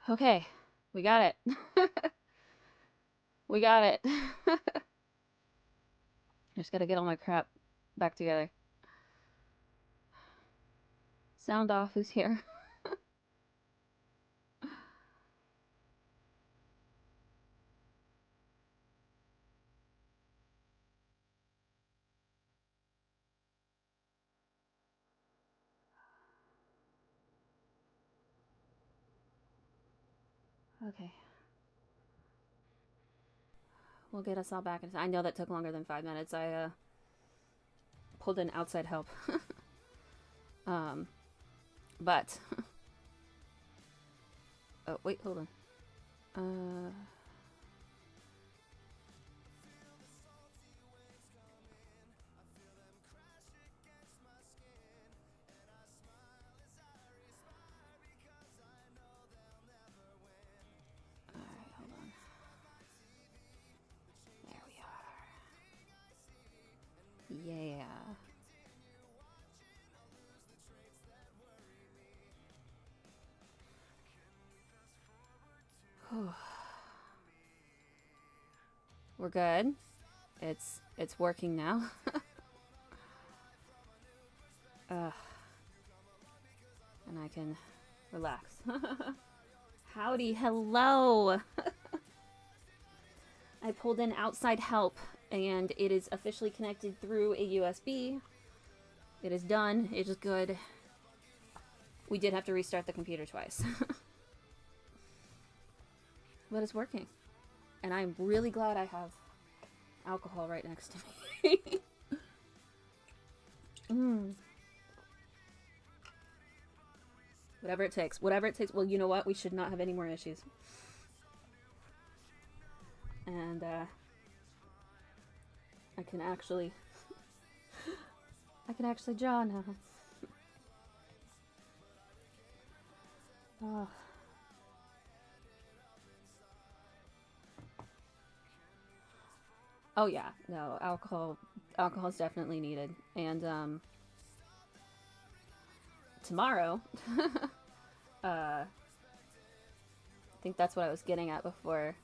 Okay, we got it. We got it. Just gotta get all my crap back together. Sound off, who's here? Okay. We'll get us all back. I know that took longer than 5 minutes. I pulled in outside help. But oh wait, hold on. Uh Alright, hold on. There we are. Yeah. We're good. It's working now. And I can relax. Howdy, hello. I pulled in outside help and it is officially connected through a USB. It is done. It is good. We did have to restart the computer twice. But it's working. And I'm really glad I have alcohol right next to me. Whatever it takes. Whatever it takes. Well, you know what? We should not have any more issues. And, I can actually draw now. Oh. Oh yeah, no, alcohol is definitely needed. And tomorrow I think that's what I was getting at before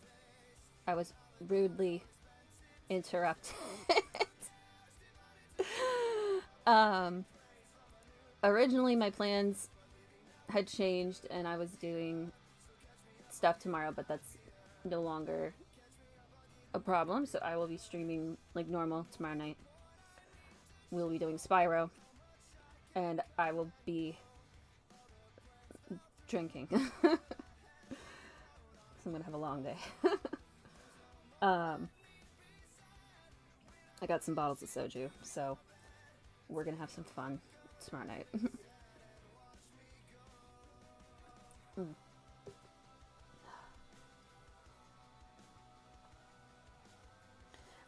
I was rudely interrupted. Originally my plans had changed and I was doing stuff tomorrow, but that's no longer a problem, so I will be streaming like normal tomorrow night. We'll be doing Spyro, and I will be drinking. So I'm gonna have a long day. I got some bottles of soju, so we're gonna have some fun tomorrow night.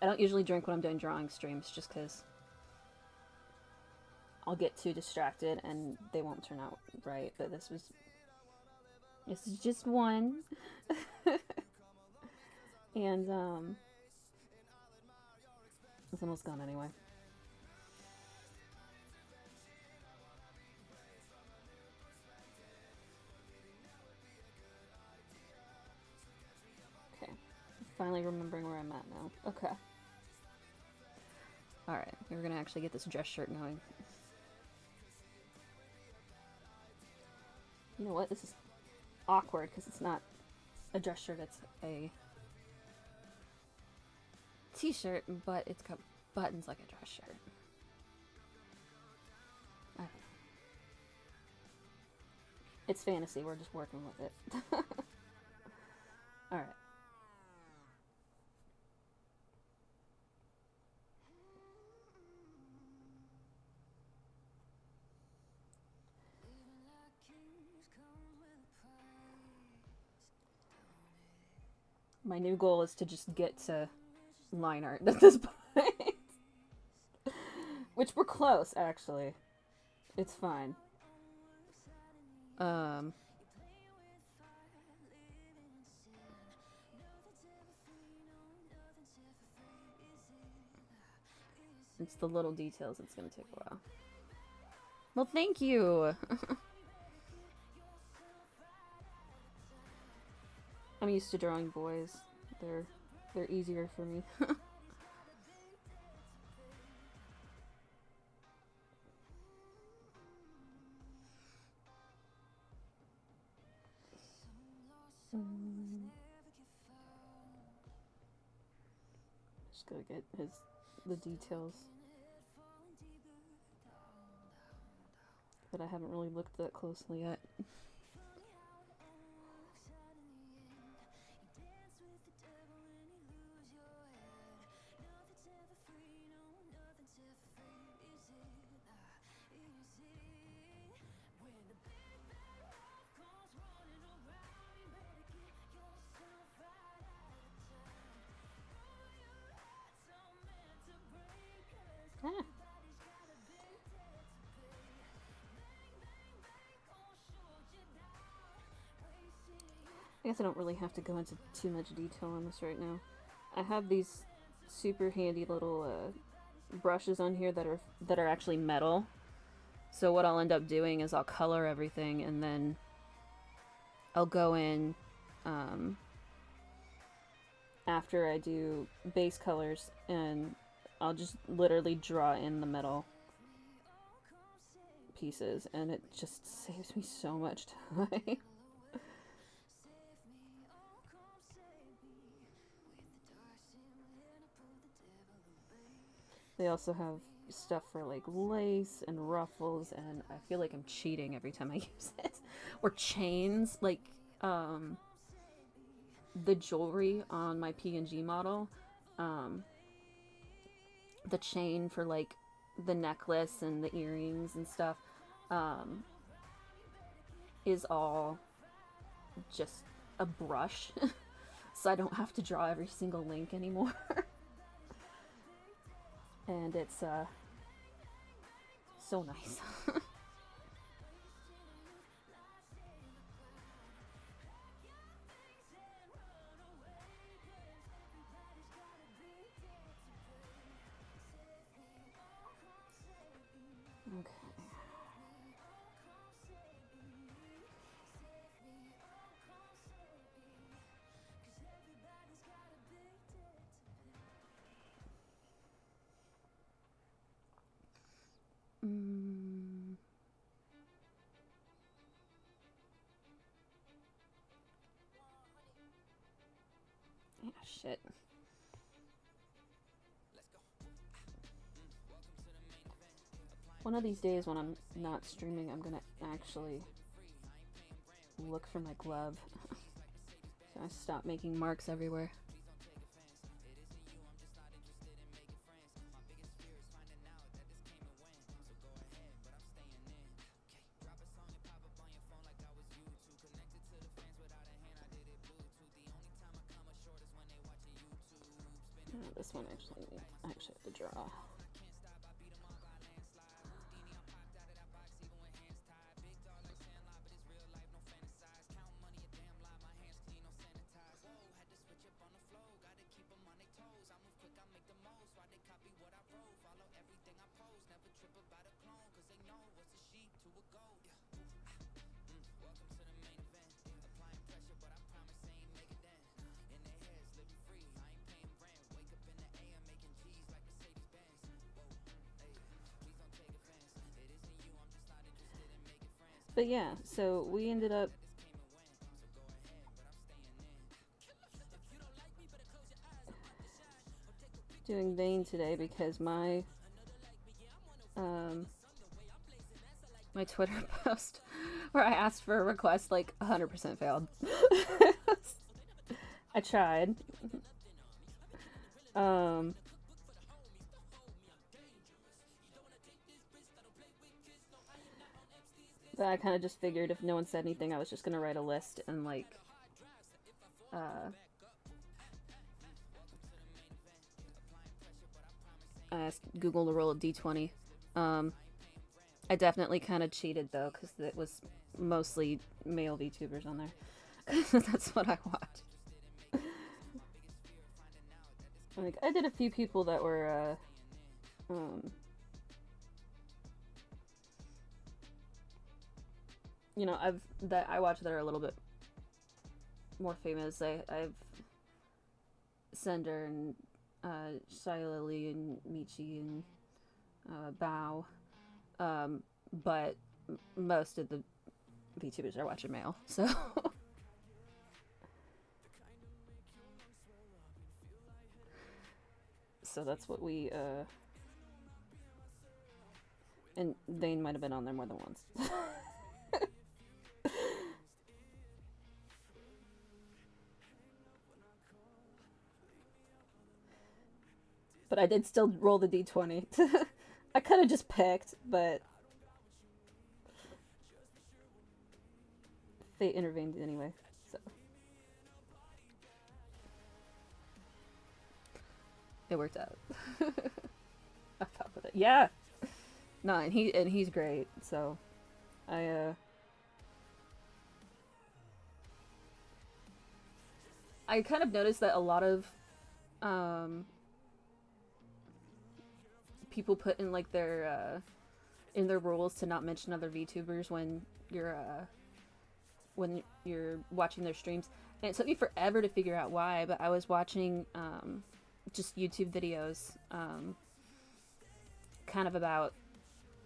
I don't usually drink when I'm doing drawing streams, just because I'll get too distracted and they won't turn out right. But this is just one. And it's almost gone anyway. Okay, finally remembering where I'm at now. Okay. Alright, we're gonna actually get this dress shirt going. You know what? This is awkward because it's not a dress shirt, it's a t-shirt, but it's got buttons like a dress shirt. I don't know. It's fantasy, we're just working with it. Alright. My new goal is to just get to line art at this point. Which we're close, actually. It's fine. It's the little details it's gonna take a while. Well, thank you! I'm used to drawing boys. They're easier for me. Just gotta get the details. But I haven't really looked that closely yet. Ah. I guess I don't really have to go into too much detail on this right now. I have these super handy little brushes on here that are actually metal. So what I'll end up doing is I'll color everything and then I'll go in after I do base colors and I'll just literally draw in the metal pieces and it just saves me so much time. They also have stuff for like lace and ruffles, and I feel like I'm cheating every time I use it. Or chains, like the jewelry on my PNG model, the chain for like the necklace and the earrings and stuff, is all just a brush. So I don't have to draw every single link anymore. And it's so nice. Okay. Yeah, shit. One of these days when I'm not streaming, I'm gonna actually look for my glove. So I stop making marks everywhere. Oh, this one I actually have to draw. But yeah, so we ended up doing Vane today because my my Twitter post where I asked for a request like 100% failed. I tried. But I kind of just figured if no one said anything, I was just gonna write a list and like I asked Google to roll a d20. I definitely kind of cheated though because it was mostly male VTubers on there. That's what I watched. Like I did a few people that were you know, I watch that are a little bit more famous. I've Sender and Shia Lee and Michi and Bao, but most of the VTubers are watching male, so. So that's what we, and Vane might have been on there more than once. But I did still roll the d20. I could have just picked, but fate intervened anyway, so. It worked out. I top with it. Yeah! No, and he's great, so I kind of noticed that a lot of people put in like their in their rules to not mention other VTubers when you're watching their streams. And it took me forever to figure out why, but I was watching just YouTube videos kind of about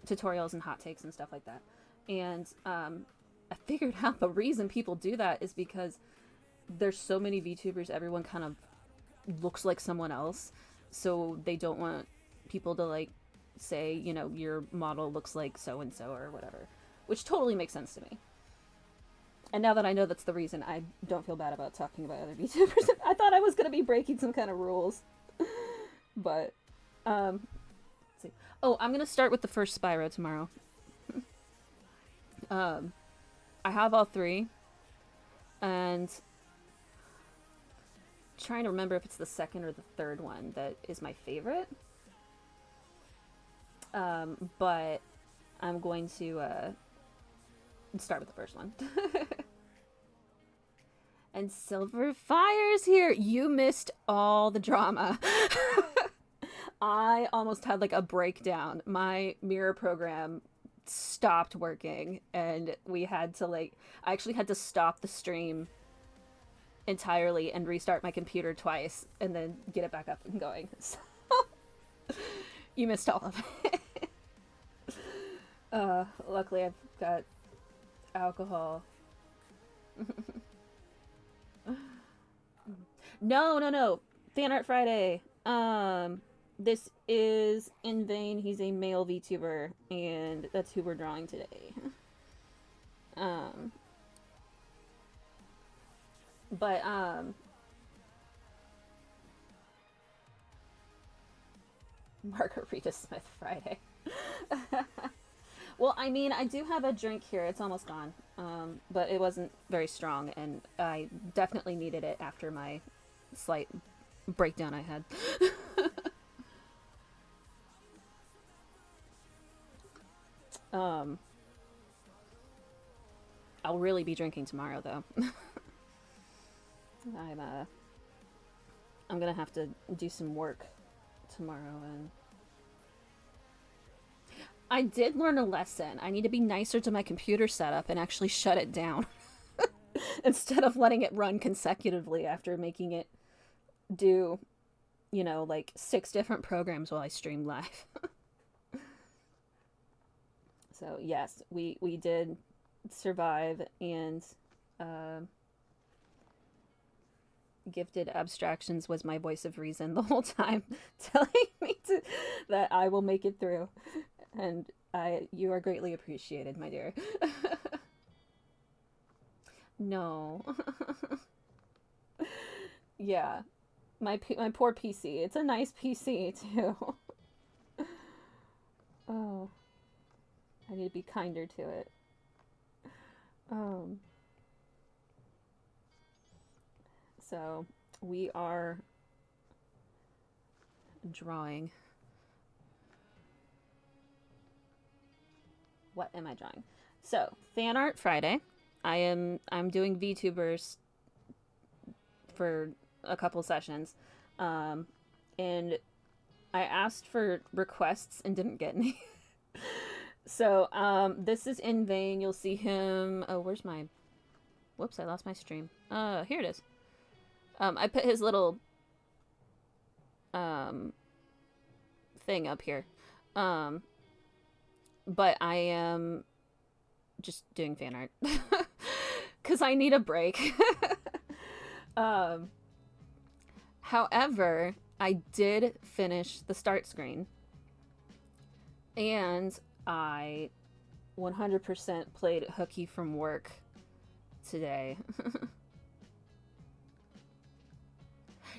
tutorials and hot takes and stuff like that. And I figured out the reason people do that is because there's so many VTubers, everyone kind of looks like someone else, so they don't want people to like say, you know, your model looks like so and so or whatever, which totally makes sense to me. And now that I know that's the reason, I don't feel bad about talking about other VTubers. I thought I was going to be breaking some kind of rules. But, let's see. Oh, I'm going to start with the first Spyro tomorrow. I have all three. And trying to remember if it's the second or the third one that is my favorite. But I'm going to start with the first one. And Silver Fire's here. You missed all the drama. I almost had like a breakdown. My mirror program stopped working and we had to I actually had to stop the stream entirely and restart my computer twice and then get it back up and going. So you missed all of it. Luckily I've got alcohol. No. Fanart Friday. This is InVain. He's a male VTuber, and that's who we're drawing today. Margarita Smith Friday. Well, I mean, I do have a drink here. It's almost gone. But it wasn't very strong, and I definitely needed it after my slight breakdown I had. I'll really be drinking tomorrow, though. I'm gonna have to do some work tomorrow, and I did learn a lesson. I need to be nicer to my computer setup and actually shut it down instead of letting it run consecutively after making it do, you know, like 6 different programs while I stream live. So yes, we did survive, and Gifted Abstractions was my voice of reason the whole time, telling me that I will make it through. And you are greatly appreciated, my dear. No. Yeah. My poor PC. It's a nice PC, too. Oh. I need to be kinder to it. So, we are drawing. What am I drawing? So, Fanart Friday. I'm doing VTubers for a couple sessions. And I asked for requests and didn't get any. So, this is InVain. You'll see him. Oh, where's my whoops, I lost my stream. Here it is. I put his little thing up here. But I am just doing fan art because I need a break. However, I did finish the start screen, and I 100% played hooky from work today.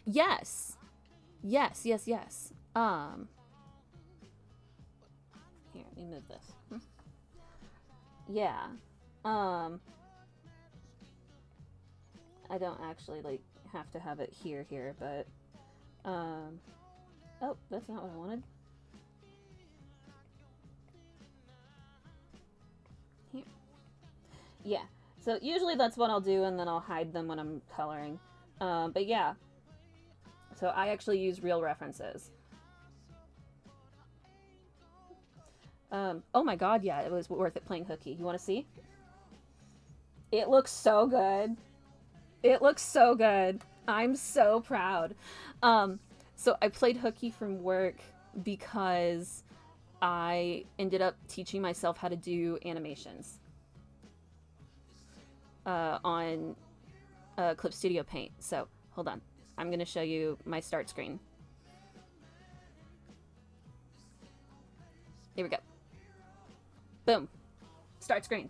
Yes. Yes. Here, let me move this. Yeah. I don't actually, like, have to have it here, but, oh, that's not what I wanted. Here. Yeah. So usually that's what I'll do, and then I'll hide them when I'm coloring. But yeah. So I actually use real references. Oh my god, yeah, it was worth it playing hooky. You want to see? It looks so good. It looks so good. I'm so proud. So I played hooky from work because I ended up teaching myself how to do animations on Clip Studio Paint. So hold on. I'm going to show you my start screen. Here we go. Boom. Start screen.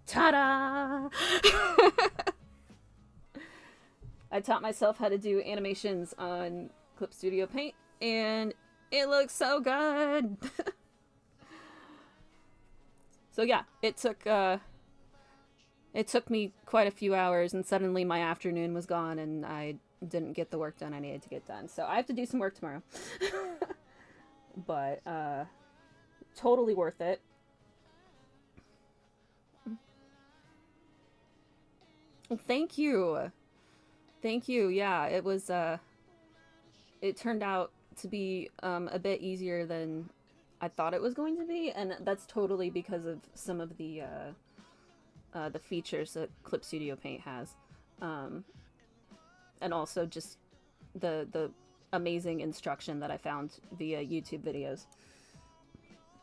Ta-da! I taught myself how to do animations on Clip Studio Paint, and it looks so good! So yeah, it took me quite a few hours, and suddenly my afternoon was gone, and I didn't get the work done I needed to get done. So I have to do some work tomorrow. But, totally worth it. Thank you. Thank you. Yeah, it was, it turned out to be, a bit easier than I thought it was going to be, and that's totally because of some of the features that Clip Studio Paint has. And also just the amazing instruction that I found via YouTube videos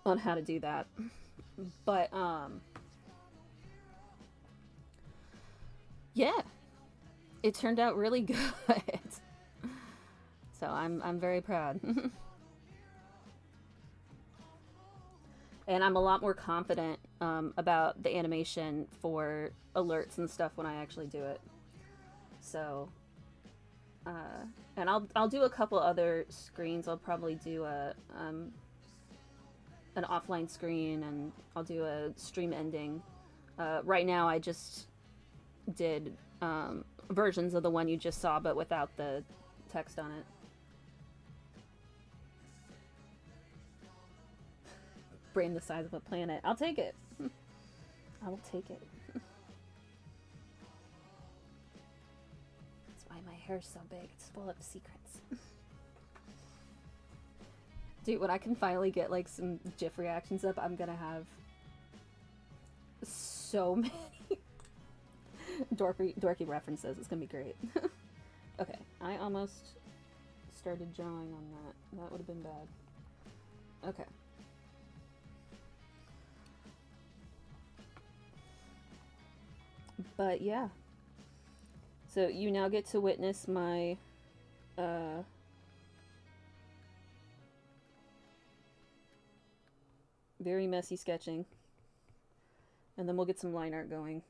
on how to do that. But, yeah, it turned out really good. So I'm very proud. And I'm a lot more confident about the animation for alerts and stuff when I actually do it. So, and I'll do a couple other screens. I'll probably do an offline screen, and I'll do a stream ending. Right now I just did versions of the one you just saw, but without the text on it. Brain the size of a planet. I'll take it. I will take it. That's why my hair's so big. It's full of secrets. Dude, when I can finally get like some GIF reactions up, I'm gonna have so many dorky references. It's gonna be great. Okay, I almost started drawing on that. That would have been bad. Okay. But yeah. So you now get to witness my very messy sketching. And then we'll get some line art going.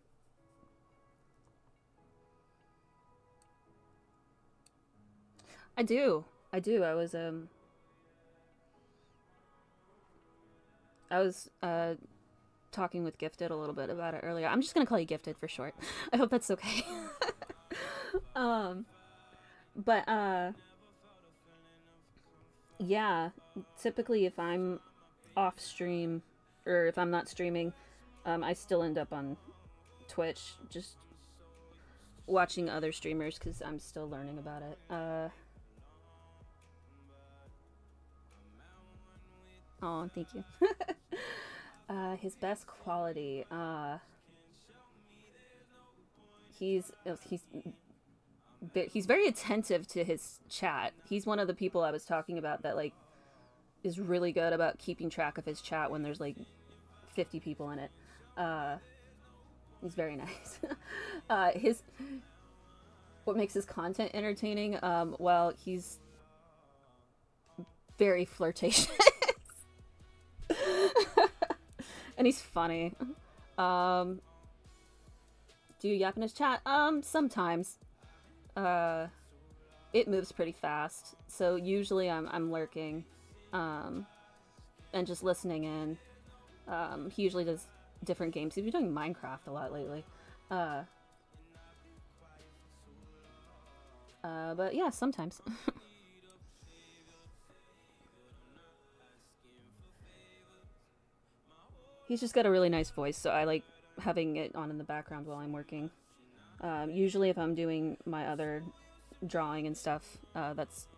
I do. I was talking with Gifted a little bit about it earlier. I'm just gonna call you Gifted for short. I hope that's okay. But yeah, typically if I'm off stream, or if I'm not streaming, I still end up on Twitch, just watching other streamers because I'm still learning about it. Oh, thank you. His best quality. he's very attentive to his chat. He's one of the people I was talking about that like is really good about keeping track of his chat when there's like 50 people in it. He's very nice. What makes his content entertaining, well, he's very flirtatious. And he's funny. Do you yap in his chat? Sometimes. It moves pretty fast, so usually I'm lurking, and just listening in. He usually does different games. He's been doing Minecraft a lot lately. But yeah, sometimes. He's just got a really nice voice, so I like having it on in the background while I'm working. Usually if I'm doing my other drawing and stuff, that's...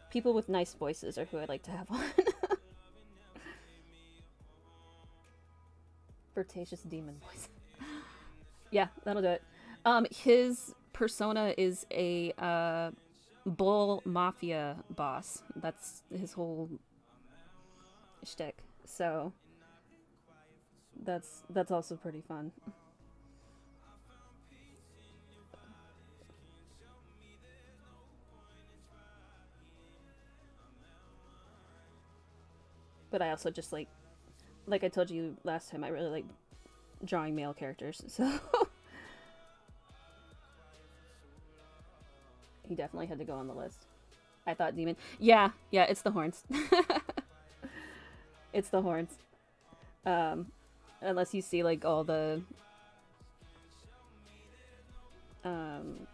people with nice voices are who I like to have on. Flirtatious demon voice. Yeah, that'll do it. His persona is a bull mafia boss. That's his whole shtick. So that's also pretty fun. But I also just like I told you last time, I really like drawing male characters, so he definitely had to go on the list. I thought demon. Yeah, it's the horns. It's the horns. Unless you see like all the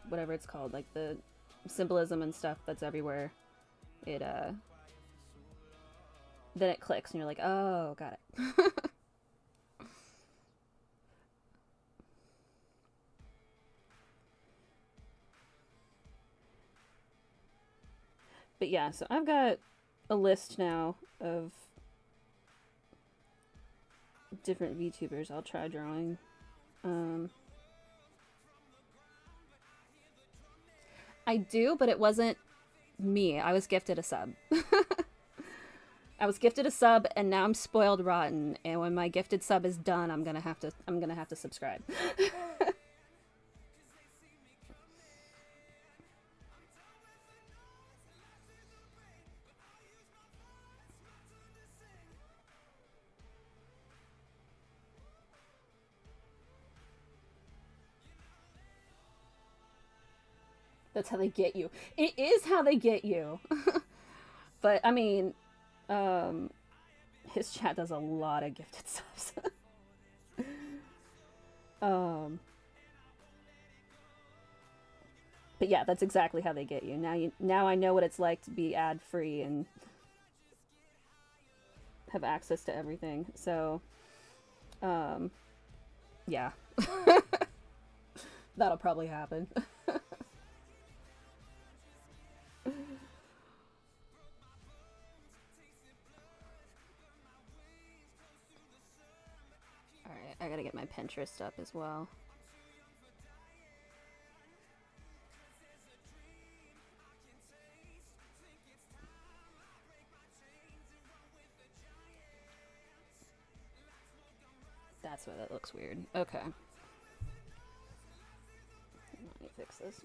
whatever it's called, like the symbolism and stuff that's everywhere, it then it clicks and you're like, oh, got it. But yeah, so I've got a list now of different VTubers I'll try drawing. I do, but it wasn't me. I was gifted a sub. I was gifted a sub, and now I'm spoiled rotten. And when my gifted sub is done, I'm gonna have to subscribe. That's how they get you. It is how they get you. But I mean, his chat does a lot of gifted subs. But yeah, that's exactly how they get you. Now I know what it's like to be ad-free and have access to everything. So, yeah. That'll probably happen. Alright, I gotta get my Pinterest up as well. That's why that looks weird. Okay. Let me fix this.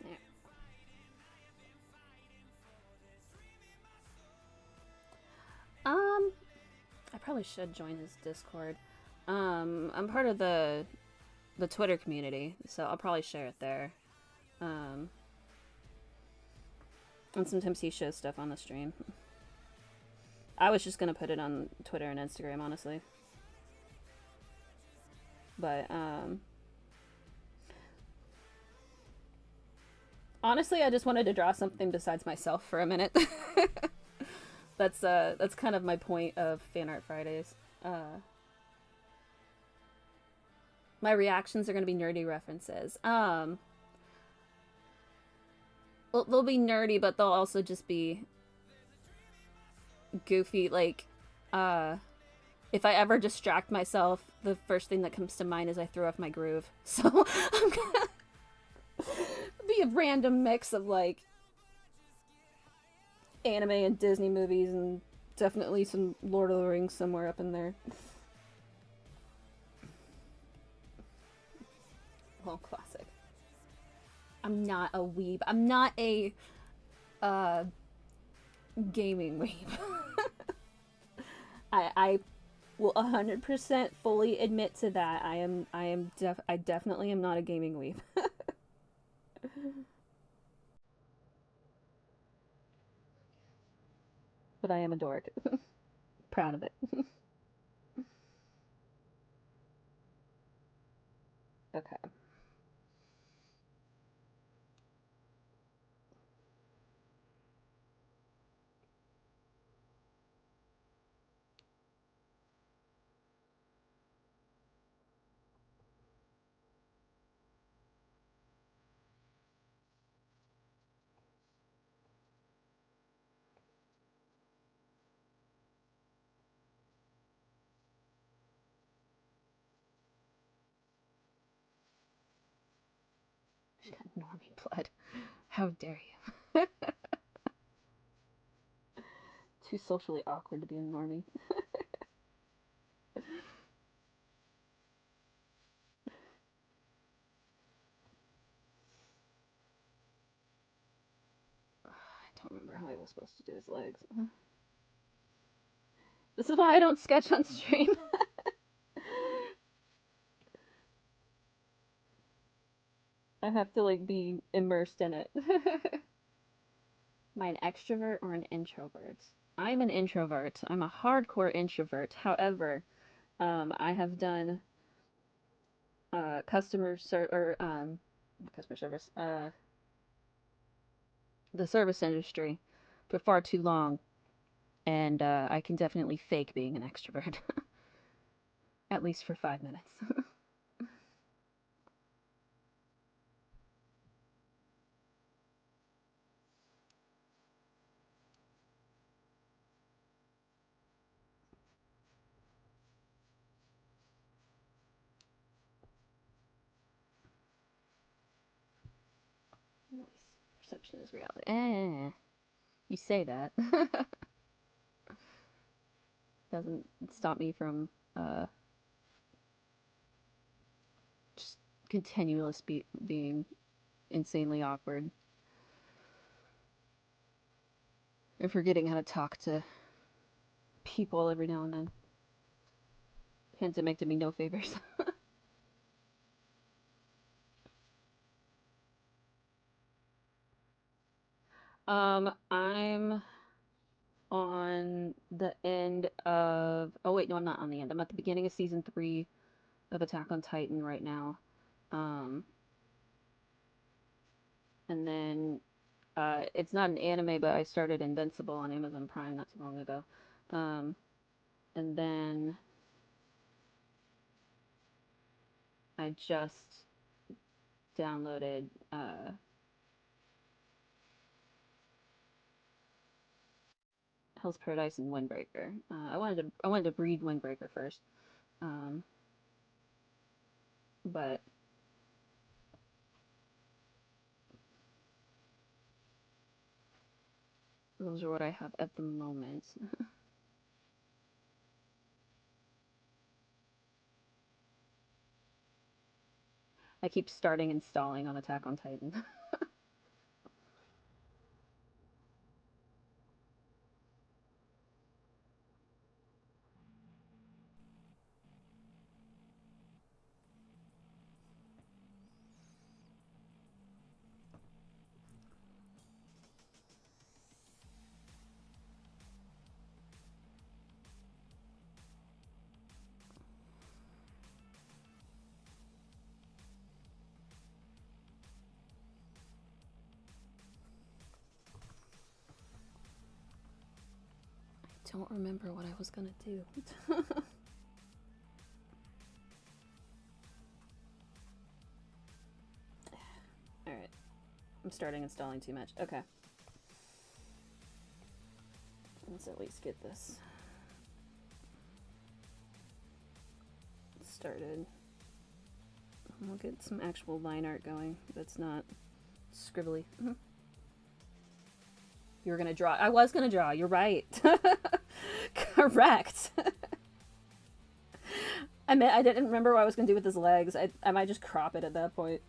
Yeah. I probably should join his Discord. I'm part of the Twitter community, so I'll probably share it there. And sometimes he shows stuff on the stream. I was just gonna put it on Twitter and Instagram, honestly. But, honestly, I just wanted to draw something besides myself for a minute. That's kind of my point of Fanart Fridays. My reactions are gonna be nerdy references. They'll be nerdy, but they'll also just be goofy. Like, if I ever distract myself, the first thing that comes to mind is I threw off my groove. So I'm gonna be a random mix of like anime and Disney movies and definitely some Lord of the Rings somewhere up in there. Well, classic. I'm not a weeb. I'm not a uh gaming weeb. I will 100% fully admit to that. I definitely am not a gaming weeb. But I am a dork. Proud of it. Okay. Normie blood. How dare you? Too socially awkward to be a normie. I don't remember how I was supposed to do his legs. This is why I don't sketch on stream. I have to like be immersed in it. Am I an extrovert or an introvert? I'm an introvert. I'm a hardcore introvert. However, I have done customer service, the service industry for far too long, and I can definitely fake being an extrovert, at least for 5 minutes. Perception is reality. You say that. Doesn't stop me from just being insanely awkward and forgetting how to talk to people every now and then. Pandemic did me no favors. I'm on the end of. Oh wait, no, I'm not on the end. I'm at the beginning of season 3 of Attack on Titan right now. Um, and then it's not an anime, but I started Invincible on Amazon Prime not too long ago. Um, and then I just downloaded Hell's Paradise and Windbreaker. I wanted to read Windbreaker first, um, but those are what I have at the moment. I keep starting and stalling on Attack on Titan. Don't remember what I was gonna do. I'm starting installing too much. Okay. Let's at least get this started. We'll get some actual line art going that's not scribbly. You were gonna draw. I was gonna draw. You're right. Correct. I didn't remember what I was gonna do with his legs. I might just crop it at that point.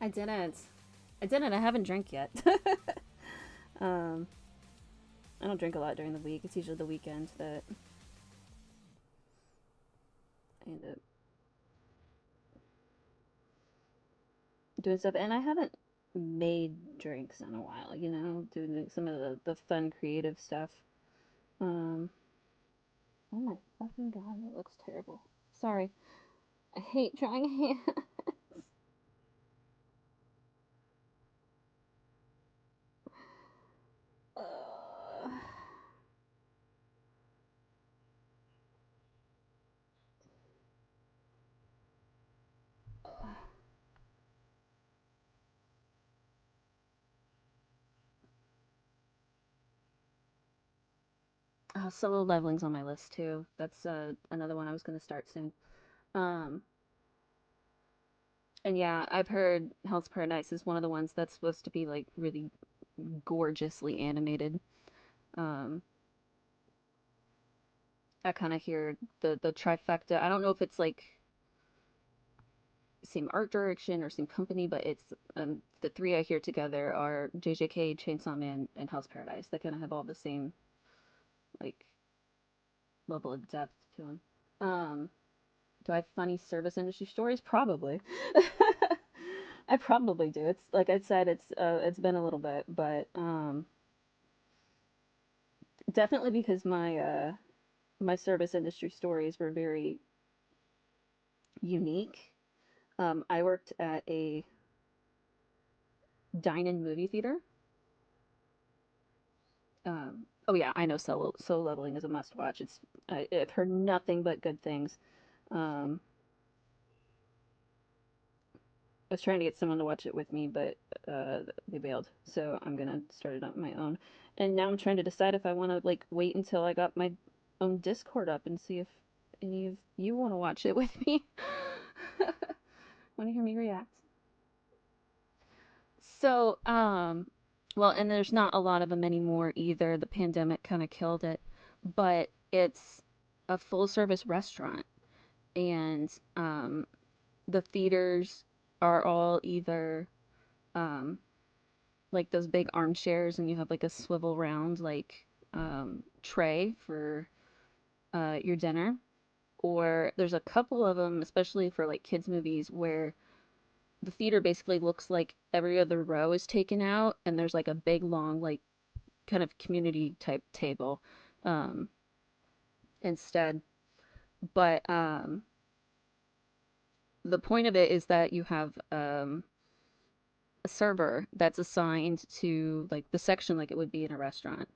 I didn't. I didn't. I haven't drank yet. um, I don't drink a lot during the week. It's usually the weekend that I end up doing stuff. And I haven't made drinks in a while, doing some of the fun creative stuff. Um, oh my fucking god, that looks terrible. Sorry. I hate drawing hands. Solo leveling's on my list too. That's another one I was gonna start soon. Um, and yeah, I've heard Hell's Paradise is one of the ones that's supposed to be like really gorgeously animated. Um, I kind of hear the trifecta. I don't know if it's like same art direction or same company, but it's the three I hear together are JJK, Chainsaw Man, and Hell's Paradise. They kind of have all the same like level of depth to them. Do I have funny service industry stories? Probably. I probably do. It's like I said, it's been a little bit, but definitely because my service industry stories were very unique. I worked at a dine-in movie theater. Oh yeah, I know Solo Leveling is a must-watch. I've heard nothing but good things. Um, I was trying to get someone to watch it with me, but they bailed. So I'm gonna start it on my own. And now I'm trying to decide if I want to like wait until I got my own Discord up and see if any of you want to watch it with me. Want to hear me react? So, well, and there's not a lot of them anymore either. The pandemic kind of killed it, but it's a full service restaurant, and the theaters are all either um like those big armchairs, and you have like a swivel round like tray for your dinner, or there's a couple of them, especially for like kids movies, where the theater basically looks like every other row is taken out, and there's like a big long like kind of community type table um instead. But the point of it is that you have a server that's assigned to like the section like it would be in a restaurant,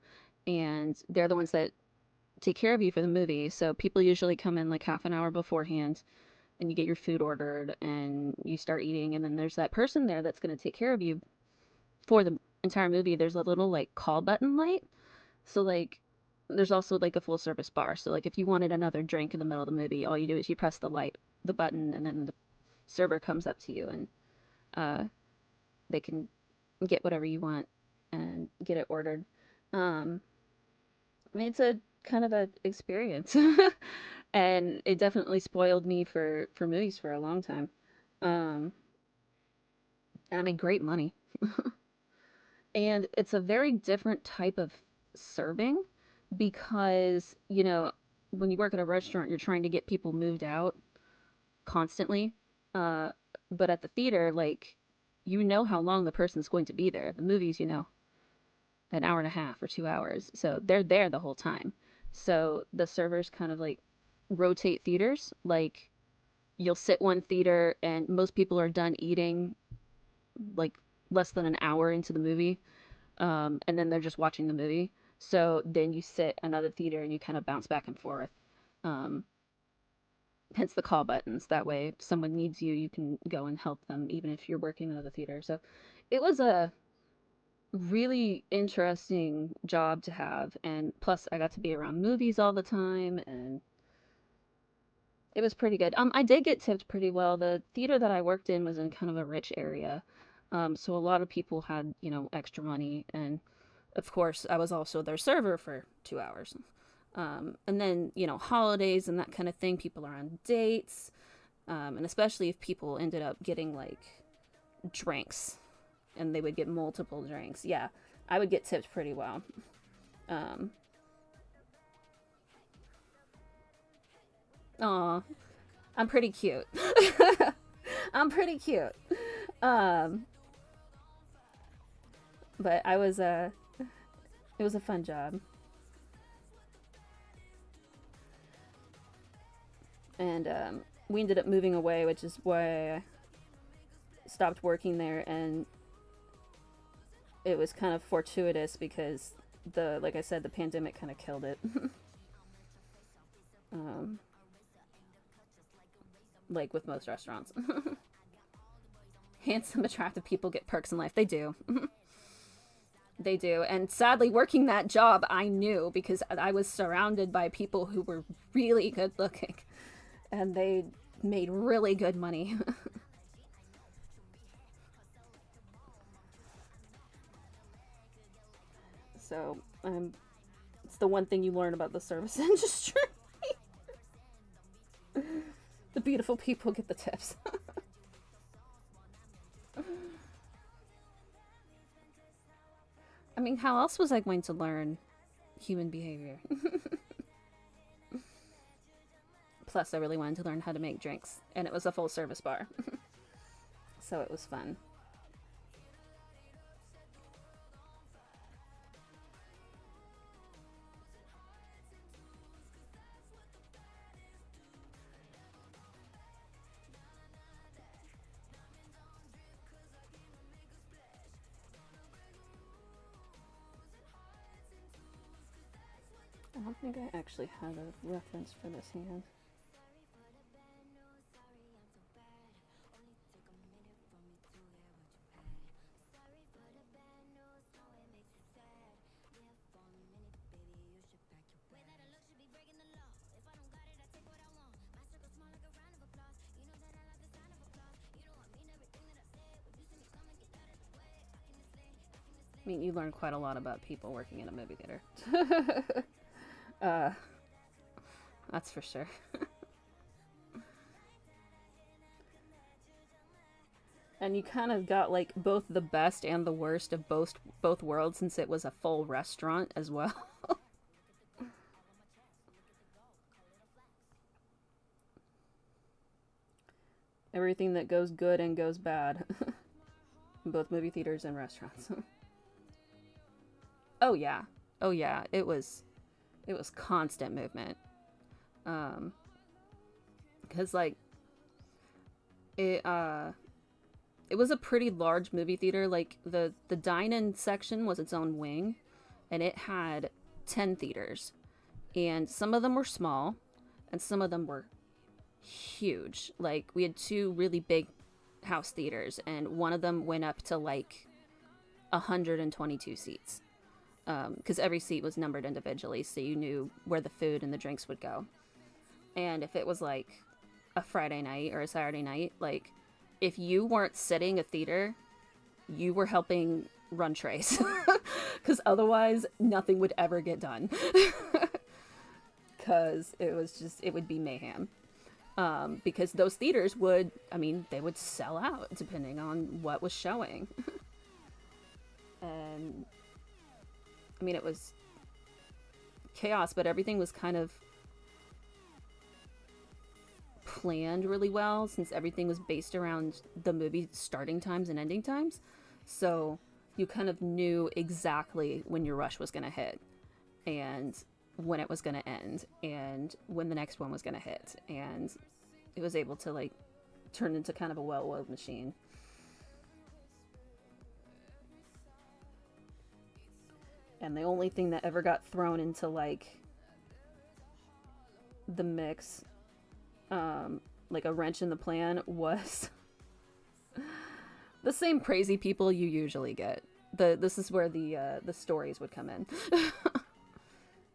and they're the ones that take care of you for the movie. So people usually come in like half an hour beforehand, and you get your food ordered and you start eating, and then there's that person there that's going to take care of you for the entire movie. There's a little like call button light. So like there's also like a full service bar. So like if you wanted another drink in the middle of the movie, all you do is you press the button, and then the server comes up to you, and uh, they can get whatever you want and get it ordered. Um, I mean, it's a kind of a experience. And it definitely spoiled me for movies for a long time. Um, and I made great money. And it's a very different type of serving because, when you work at a restaurant, you're trying to get people moved out constantly. Uh, but at the theater, like, how long the person's going to be there. The movies, an hour and a half or 2 hours. So they're there the whole time. So the servers kind of like rotate theaters. Like, you'll sit one theater and most people are done eating like less than an hour into the movie. And then they're just watching the movie. So then you sit another theater and you kind of bounce back and forth. Um, Hence the call buttons. That way, if someone needs you, you can go and help them, even if you're working in another theater. So it was a really interesting job to have. And plus, I got to be around movies all the time, and it was pretty good. I did get tipped pretty well. The theater that I worked in was in kind of a rich area. So a lot of people had, extra money. And of course, I was also their server for 2 hours. And then, holidays and that kind of thing, people are on dates. And especially if people ended up getting like drinks and they would get multiple drinks. Yeah, I would get tipped pretty well. Um, Aw, I'm pretty cute. I'm pretty cute. Um, but it was a fun job. And we ended up moving away, which is why I stopped working there. And it was kind of fortuitous because like I said, the pandemic kind of killed it. um, like with most restaurants. Handsome, attractive people get perks in life. They do. They do. And sadly, working that job, I knew because I was surrounded by people who were really good looking and they made really good money. So, it's the one thing you learn about the service industry. The beautiful people get the tips. I mean, how else was I going to learn human behavior? Plus, I really wanted to learn how to make drinks, and it was a full service bar. So it was fun. I don't think I actually had a reference for this hand. I mean, you learn quite a lot about people working in a movie theater. uh, that's for sure. And you kind of got like both the best and the worst of both worlds since it was a full restaurant as well. Everything that goes good and goes bad. Both movie theaters and restaurants. Oh yeah. Oh yeah. It was constant movement. Cuz like it it was a pretty large movie theater. Like the dine-in section was its own wing and it had 10 theaters. And some of them were small and some of them were huge. Like we had two really big house theaters and one of them went up to like 122 seats. Because every seat was numbered individually, so you knew where the food and the drinks would go. And if it was like a Friday night or a Saturday night, like if you weren't sitting a theater, you were helping run trays. Because otherwise, nothing would ever get done. because it would be mayhem. Because those theaters would, I mean, they would sell out depending on what was showing. And, I mean, it was chaos, but everything was kind of planned really well since everything was based around the movie starting times and ending times. So you kind of knew exactly when your rush was going to hit and when it was going to end and when the next one was going to hit. And it was able to like turn into kind of a well-oiled machine. And the only thing that ever got thrown into like the mix, like a wrench in the plan, was the same crazy people you usually get. This is where the stories would come in.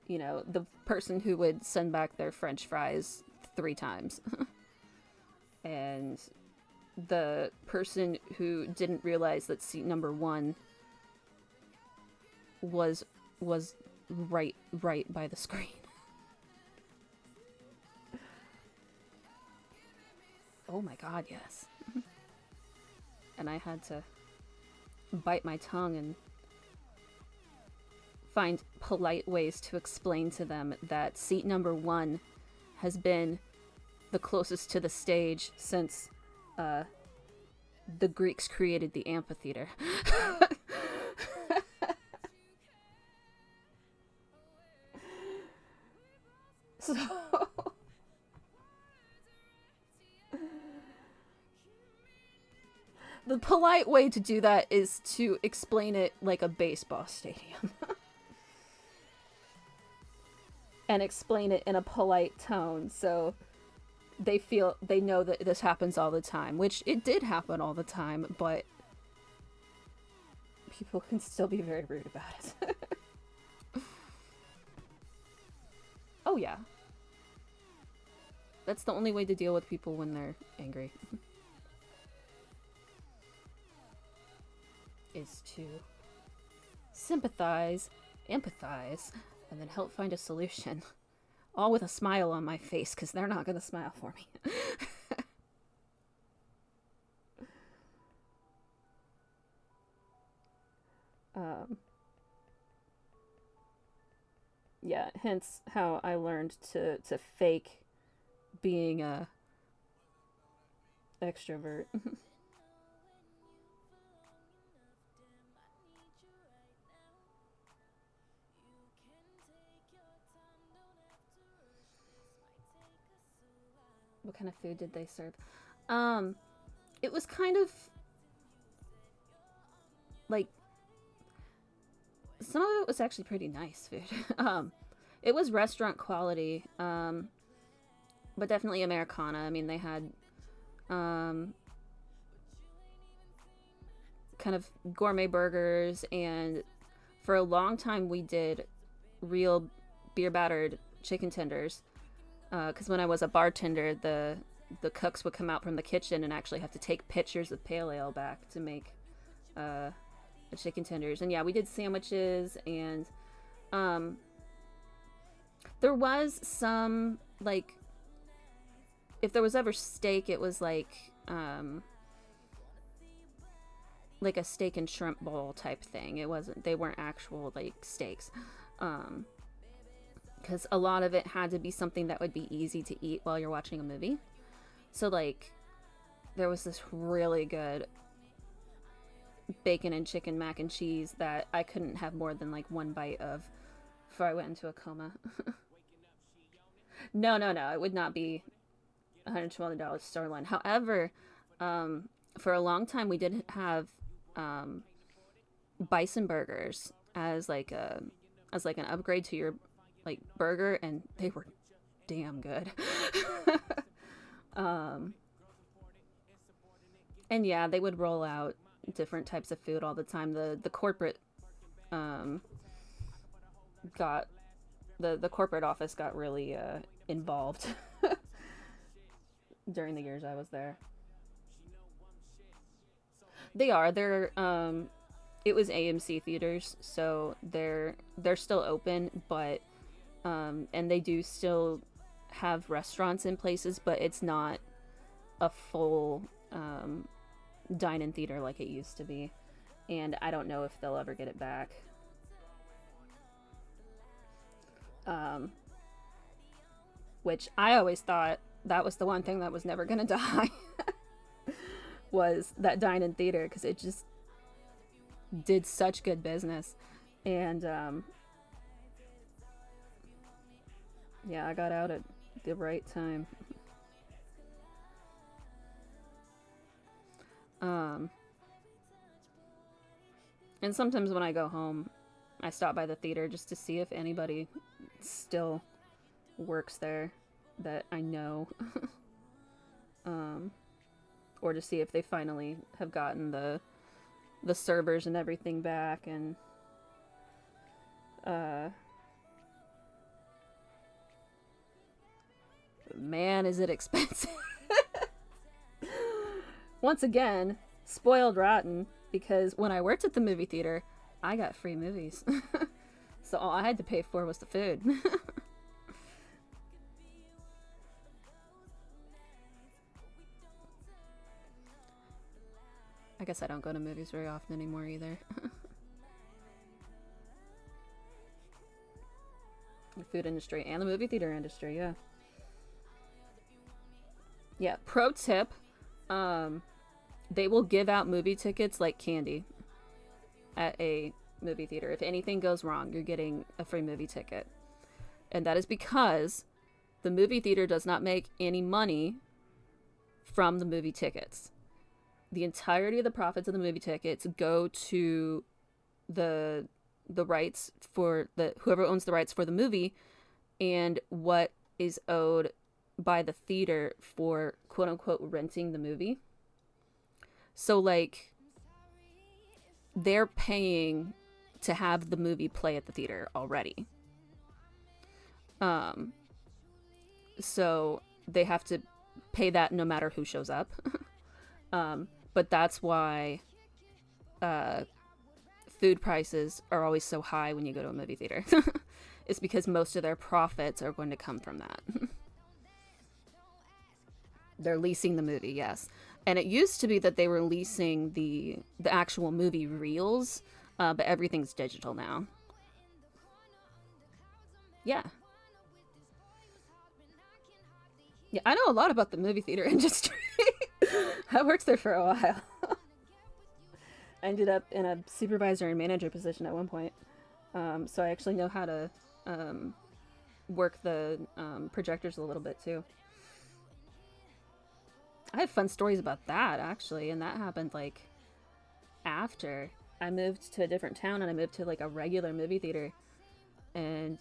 You know, the person who would send back their French fries 3 times. And the person who didn't realize that seat number 1 was right by the screen. Oh my god, yes. And I had to bite my tongue and find polite ways to explain to them that seat number 1 has been the closest to the stage since the Greeks created the amphitheater. So the polite way to do that is to explain it like a baseball stadium. And explain it in a polite tone so they know that this happens all the time, which it did happen all the time, but people can still be very rude about it. Oh yeah. That's the only way to deal with people when they're angry. Is to sympathize, empathize, and then help find a solution. All with a smile on my face, because they're not going to smile for me. Yeah, hence how I learned to fake being a extrovert. What kind of food did they serve? It was kind of like some of it was actually pretty nice food. It was restaurant quality, but definitely Americana. I mean, they had kind of gourmet burgers, and for a long time we did real beer battered chicken tenders. Because when I was a bartender, the cooks would come out from the kitchen and actually have to take pictures of pale ale back to make the chicken tenders. And yeah, we did sandwiches, and there was some, like, if there was ever steak, it was like a steak and shrimp bowl type thing. They weren't actual like steaks. Because a lot of it had to be something that would be easy to eat while you're watching a movie. So, like, there was this really good bacon and chicken mac and cheese that I couldn't have more than, like, 1 bite of before I went into a coma. No. It would not be $120 sirloin. However, for a long time, we did have bison burgers as, like, an upgrade to your like burger, and they were damn good. And yeah, they would roll out different types of food all the time. The corporate got the corporate office got really involved during the years I was there. They're it was AMC theaters, so they're still open, but And they do still have restaurants in places, but it's not a full dine-in theater like it used to be. And I don't know if they'll ever get it back. Which I always thought that was the one thing that was never gonna die. Was that dine-in theater, because it just did such good business. And yeah, I got out at the right time. And sometimes when I go home, I stop by the theater just to see if anybody still works there that I know. Or to see if they finally have gotten the servers and everything back. And man, is it expensive. Once again, spoiled rotten, because when I worked at the movie theater, I got free movies. So all I had to pay for was the food. I guess I don't go to movies very often anymore either. The food industry and the movie theater industry, yeah. Yeah, pro tip, they will give out movie tickets like candy at a movie theater. If anything goes wrong, you're getting a free movie ticket. And that is because the movie theater does not make any money from the movie tickets. The entirety of the profits of the movie tickets go to the rights for whoever owns the rights for the movie, and what is owed by the theater for quote unquote renting the movie. So like they're paying to have the movie play at the theater already. So they have to pay that no matter who shows up. But that's why food prices are always so high when you go to a movie theater. It's because most of their profits are going to come from that. They're leasing the movie, yes. And it used to be that they were leasing the actual movie reels, but everything's digital now. Yeah. Yeah, I know a lot about the movie theater industry. I worked there for a while. I ended up in a supervisor and manager position at one point. So I actually know how to work the projectors a little bit too. I have fun stories about that, actually, and that happened like after I moved to a different town, and I moved to like a regular movie theater, and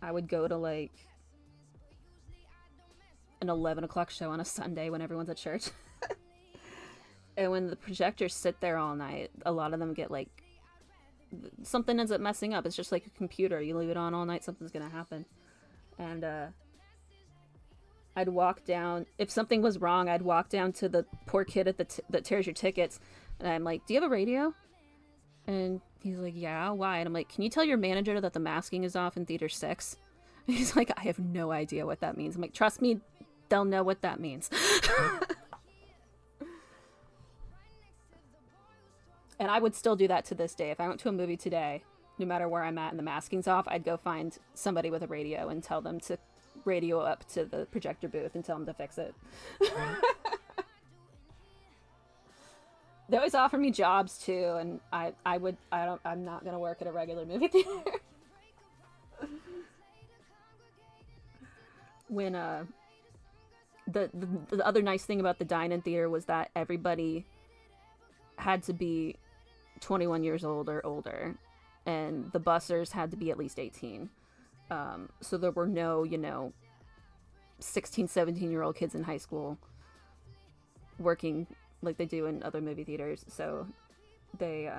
I would go to like an 11 o'clock show on a Sunday when everyone's at church. And when the projectors sit there all night, a lot of them get like, something ends up messing up. It's just like a computer. You leave it on all night, something's gonna happen. And I'd walk down, if something was wrong, I'd walk down to the poor kid at that tears your tickets, and I'm like, do you have a radio? And he's like, yeah, why? And I'm like, can you tell your manager that the masking is off in theater 6? And he's like, I have no idea what that means. I'm like, trust me, they'll know what that means. And I would still do that to this day. If I went to a movie today, no matter where I'm at and the masking's off, I'd go find somebody with a radio and tell them to radio up to the projector booth and tell them to fix it. They always offer me jobs too, and I'm not gonna work at a regular movie theater. When the other nice thing about the dine-in theater was that everybody had to be 21 years old or older, and the bussers had to be at least 18. So there were no, 16, 17-year-old kids in high school working like they do in other movie theaters. So they,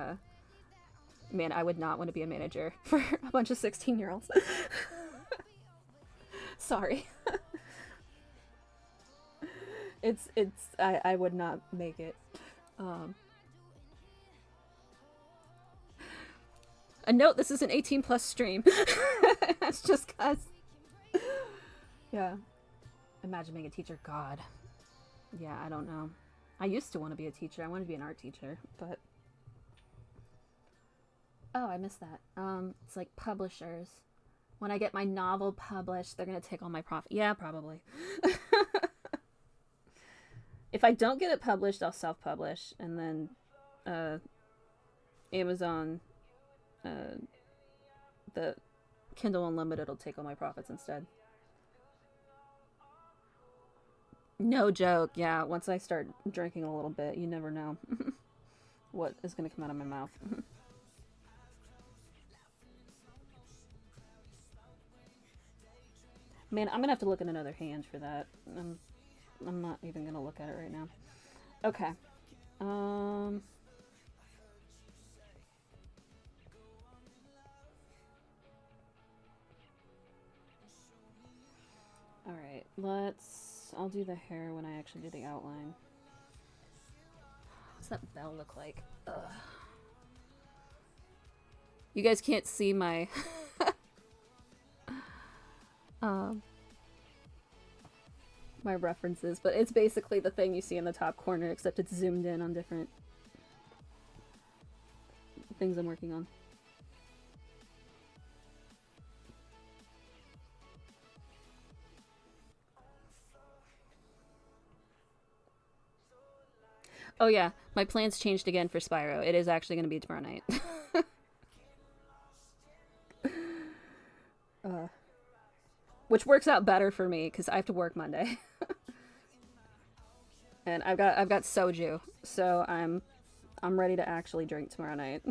man, I would not want to be a manager for a bunch of 16-year-olds. Sorry. I would not make it. A note, this is an 18 plus stream. That's just cause. Yeah. Imagine being a teacher. God. Yeah, I don't know. I used to want to be a teacher. I wanted to be an art teacher, but... Oh, I missed that. It's like publishers. When I get my novel published, they're gonna take all my profit. Yeah, probably. If I don't get it published, I'll self-publish, and then Amazon, the Kindle Unlimited will take all my profits instead. No joke. Yeah, once I start drinking a little bit, you never know what is gonna come out of my mouth. Man, I'm gonna have to look at another hand for that. I'm not even gonna look at it right now. Okay. Alright, I'll do the hair when I actually do the outline. What's that bell look like? Ugh. You guys can't see my... my references, but it's basically the thing you see in the top corner, except it's zoomed in on different things I'm working on. Oh yeah, my plans changed again for Spyro. It is actually going to be tomorrow night. Which works out better for me because I have to work Monday. And I've got soju, so I'm ready to actually drink tomorrow night.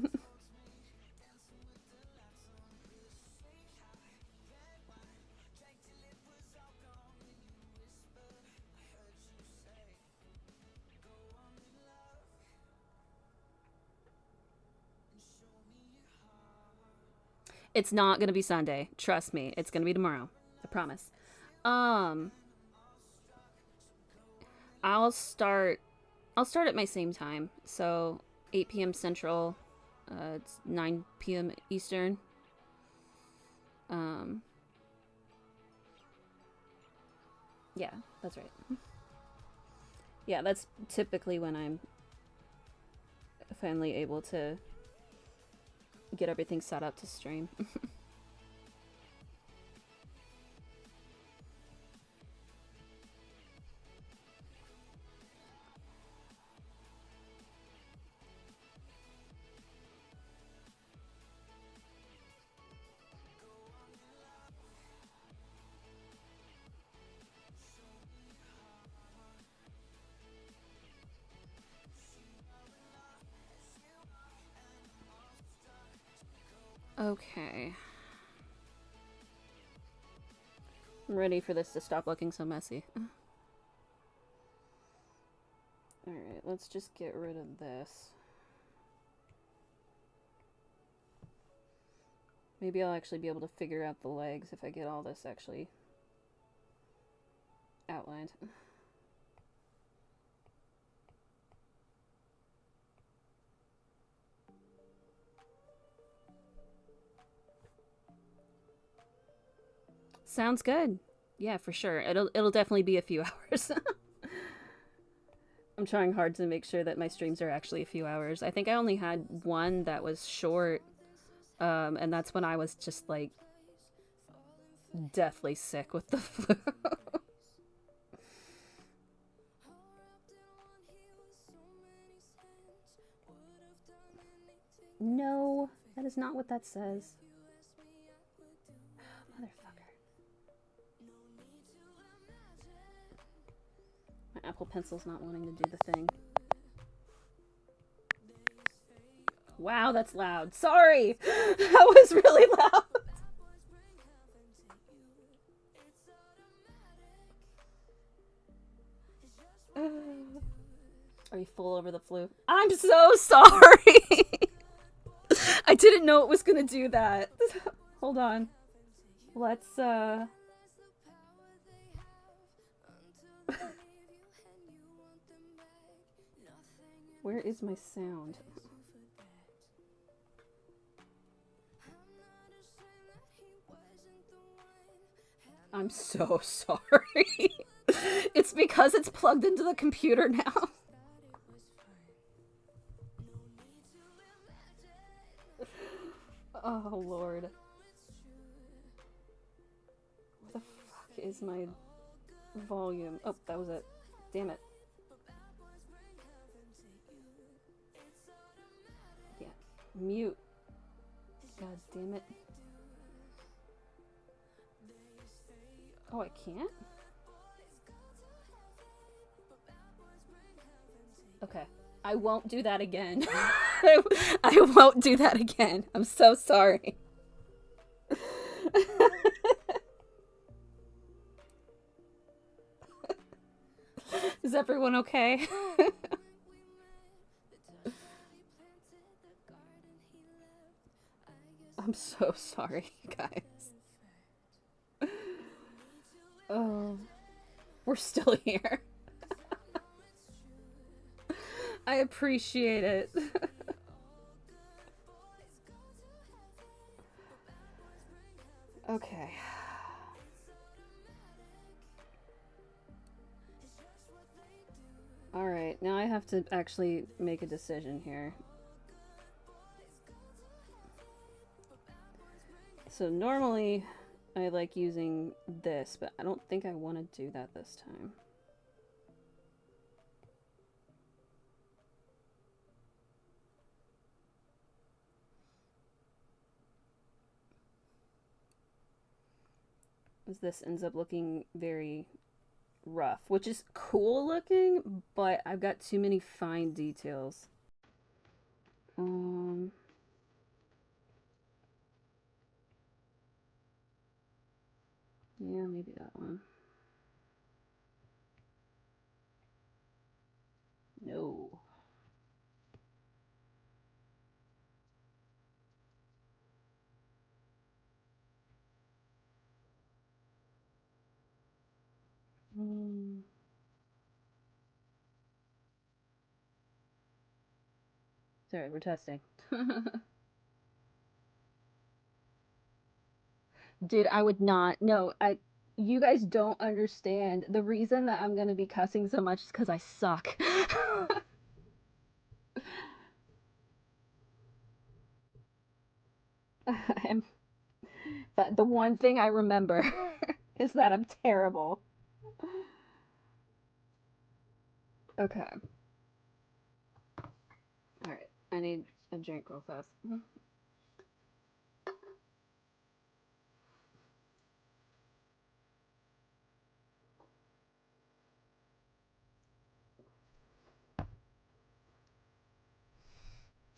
It's not gonna be Sunday. Trust me, it's gonna be tomorrow. I promise. I'll start at my same time. So 8 p.m. Central. It's 9 p.m. Eastern. Yeah, that's right. Yeah, that's typically when I'm finally able to get everything set up to stream. Okay. I'm ready for this to stop looking so messy. Alright, let's just get rid of this. Maybe I'll actually be able to figure out the legs if I get all this actually outlined. Sounds good. Yeah, for sure. It'll definitely be a few hours. I'm trying hard to make sure that my streams are actually a few hours. I think I only had one that was short, and that's when I was just like deathly sick with the flu. No, that is not what that says. Motherfucker. My Apple Pencil's not wanting to do the thing. Wow, that's loud. Sorry! That was really loud. Are you full over the flu? I'm so sorry! I didn't know it was gonna do that. Hold on. Let's, Where is my sound? I'm so sorry. It's because it's plugged into the computer now. Oh, Lord. Where the fuck is my volume? Oh, that was it. Damn it. Yeah. Mute. God damn it. Oh, I can't? Okay. I won't do that again. I won't do that again. I'm so sorry. Is everyone okay? I'm so sorry, guys. Oh, we're still here. I appreciate it. Okay. Alright, now I have to actually make a decision here. So normally I like using this, but I don't think I want to do that this time. This ends up looking very rough, which is cool looking, but I've got too many fine details. Yeah, maybe that one. No. Sorry, we're testing. Dude, I would not. No, you guys don't understand. The reason that I'm gonna be cussing so much is because I suck. I'm, the one thing I remember is that I'm terrible. Okay. Alright. I need a drink real fast.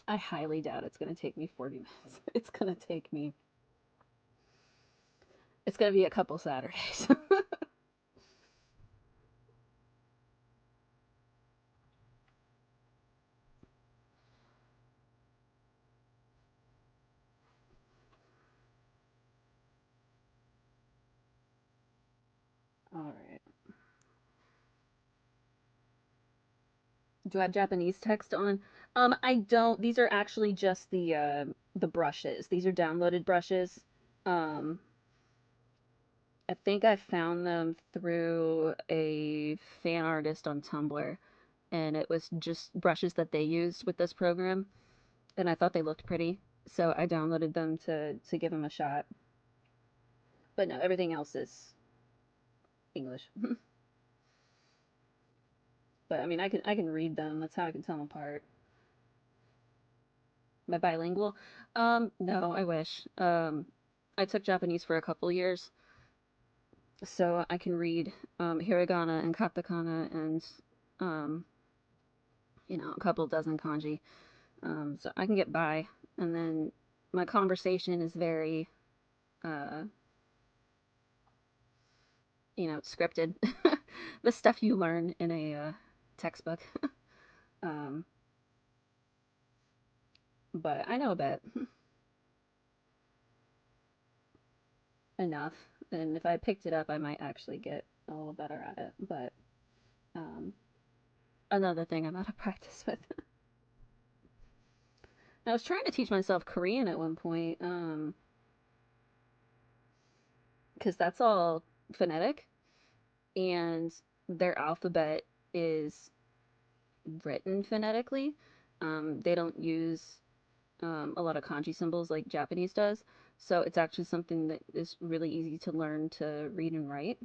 I highly doubt it's gonna take me 40 minutes. It's gonna take me. It's gonna be a couple Saturdays. Alright. Do I have Japanese text on? I don't. These are actually just the brushes. These are downloaded brushes. Um, I think I found them through a fan artist on Tumblr, and it was just brushes that they used with this program, and I thought they looked pretty, so I downloaded them to give them a shot. But no, everything else is English. But I mean, I can read them. That's how I can tell them apart. Am I bilingual? No, I wish. I took Japanese for a couple years, so I can read hiragana and katakana and um, a couple dozen kanji. So I can get by, and then my conversation is very, uh, scripted. The stuff you learn in a textbook. um, but I know a bit enough, and if I picked it up, I might actually get a little better at it. But um, another thing I'm out of practice with. I was trying to teach myself Korean at one point, because that's all phonetic, and their alphabet is written phonetically. They don't use a lot of kanji symbols like Japanese does, so it's actually something that is really easy to learn to read and write.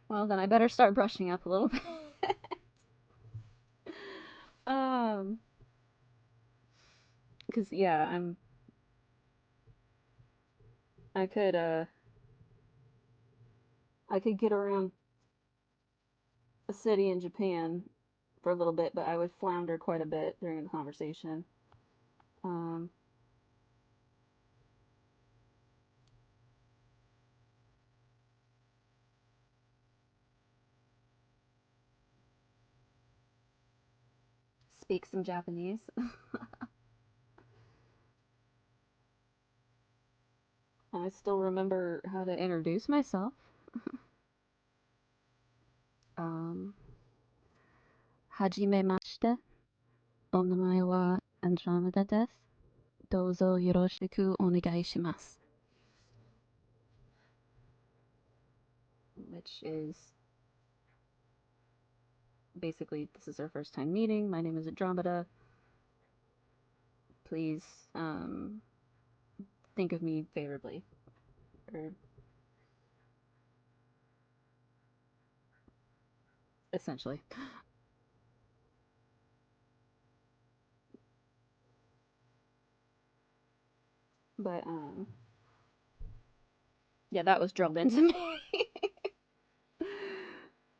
Well, then I better start brushing up a little bit. um, because yeah, I could I could get around a city in Japan for a little bit, but I would flounder quite a bit during the conversation. Um, speak some Japanese. I still remember how to introduce myself. Um, Hajimemashite. お名前は Andromeda です。どうぞよろしくお願いします. Which is basically, this is our first time meeting. My name is Andromeda. Please think of me favorably. Or essentially. But yeah, that was drilled into me.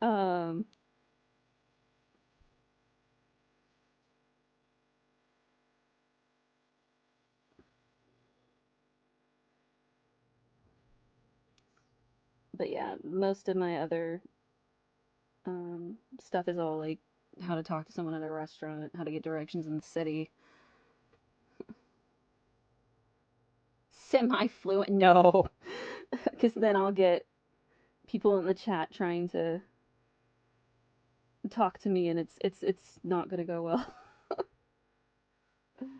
um, but yeah, most of my other stuff is all like how to talk to someone at a restaurant, how to get directions in the city. Semi-fluent, no, because then I'll get people in the chat trying to talk to me, and it's not gonna go well. Because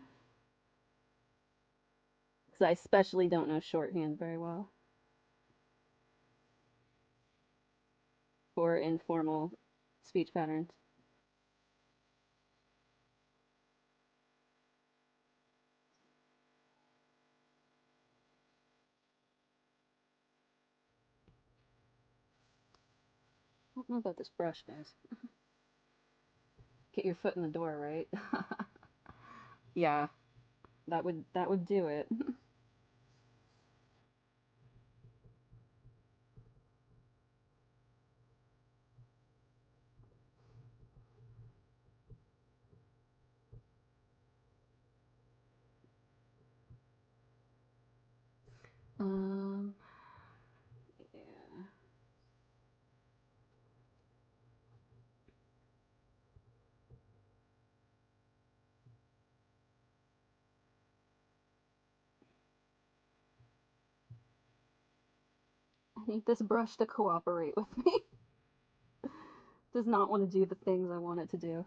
I especially don't know shorthand very well for informal speech patterns. I don't know about this brush, guys. Get your foot in the door, right? Yeah, that would do it. Um, yeah. I need this brush to cooperate with me. Does not want to do the things I want it to do.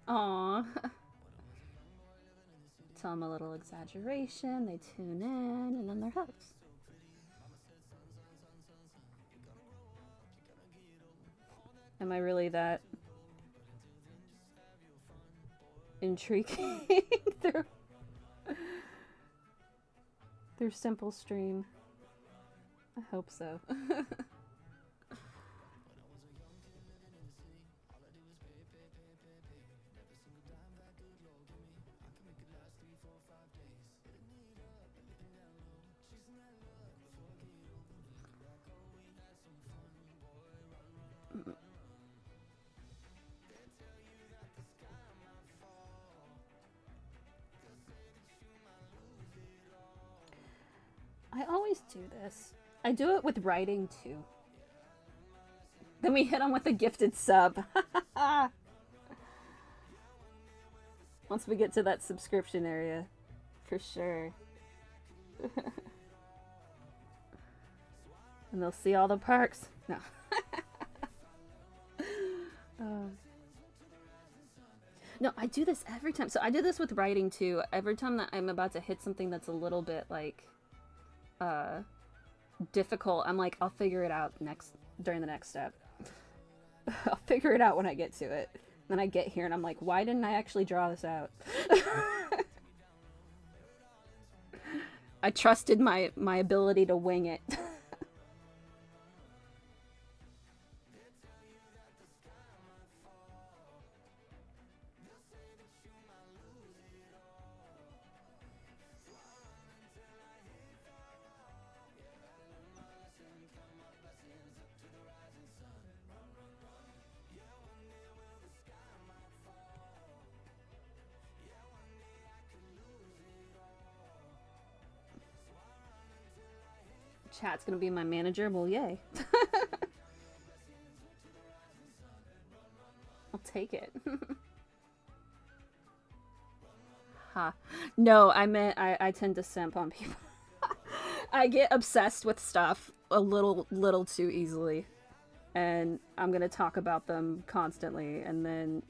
Aww. Tell them a little exaggeration, they tune in, and then they're hooked. Am I really that intriguing through simple stream? I hope so. I always do this. I do it with writing too. Then we hit them with a gifted sub. Once we get to that subscription area, for sure. And they'll see all the perks. No. uh, No, I do this every time. So I do this with writing too. Every time that I'm about to hit something that's a little bit like difficult, I'm like, I'll figure it out during the next step. I'll figure it out when I get to it. Then I get here and I'm like, why didn't I actually draw this out? I trusted my ability to wing it. Chat's gonna be my manager. Well, yay. I'll take it. Huh. No, I meant I tend to simp on people. I get obsessed with stuff a little too easily. And I'm gonna talk about them constantly, and then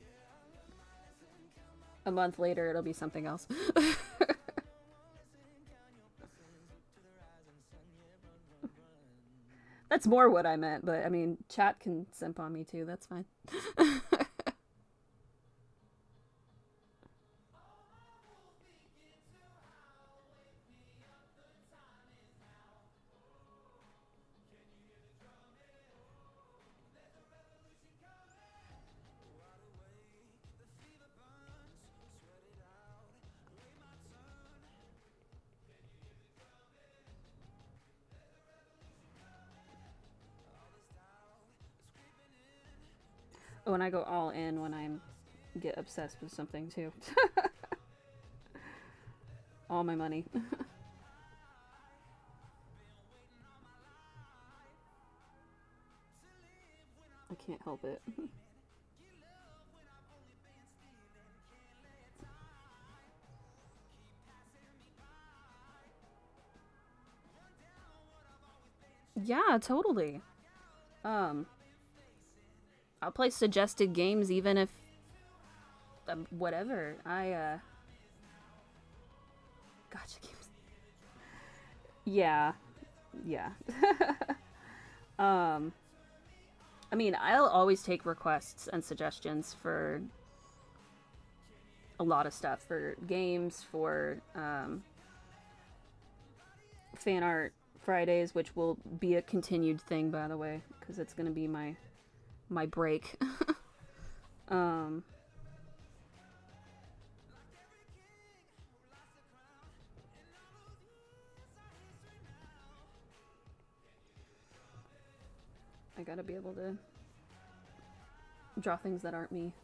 a month later it'll be something else. That's more what I meant, but I mean, chat can simp on me too, that's fine. When I go all in when I get obsessed with something too. All my money. I can't help it. Yeah, totally. I'll play suggested games even if whatever. Gotcha games. Yeah. Yeah. I mean, I'll always take requests and suggestions for a lot of stuff, for games, for fan art Fridays, which will be a continued thing, by the way, because it's gonna be my break. I gotta be able to draw things that aren't me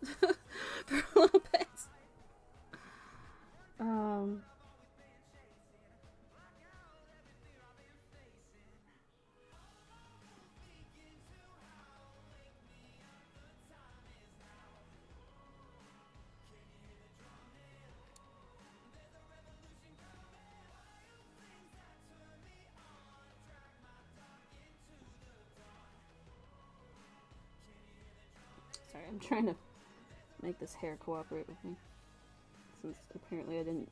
for a little bit. Sorry, I'm trying to make this hair cooperate with me, since apparently I didn't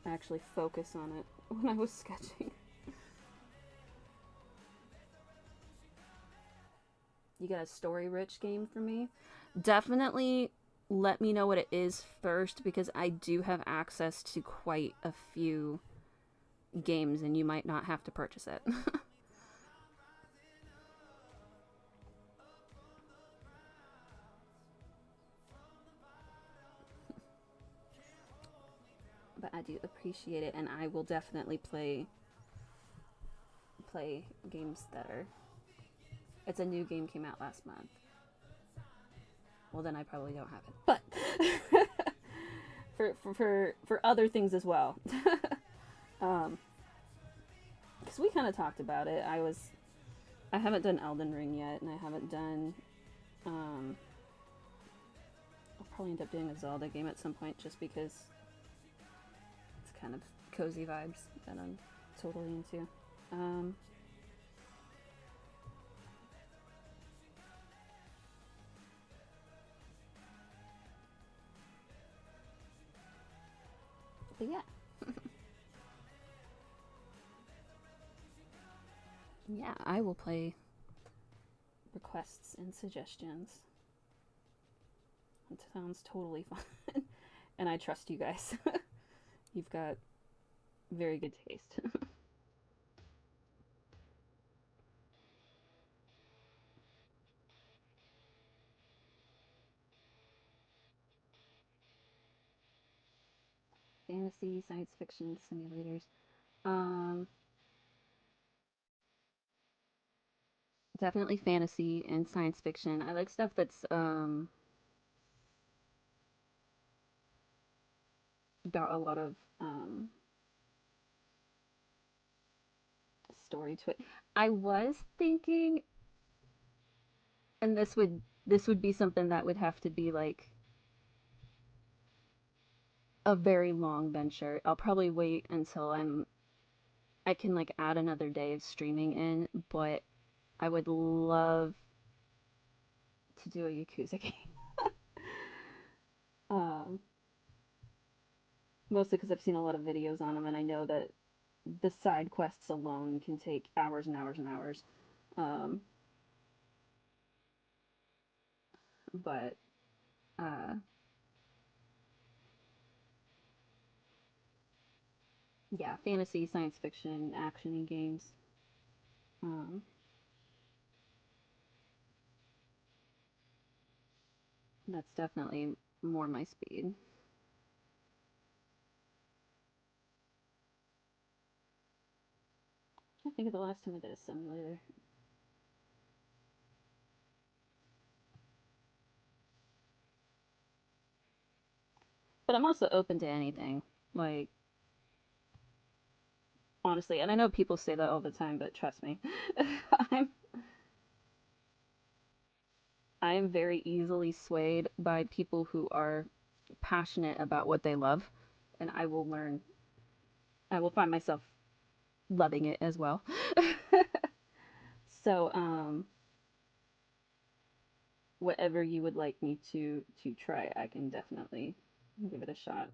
actually focus on it when I was sketching. You got a story-rich game for me? Definitely let me know what it is first, because I do have access to quite a few games and you might not have to purchase it. But I do appreciate it, and I will definitely play games that are... It's a new game came out last month. Well, then I probably don't have it. But for other things as well. Because we kind of talked about it. I haven't done Elden Ring yet, and I haven't done... I'll probably end up doing a Zelda game at some point, just because it's kind of cozy vibes that I'm totally into. But yeah. Yeah, I will play requests and suggestions. It sounds totally fun. And I trust you guys. You've got very good taste. Fantasy, science fiction, simulators. Um, Definitely fantasy and science fiction. I like stuff that's got a lot of story to it. I was thinking, and this would be something that would have to be like a very long venture. I'll probably wait until I can like add another day of streaming in, but I would love to do a Yakuza game. um, Mostly because I've seen a lot of videos on them, and I know that the side quests alone can take hours and hours and hours. Um, but uh, yeah, fantasy, science fiction, action games. Um, that's definitely more my speed. I think of the last time I did a simulator. But I'm also open to anything. Like, honestly, and I know people say that all the time, but trust me, I'm I am very easily swayed by people who are passionate about what they love, and I will find myself loving it as well. So, whatever you would like me to try, I can definitely give it a shot.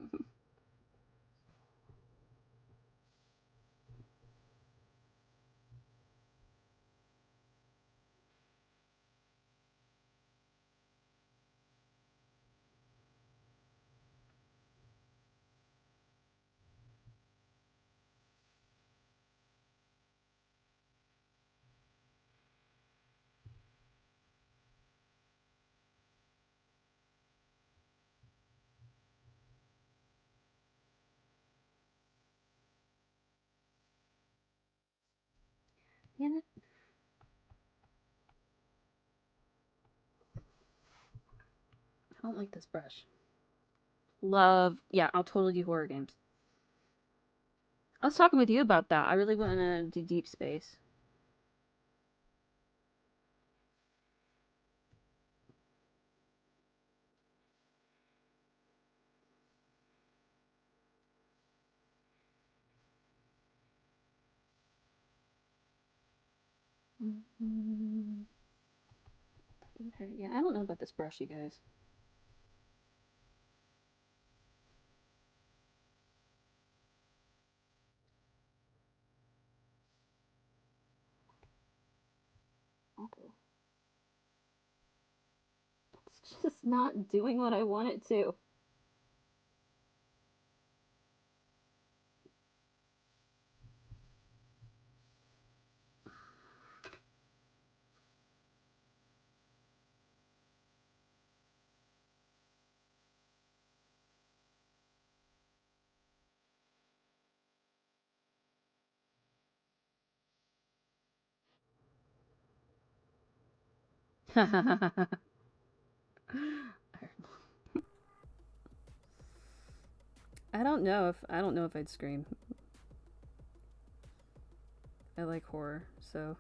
Yeah, I don't like this brush. Love, yeah, I'll totally do horror games. I was talking with you about that. I really want to do Deep Space. Mm-hmm. Okay, yeah, I don't know about this brush, you guys. Okay. It's just not doing what I want it to. I don't know if I'd scream. I like horror, so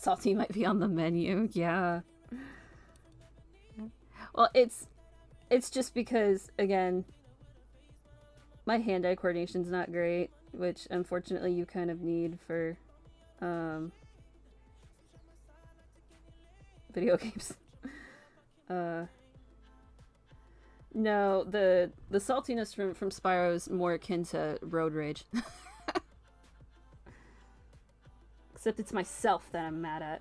Salty might be on the menu. Yeah. Well, it's just because, again, my hand-eye coordination's not great, which unfortunately you kind of need for video games. No, the saltiness from Spyro is more akin to road rage. Except it's myself that I'm mad at.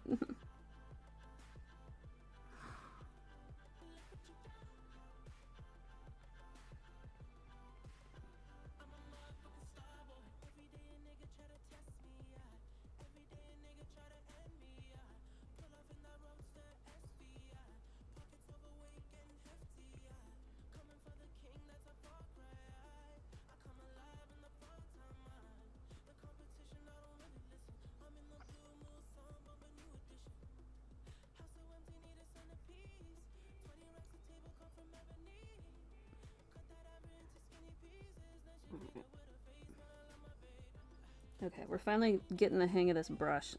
Okay, we're finally getting the hang of this brush.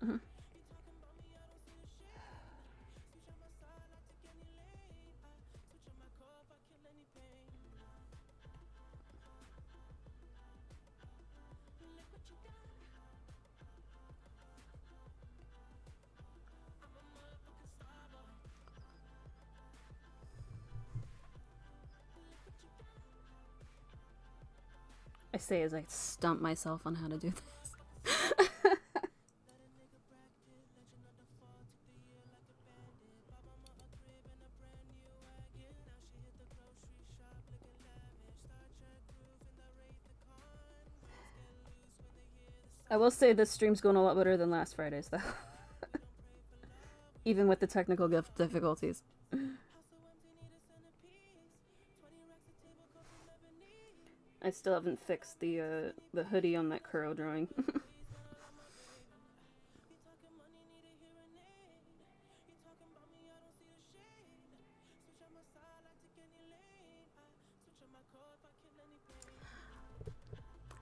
I say as I stump myself on how to do this. I will say this stream's going a lot better than last Friday's, though. Even with the technical difficulties. I still haven't fixed the hoodie on that Kuro drawing.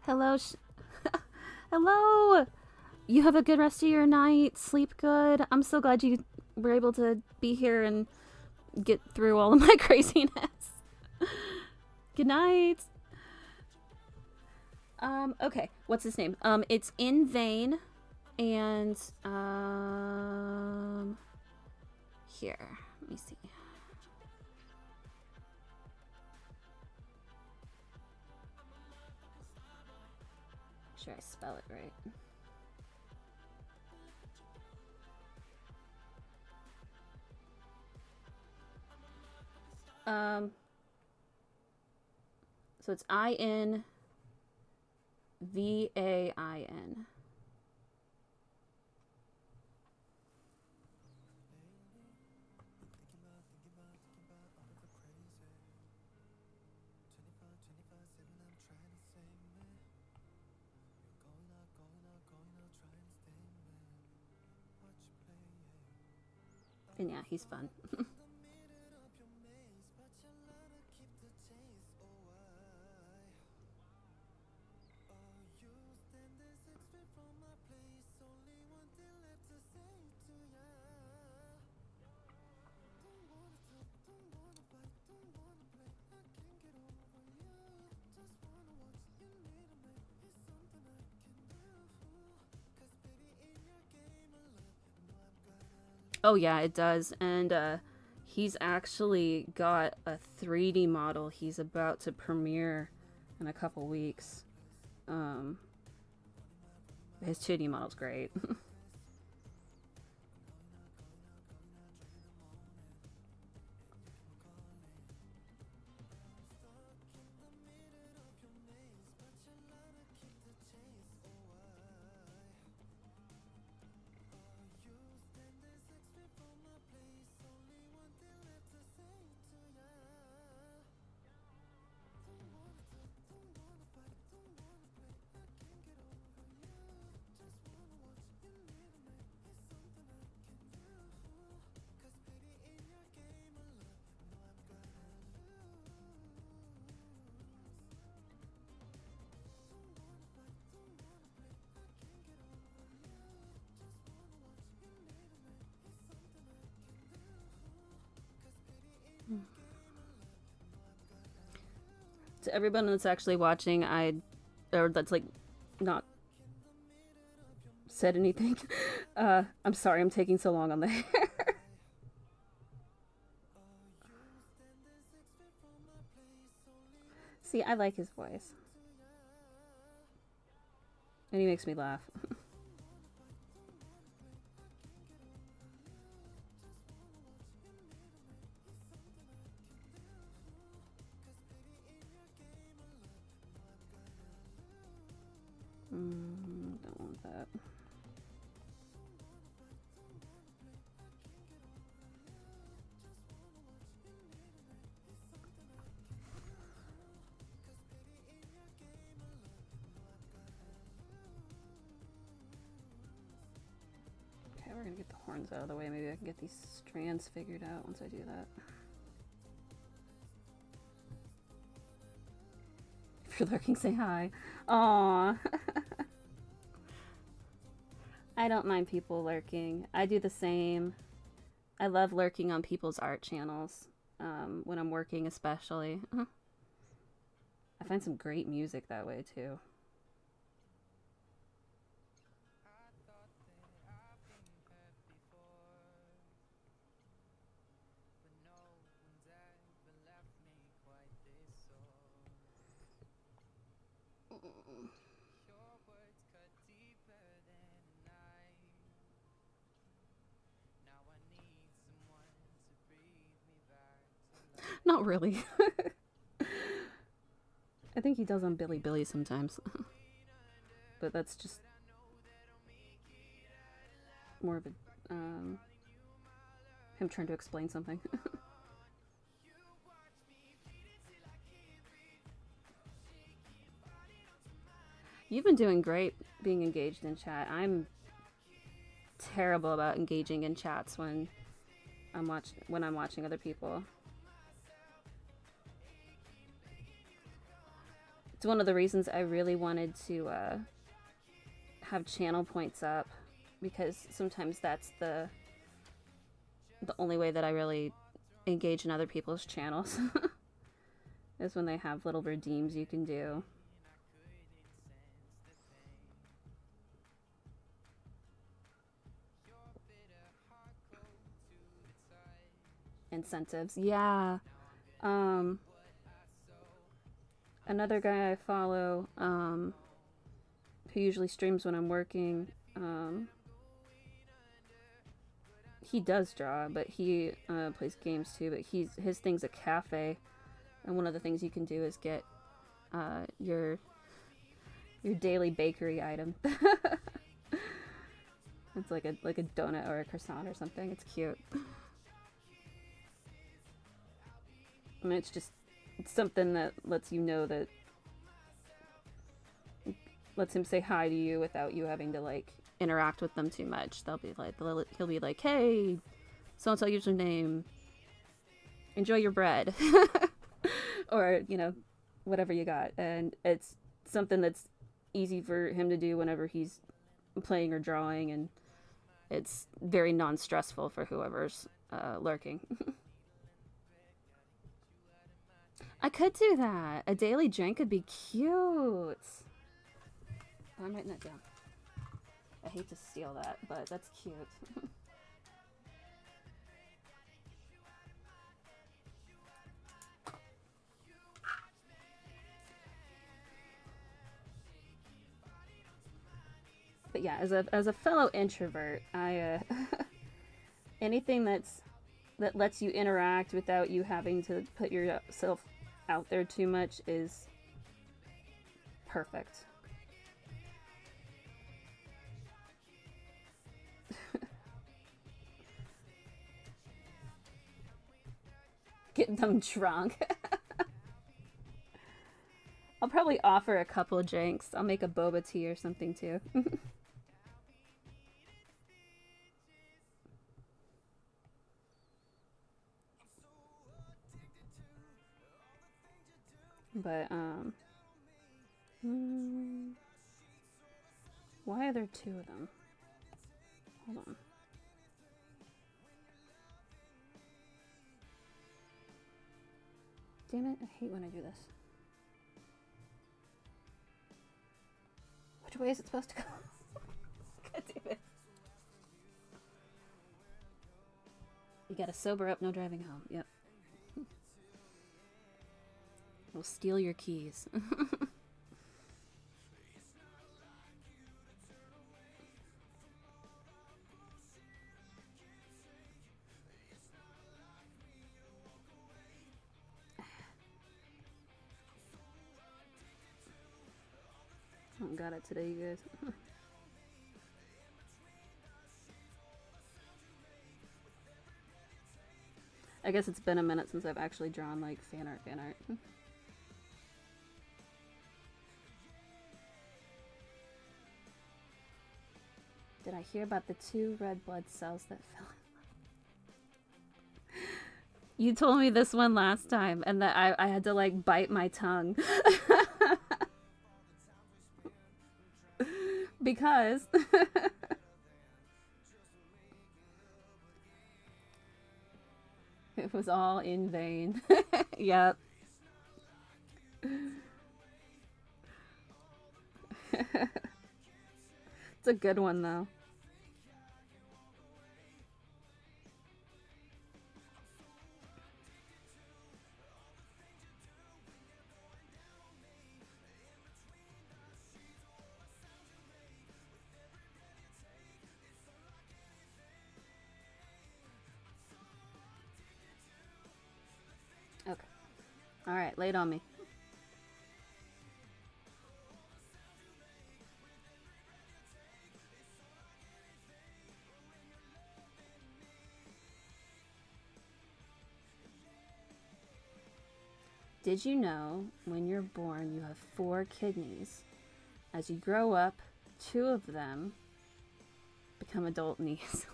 Hello, hello! You have a good rest of your night. Sleep good. I'm so glad you were able to be here and get through all of my craziness. Good night. Okay, what's his name? It's InVain, and, here, let me see. Make sure I spell it right. So it's INVAIN. And yeah, he's fun. Oh yeah, it does. And he's actually got a 3D model he's about to premiere in a couple weeks. His 2D model's great. To everyone that's actually watching, or that's like not said anything, I'm sorry I'm taking so long on the hair. See, I like his voice. And he makes me laugh. Don't want that. Okay, we're gonna get the horns out of the way. Maybe I can get these strands figured out once I do that. If you're lurking, say hi. Aww. I don't mind people lurking. I do the same. I love lurking on people's art channels, when I'm working especially. I find some great music that way too. Not really. I think he does on Billy Billy sometimes. But that's just more of a, him trying to explain something. You've been doing great being engaged in chat. I'm terrible about engaging in chats when I'm watching other people. It's one of the reasons I really wanted to have channel points up, because sometimes that's the only way that I really engage in other people's channels is when they have little redeems you can do. Incentives, yeah. Another guy I follow, who usually streams when I'm working, he does draw, but he plays games too. But his thing's a cafe, and one of the things you can do is get your daily bakery item. It's like a donut or a croissant or something. It's cute. I mean, it's something that lets you know that, lets him say hi to you without you having to like interact with them too much. He'll be like, hey, so and so username, enjoy your bread. Or, you know, whatever you got. And it's something that's easy for him to do whenever he's playing or drawing, and it's very non-stressful for whoever's lurking. I could do that. A daily drink could be cute. Oh, I'm writing that down. I hate to steal that, but that's cute. But yeah, as a fellow introvert, I anything that lets you interact without you having to put yourself out there too much is perfect. Get them drunk. I'll probably offer a couple of drinks. I'll make a boba tea or something too. But why are there two of them? Hold on. Damn it, I hate when I do this. Which way is it supposed to go? God damn it. You gotta sober up, no driving home. Yep. We'll steal your keys. Oh, got it today, you guys. I guess it's been a minute since I've actually drawn like fan art. Did I hear about the 2 red blood cells that fell? You told me this one last time, and that I had to like bite my tongue. Because it was all in vain. Yep. It's a good one though. Okay. All right, lay it on me. Did you know when you're born you have 4 kidneys? As you grow up, 2 of them become adult knees.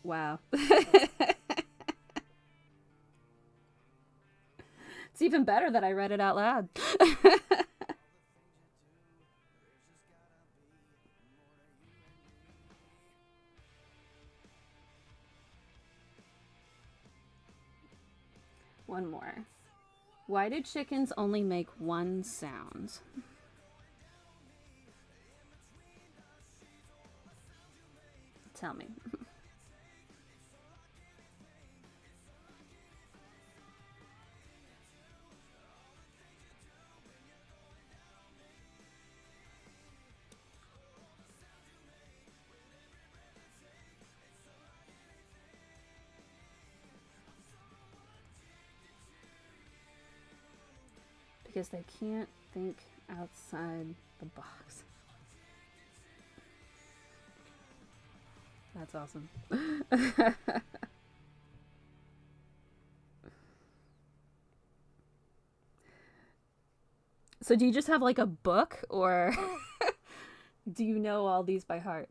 Wow. It's even better that I read it out loud. One more. Why do chickens only make one sound? Tell me. Because they can't think outside the box. That's awesome. So do you just have like a book, or do you know all these by heart?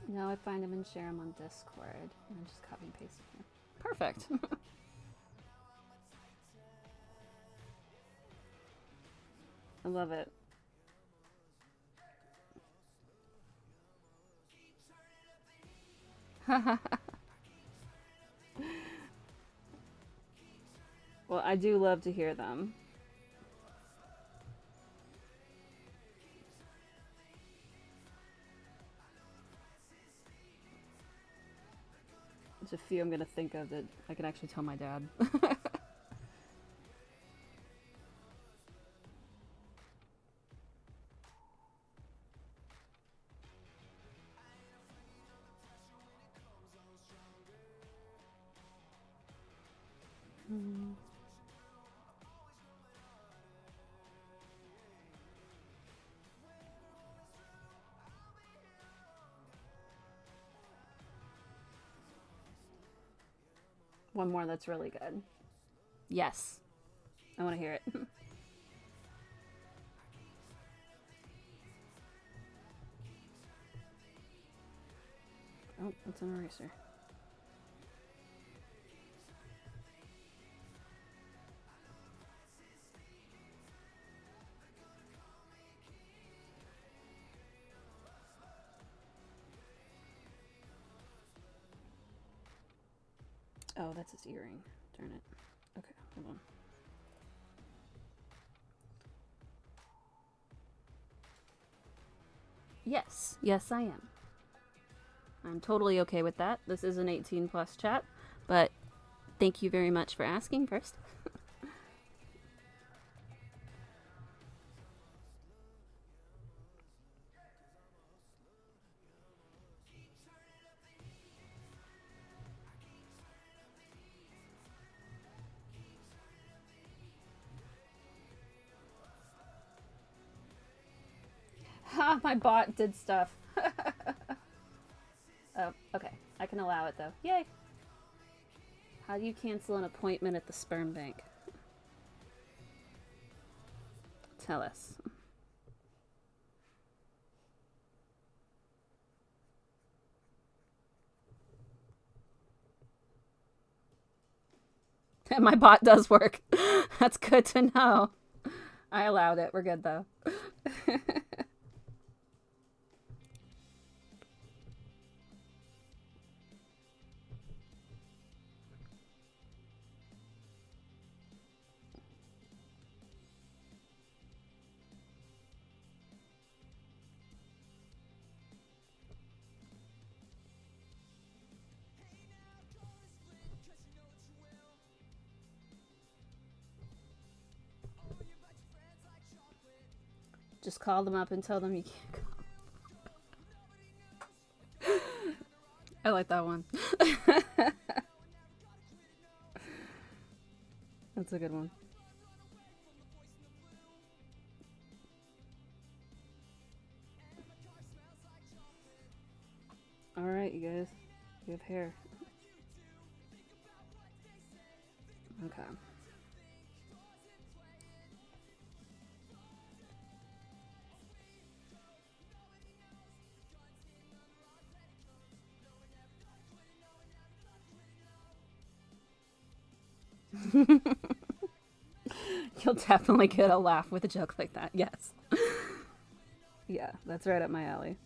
Now I find them and share them on Discord, and I just copy and paste them here. Perfect. I love it. Well, I do love to hear them. There's a few I'm gonna think of that I can actually tell my dad. One more that's really good. Yes. I want to hear it. Oh, it's an eraser. Oh, that's his earring. Darn it. Okay, hold on. Yes. Yes, I am. I'm totally okay with that. This is an 18 plus chat, but thank you very much for asking first. Ha, my bot did stuff. Oh, okay. I can allow it though. Yay! How do you cancel an appointment at the sperm bank? Tell us. My bot does work. That's good to know. I allowed it. We're good though. Just call them up and tell them you can't come. I like that one. That's a good one. Alright, you guys. You have hair. Okay. You'll definitely get a laugh with a joke like that. Yes. Yeah, that's right up my alley.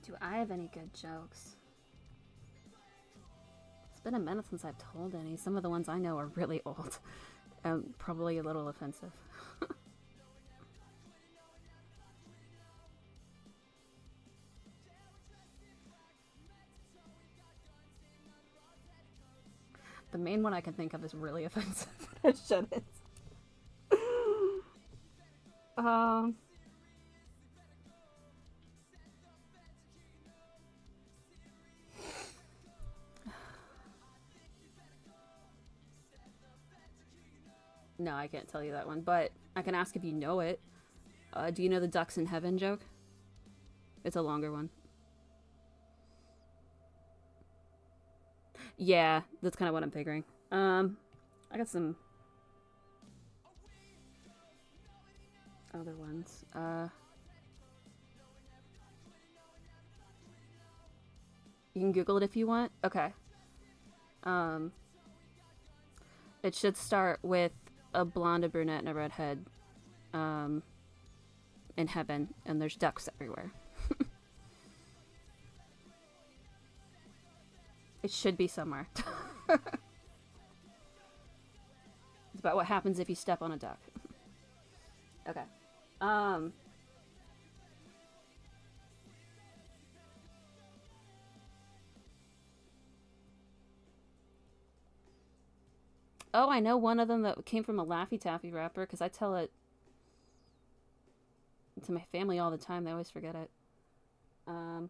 Do I have any good jokes? It's been a minute since I've told any. Some of the ones I know are really old. Probably a little offensive. The main one I can think of is really offensive. I shouldn't. No, I can't tell you that one, but I can ask if you know it. Do you know the ducks in heaven joke? It's a longer one. Yeah, that's kind of what I'm figuring. I got some other ones. You can Google it if you want. Okay. It should start with a blonde, a brunette, and a redhead in heaven, and there's ducks everywhere. It should be somewhere. It's about what happens if you step on a duck. Okay. Um. Oh, I know one of them that came from a Laffy Taffy wrapper because I tell it to my family all the time. They always forget it. Um.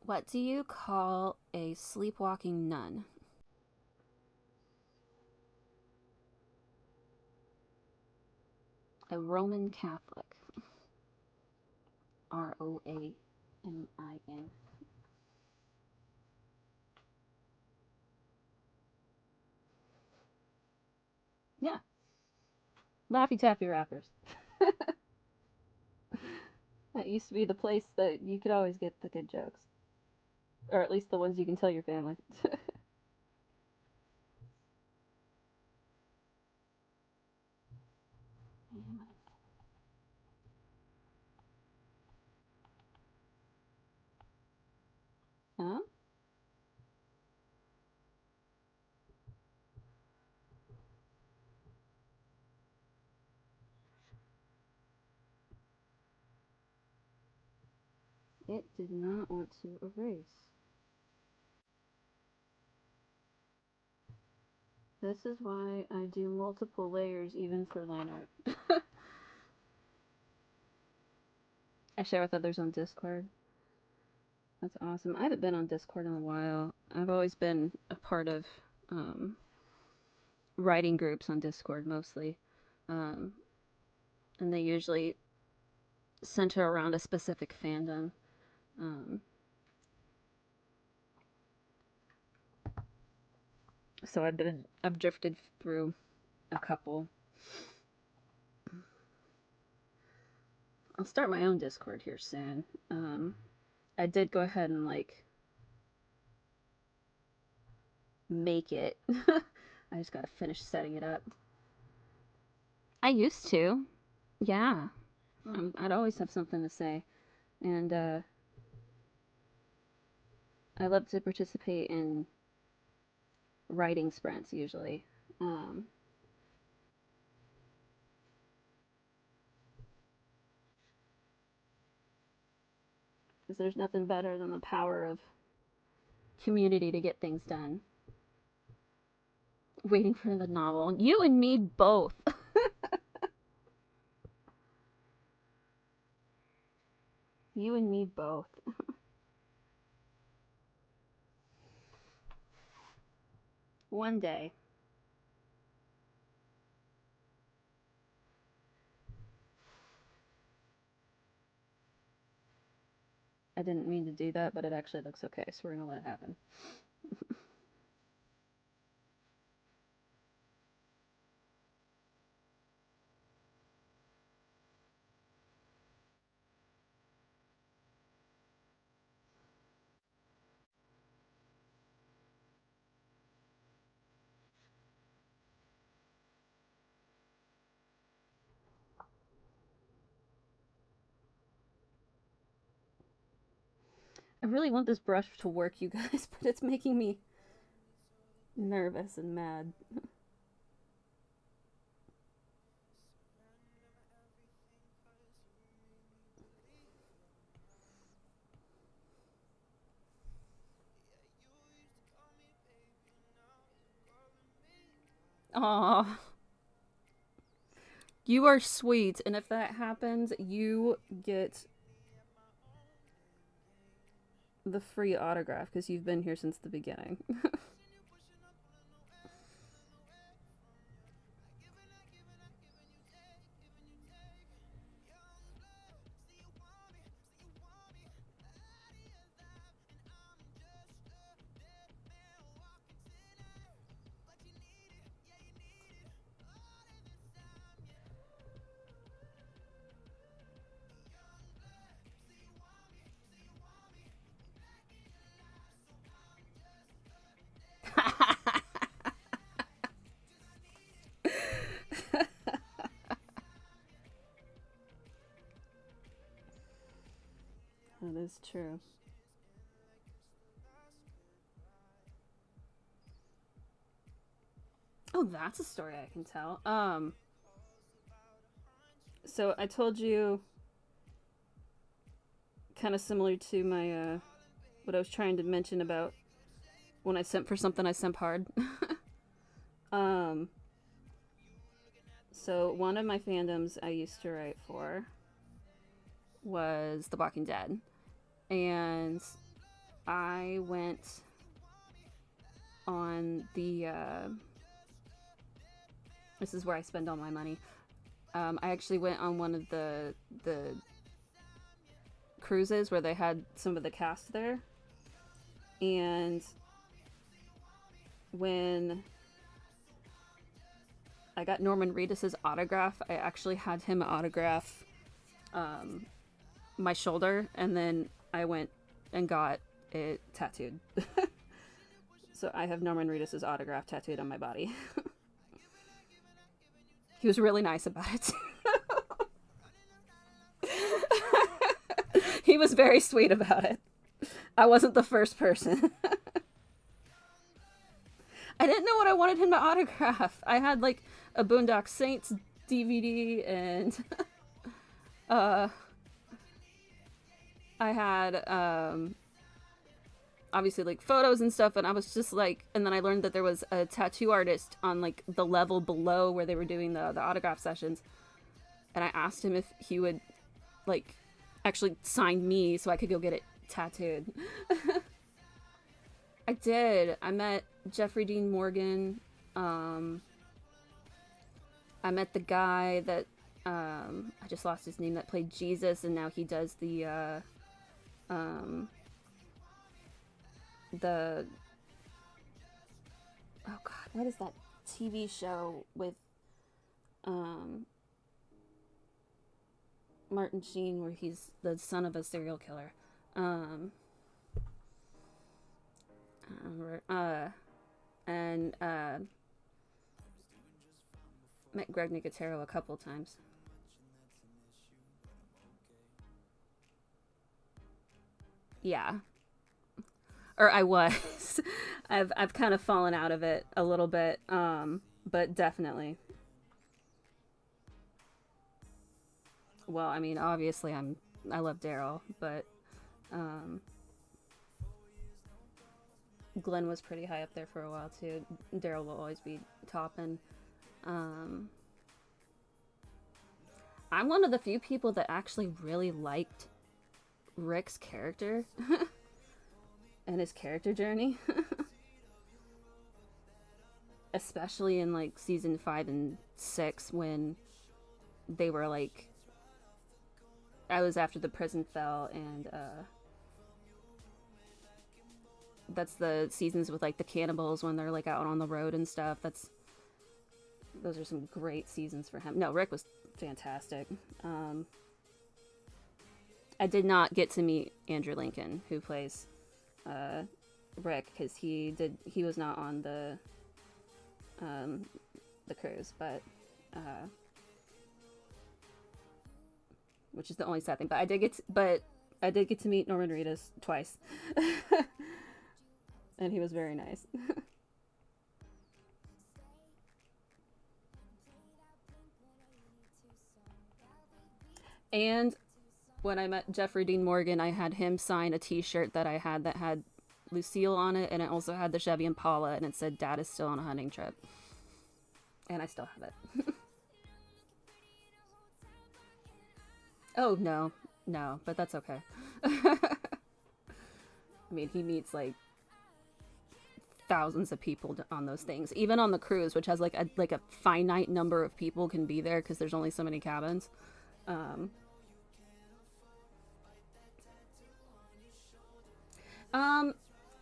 What do you call a sleepwalking nun? A Roman Catholic. Roamin. Yeah. Laffy Taffy wrappers. That used to be the place that you could always get the good jokes. Or at least the ones you can tell your family. Huh? It did not want to erase. This is why I do multiple layers even for line art. I share with others on Discord. That's awesome. I haven't been on Discord in a while. I've always been a part of um, writing groups on Discord mostly. Um, and they usually center around a specific fandom. Um, so I've drifted through a couple. I'll start my own Discord here soon. I did go ahead and like make it. I just gotta finish setting it up. I used to, yeah. I'd always have something to say, and I love to participate in writing sprints usually. Um, because there's nothing better than the power of community to get things done. Waiting for the novel. You and me both. You and me both. One day. I didn't mean to do that, but it actually looks okay, so we're gonna let it happen. I really want this brush to work, you guys, but it's making me nervous and mad. Aww. You are sweet, and if that happens, you get the free autograph because you've been here since the beginning. That is true. Oh, that's a story I can tell. So I told you, kind of similar to my what I was trying to mention about when I simp for something, I simp hard. um, so one of my fandoms I used to write for was The Walking Dead, and I went on the. This is where I spend all my money. I actually went on one of the cruises where they had some of the cast there, and when I got Norman Reedus's autograph, I actually had him autograph my shoulder, and then I went and got it tattooed. So I have Norman Reedus's autograph tattooed on my body. He was really nice about it. He was very sweet about it. I wasn't the first person. I didn't know what I wanted him to autograph. I had like a Boondock Saints DVD, and I had obviously like photos and stuff, and I was just like, and then I learned that there was a tattoo artist on like the level below where they were doing the autograph sessions, and I asked him if he would like actually sign me so I could go get it tattooed. I did. I met Jeffrey Dean Morgan. I met the guy that I just lost his name, that played Jesus, and now he does the oh god, what is that TV show with Martin Sheen where he's the son of a serial killer? And met Greg Nicotero a couple times. Yeah. Or I was. I've kind of fallen out of it a little bit, but definitely. Well, I mean, obviously I love Daryl, but Glenn was pretty high up there for a while too. Daryl will always be top, and I'm one of the few people that actually really liked Rick's character and his character journey. Especially in like season 5 and 6 when they were like, I was after the prison fell, and that's the seasons with like the cannibals when they're like out on the road and stuff. Those are some great seasons for him. No, Rick was fantastic. I did not get to meet Andrew Lincoln, who plays Rick, because he was not on the cruise, but which is the only sad thing. But I did get to meet Norman Reedus twice. And he was very nice. And when I met Jeffrey Dean Morgan, I had him sign a t-shirt that I had that had Lucille on it, and it also had the Chevy Impala, and it said "Dad is still on a hunting trip." And I still have it. Oh, no, but that's okay. I mean, he meets like thousands of people on those things, even on the cruise, which has like a finite number of people can be there because there's only so many cabins.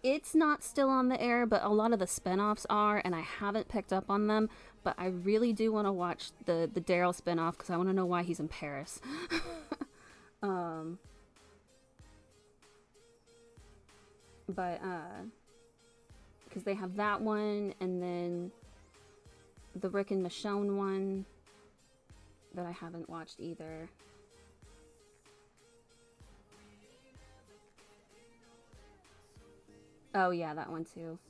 It's not still on the air, but a lot of the spinoffs are, and I haven't picked up on them. But I really do want to watch the Daryl spinoff because I want to know why he's in Paris. But because they have that one, and then the Rick and Michonne one that I haven't watched either. Oh yeah, that one too.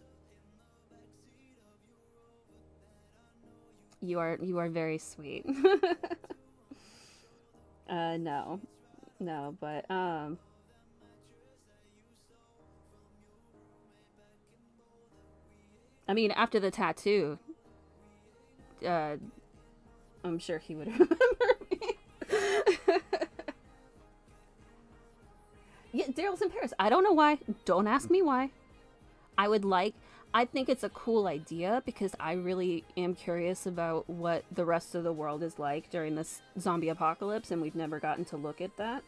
You are very sweet. No. No, but I mean, after the tattoo, uh I'm sure he would remember me. Yeah, Daryl's in Paris. I don't know why. Don't ask me why. I would like. I think it's a cool idea because I really am curious about what the rest of the world is like during this zombie apocalypse, and we've never gotten to look at that.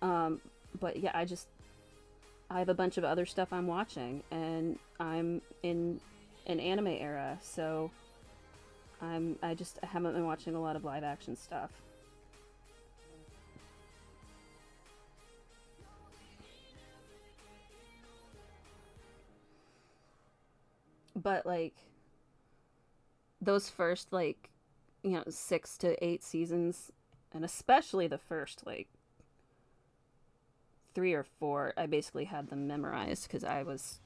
Um, but yeah, I have a bunch of other stuff I'm watching, and I'm in an anime era, so I just haven't been watching a lot of live action stuff. But like those first like 6 to 8 seasons, and especially the first like 3 or 4, I basically had them memorized because I was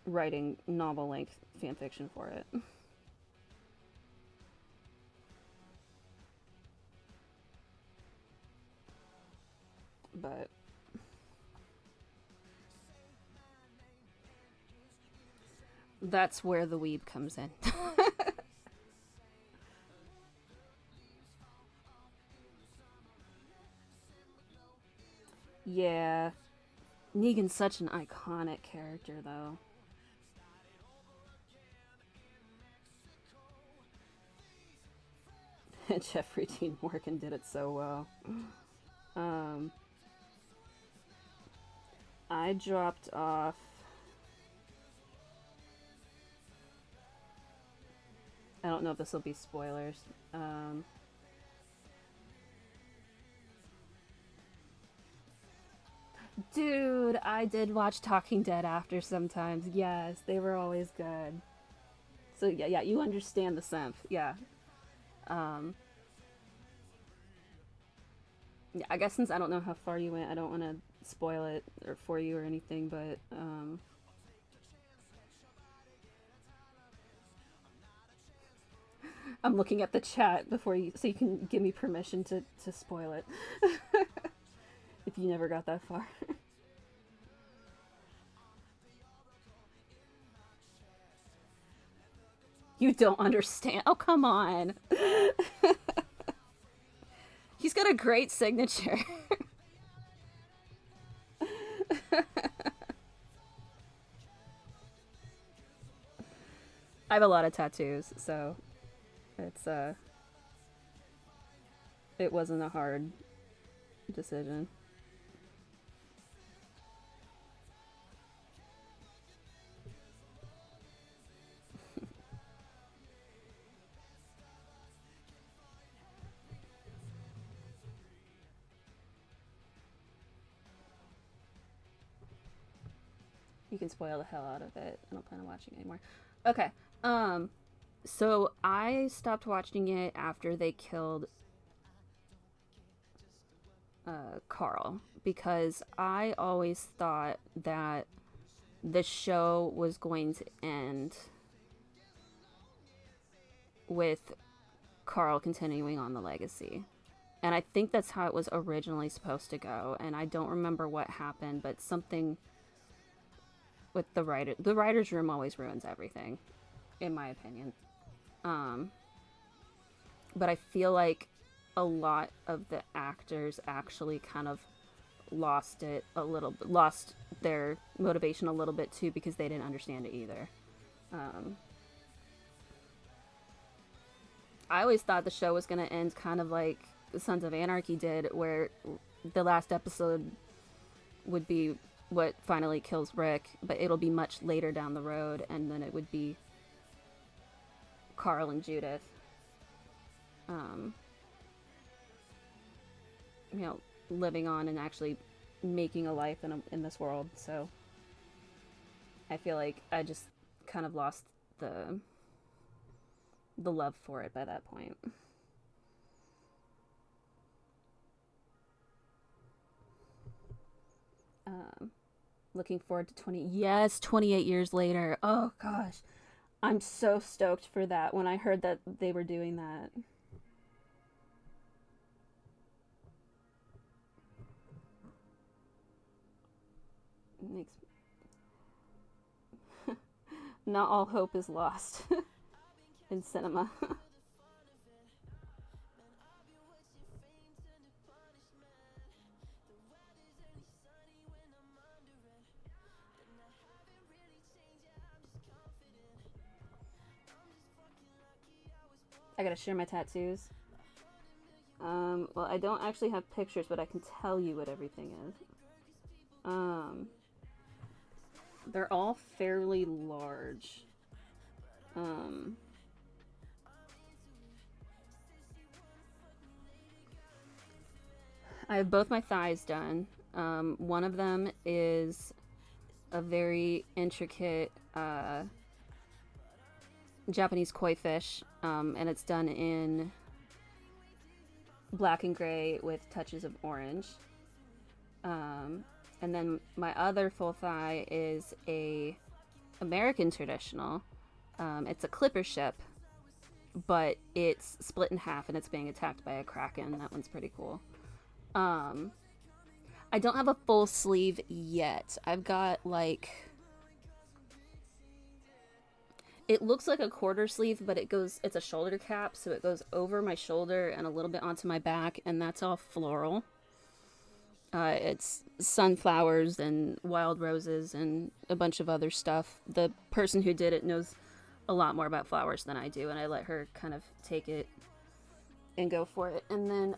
writing novel length fan fiction for it. But that's where the weeb comes in. Yeah, Negan's such an iconic character, though. Jeffrey Dean Morgan did it so well. Um, I dropped off. I don't know if this will be spoilers. Um, Dude, I did watch Talking Dead after sometimes. Yes, they were always good. So yeah, yeah, you understand the simp. Yeah. Um, yeah, I guess since I don't know how far you went, I don't want to spoil it or for you or anything, but I'm looking at the chat before you so you can give me permission to spoil it if you never got that far. You don't understand. Oh, come on. He's got a great signature. I have a lot of tattoos, so it's it wasn't a hard decision. You can spoil the hell out of it. I don't plan on watching it anymore. Okay. Um so I stopped watching it after they killed Carl because I always thought that the show was going to end with Carl continuing on the legacy. And I think that's how it was originally supposed to go. And I don't remember what happened, but something with the writer's room always ruins everything, in my opinion. Um, but I feel like a lot of the actors actually kind of lost their motivation a little bit too because they didn't understand it either. Um, I always thought the show was going to end kind of like Sons of Anarchy did, where the last episode would be what finally kills Rick, but it'll be much later down the road, and then it would be Carl and Judith, um, you know, living on and actually making a life in this world. So I feel like I just kind of lost the love for it by that point. Um, Looking forward to 28 years later. Oh gosh, I'm so stoked for that when I heard that they were doing that. Makes not all hope is lost in cinema. I gotta share my tattoos. Well, I don't actually have pictures, but I can tell you what everything is. They're all fairly large. I have both my thighs done. One of them is a very intricate Japanese koi fish, and it's done in black and gray with touches of orange. And then my other full thigh is a American traditional. It's a clipper ship, but it's split in half and it's being attacked by a kraken. That one's pretty cool. I don't have a full sleeve yet. I've got like, it looks like a quarter sleeve, but it's a shoulder cap, so it goes over my shoulder and a little bit onto my back, and that's all floral. It's sunflowers and wild roses and a bunch of other stuff. The person who did it knows a lot more about flowers than I do, and I let her kind of take it and go for it. And then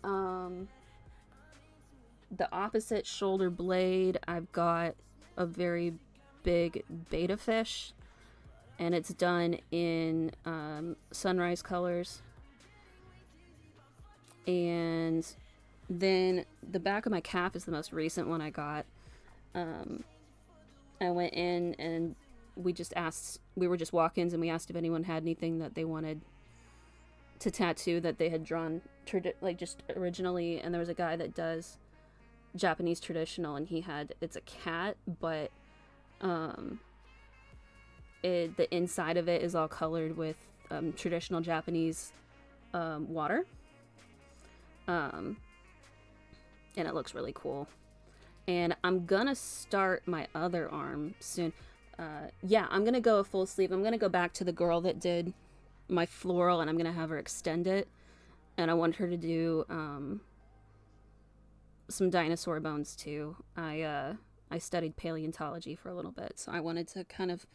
the opposite shoulder blade, I've got a very big beta fish, and it's done in sunrise colors. And then the back of my calf is the most recent one I got. I went in and we were just walk-ins, and we asked if anyone had anything that they wanted to tattoo that they had drawn like just originally, and there was a guy that does Japanese traditional, and it's a cat, but the inside of it is all colored with traditional Japanese water, and it looks really cool. And I'm gonna start my other arm soon. Yeah, I'm gonna go a full sleeve. I'm gonna go back to the girl that did my floral, and I'm gonna have her extend it, and I want her to do some dinosaur bones too. I studied paleontology for a little bit, so I wanted to kind of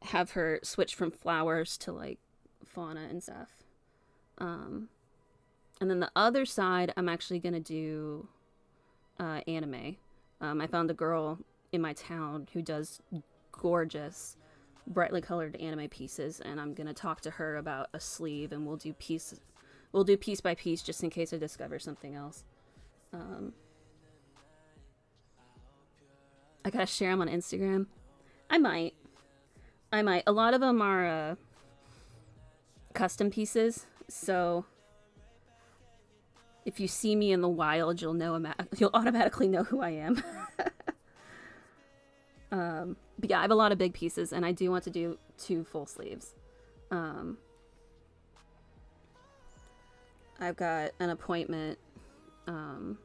have her switch from flowers to like fauna and stuff. And then the other side, I'm actually gonna do anime. I found a girl in my town who does gorgeous, brightly colored anime pieces, and I'm gonna talk to her about a sleeve, and we'll do piece by piece, just in case I discover something else. I gotta share them on Instagram. I might. A lot of them are custom pieces, so if you see me in the wild, you'll automatically know who I am. But yeah, I have a lot of big pieces, and I do want to do 2 full sleeves. I've got an appointment in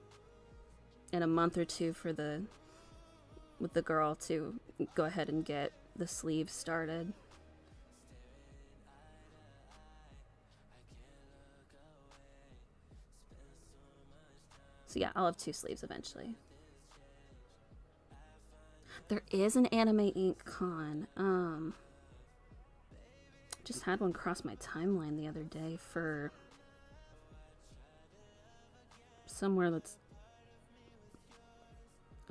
a month or 2 with the girl to go ahead and get the sleeves started. So yeah, I'll have 2 sleeves eventually. There is an Anime Ink con. Just had one cross my timeline the other day for somewhere that's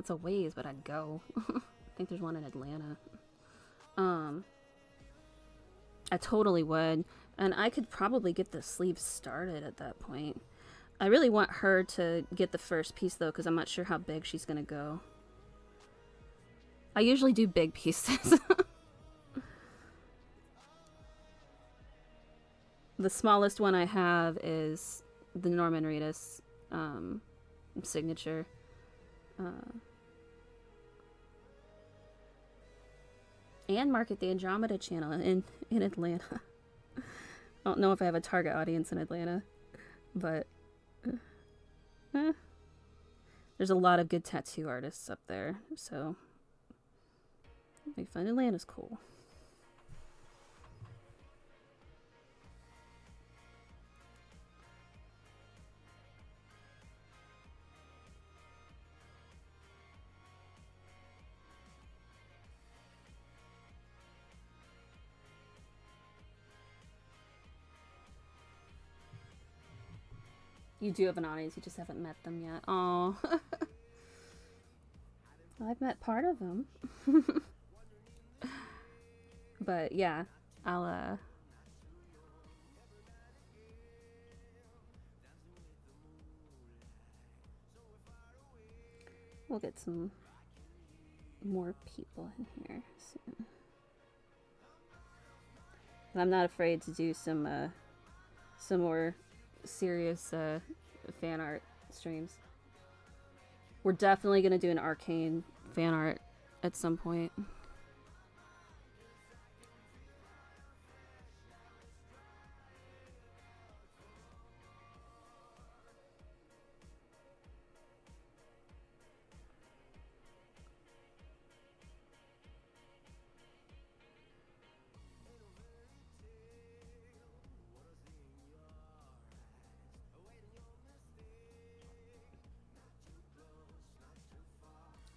a ways, but I'd go. I think there's one in Atlanta. I totally would, and I could probably get the sleeves started at that point. I really want her to get the first piece though, because I'm not sure how big she's gonna go. I usually do big pieces. The smallest one I have is the Norman Reedus signature. and market the Andromeda channel in Atlanta. I don't know if I have a target audience in Atlanta, but there's a lot of good tattoo artists up there, so I find Atlanta's cool. You do have an audience, you just haven't met them yet. Oh, I've met part of them. But yeah, I'll we'll get some more people in here soon. I'm not afraid to do some more serious fan art streams. We're definitely gonna do an arcane fan art at some point.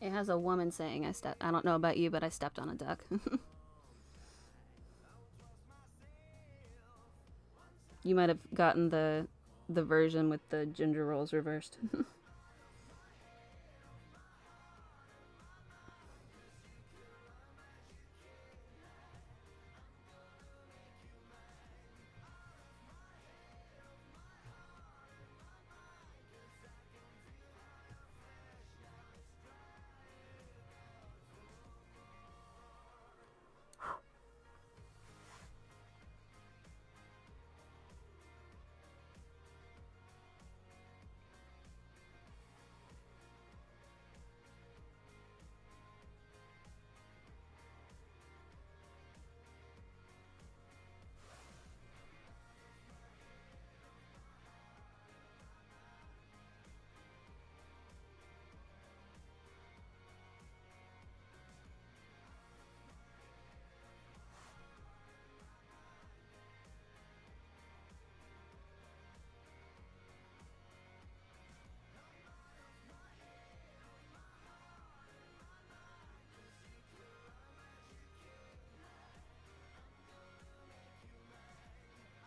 It has a woman saying, I don't know about you, but I stepped on a duck. You might have gotten the version with the ginger rolls reversed.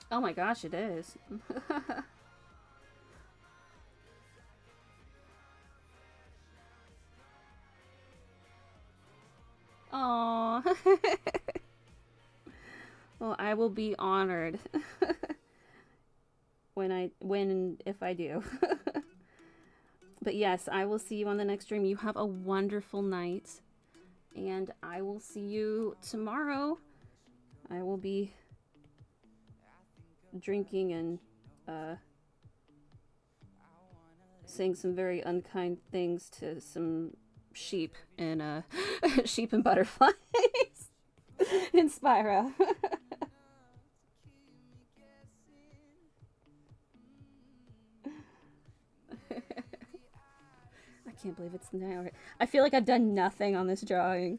Oh my gosh, it is. Aww. Well, I will be honored if I do. But yes, I will see you on the next stream. You have a wonderful night, and I will see you tomorrow. I will be drinking and saying some very unkind things to some sheep and sheep and butterflies in Spyro. I can't believe it's now. I feel like I've done nothing on this drawing.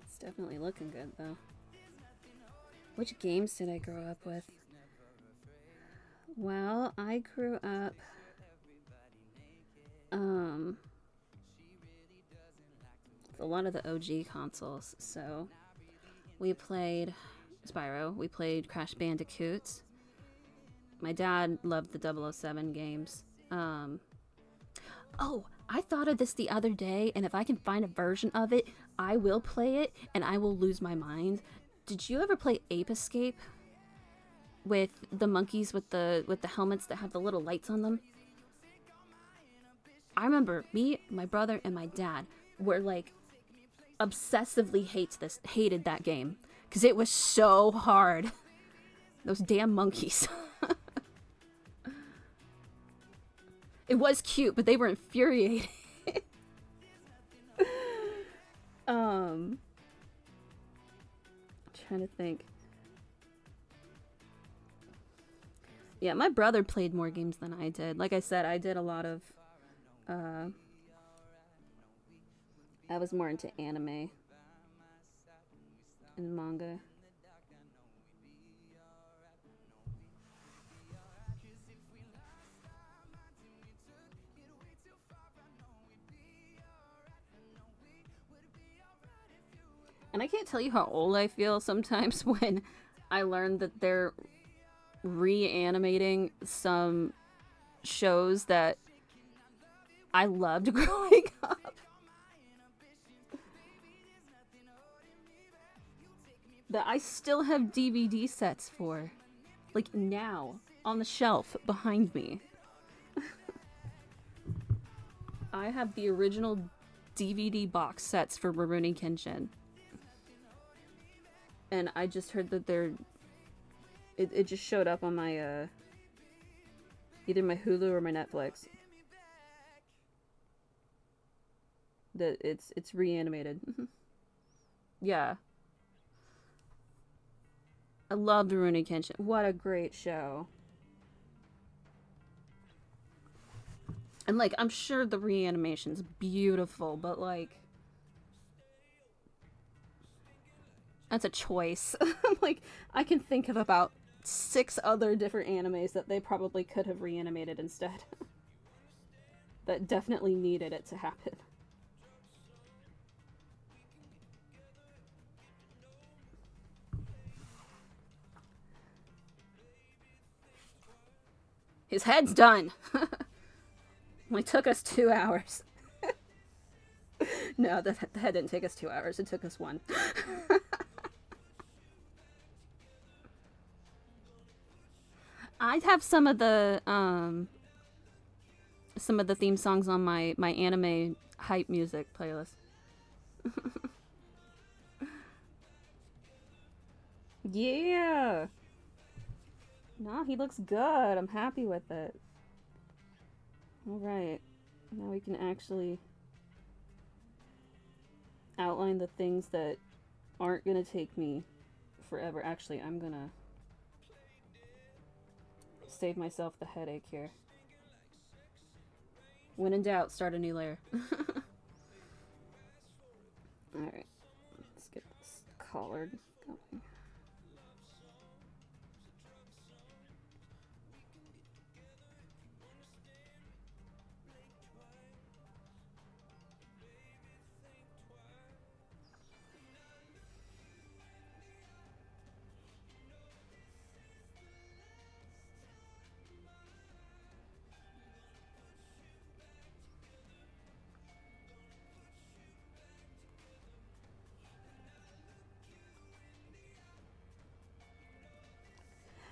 It's definitely looking good though. Which games did I grow up with? Well, I grew up with a lot of the OG consoles. So we played Spyro, we played Crash Bandicoot. My dad loved the 007 games. Oh, I thought of this the other day, and if I can find a version of it, I will play it, and I will lose my mind. Did you ever play Ape Escape? With the monkeys with the helmets that have the little lights on them? I remember me, my brother, and my dad were like obsessively hated that game. Because it was so hard. Those damn monkeys. It was cute, but they were infuriating. Trying to think. Yeah, my brother played more games than I did. Like I said, I did a lot of I was more into anime and manga. And I can't tell you how old I feel sometimes when I learn that they're reanimating some shows that I loved growing up. That I still have DVD sets for. Like now, on the shelf behind me. I have the original DVD box sets for Rurouni Kenshin. And I just heard that it just showed up on my, either my Hulu or my Netflix. That it's reanimated. Yeah. I loved Rurouni Kenshin. What a great show. And, like, I'm sure the reanimation's beautiful, but, like, that's a choice. Like, I can think of about 6 other different animes that they probably could have reanimated instead. That definitely needed it to happen. His head's done. Only took us 2 hours. No, the head didn't take us 2 hours. It took us 1. I'd have some of the theme songs on my anime hype music playlist. Yeah. No, he looks good. I'm happy with it. Alright. Now we can actually outline the things that aren't gonna take me forever. Actually, I'm gonna save myself the headache here. When in doubt, start a new layer. Alright. Let's get this collared going.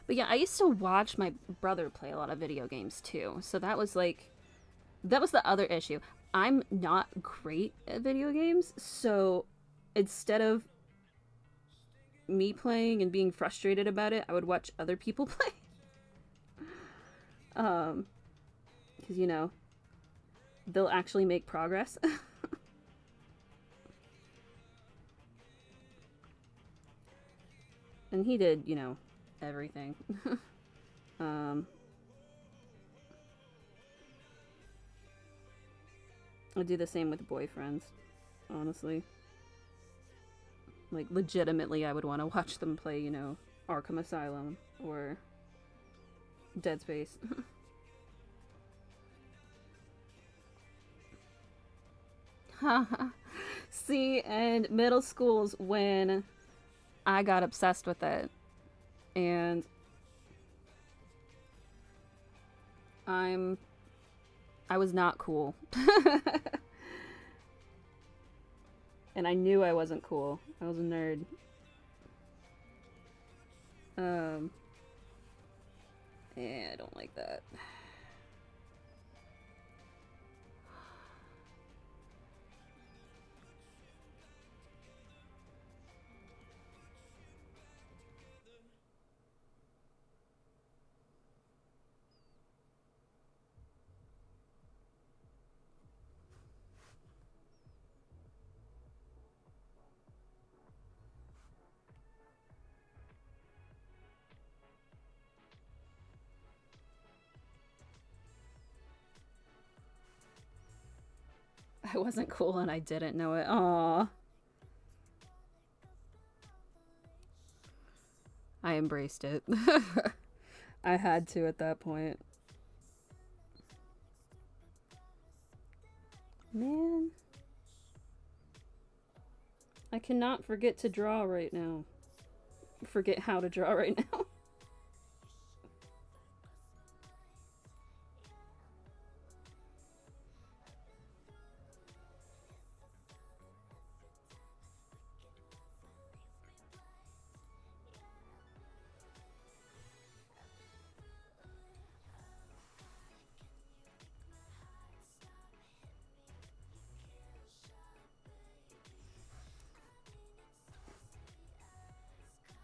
But yeah, I used to watch my brother play a lot of video games too. So that was like, that was the other issue. I'm not great at video games, so instead of me playing and being frustrated about it, I would watch other people play. Because, you know, they'll actually make progress. And he did, you know, everything. I do the same with boyfriends, honestly. Like, legitimately, I would want to watch them play, you know, Arkham Asylum or Dead Space. See, and middle school's when I got obsessed with it. And I was not cool. And I knew I wasn't cool. I was a nerd. Yeah, I don't like that. I wasn't cool and I didn't know it. Aww. I embraced it. I had to at that point. Man. I cannot forget to draw right now. Forget how to draw right now.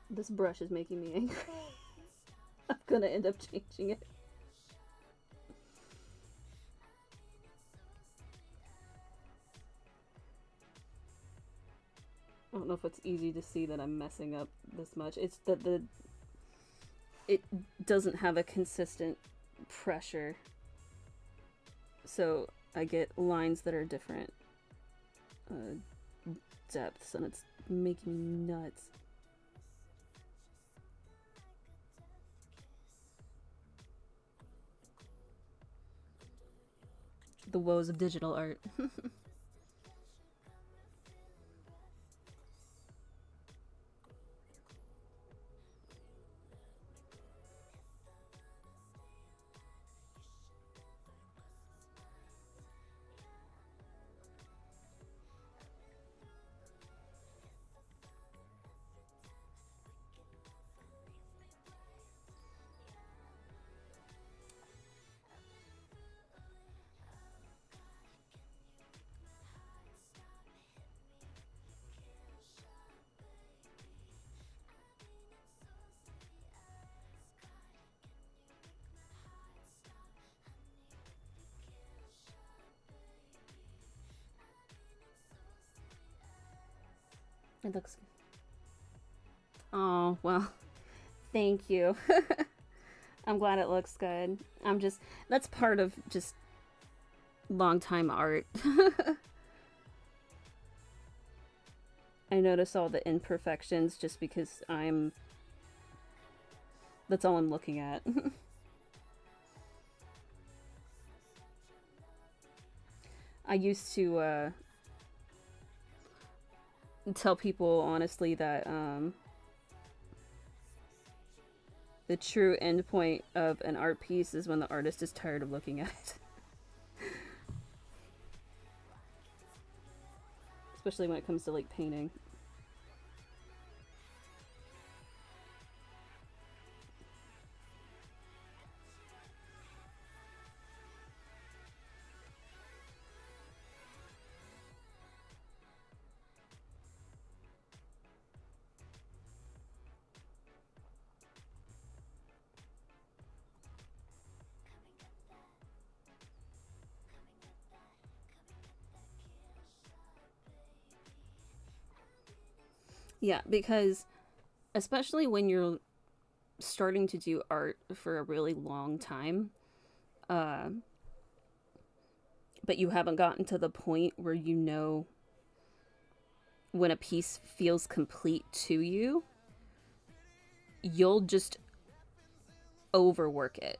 This brush is making me angry. I'm gonna end up changing it. I don't know if it's easy to see that I'm messing up this much. It's that it doesn't have a consistent pressure. So I get lines that are different depths, and it's making me nuts. The woes of digital art. It looks good. Oh, well, thank you. I'm glad it looks good. That's part of just long time art. I notice all the imperfections just because that's all I'm looking at. I used to tell people honestly that the true end point of an art piece is when the artist is tired of looking at it. Especially when it comes to like painting. Yeah, because especially when you're starting to do art for a really long time, but you haven't gotten to the point where you know when a piece feels complete to you, you'll just overwork it.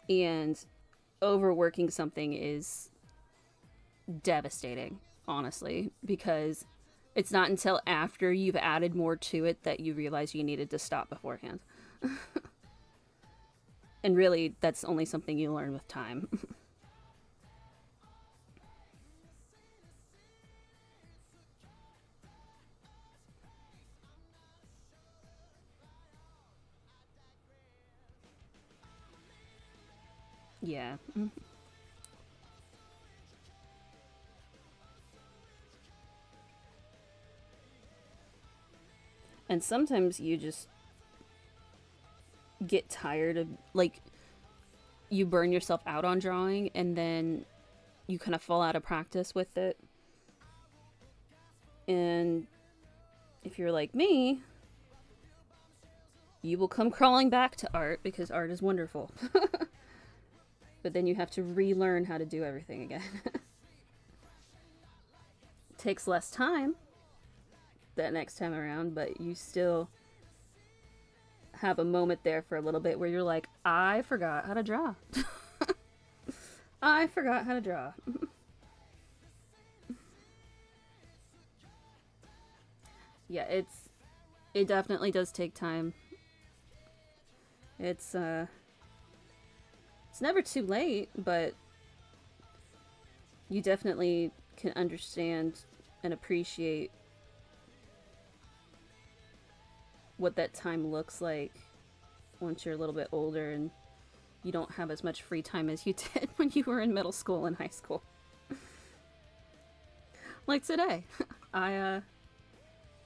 And overworking something is devastating, honestly, because it's not until after you've added more to it that you realize you needed to stop beforehand. And really, that's only something you learn with time. Yeah. And sometimes you just get tired of, like, you burn yourself out on drawing and then you kind of fall out of practice with it. And if you're like me, you will come crawling back to art because art is wonderful. But then you have to relearn how to do everything again. It takes less time that next time around, but you still have a moment there for a little bit where you're like, I forgot how to draw. I forgot how to draw. Yeah, it definitely does take time. It's never too late, but you definitely can understand and appreciate what that time looks like once you're a little bit older and you don't have as much free time as you did when you were in middle school and high school. Like today, I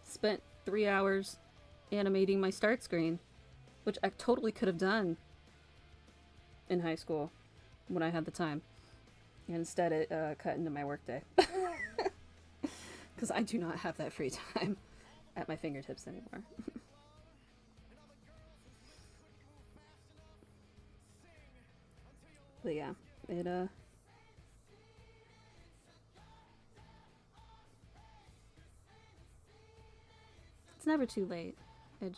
spent 3 hours animating my start screen, which I totally could have done in high school when I had the time. And instead it cut into my workday. Because I do not have that free time at my fingertips anymore. But yeah, it's never too late. It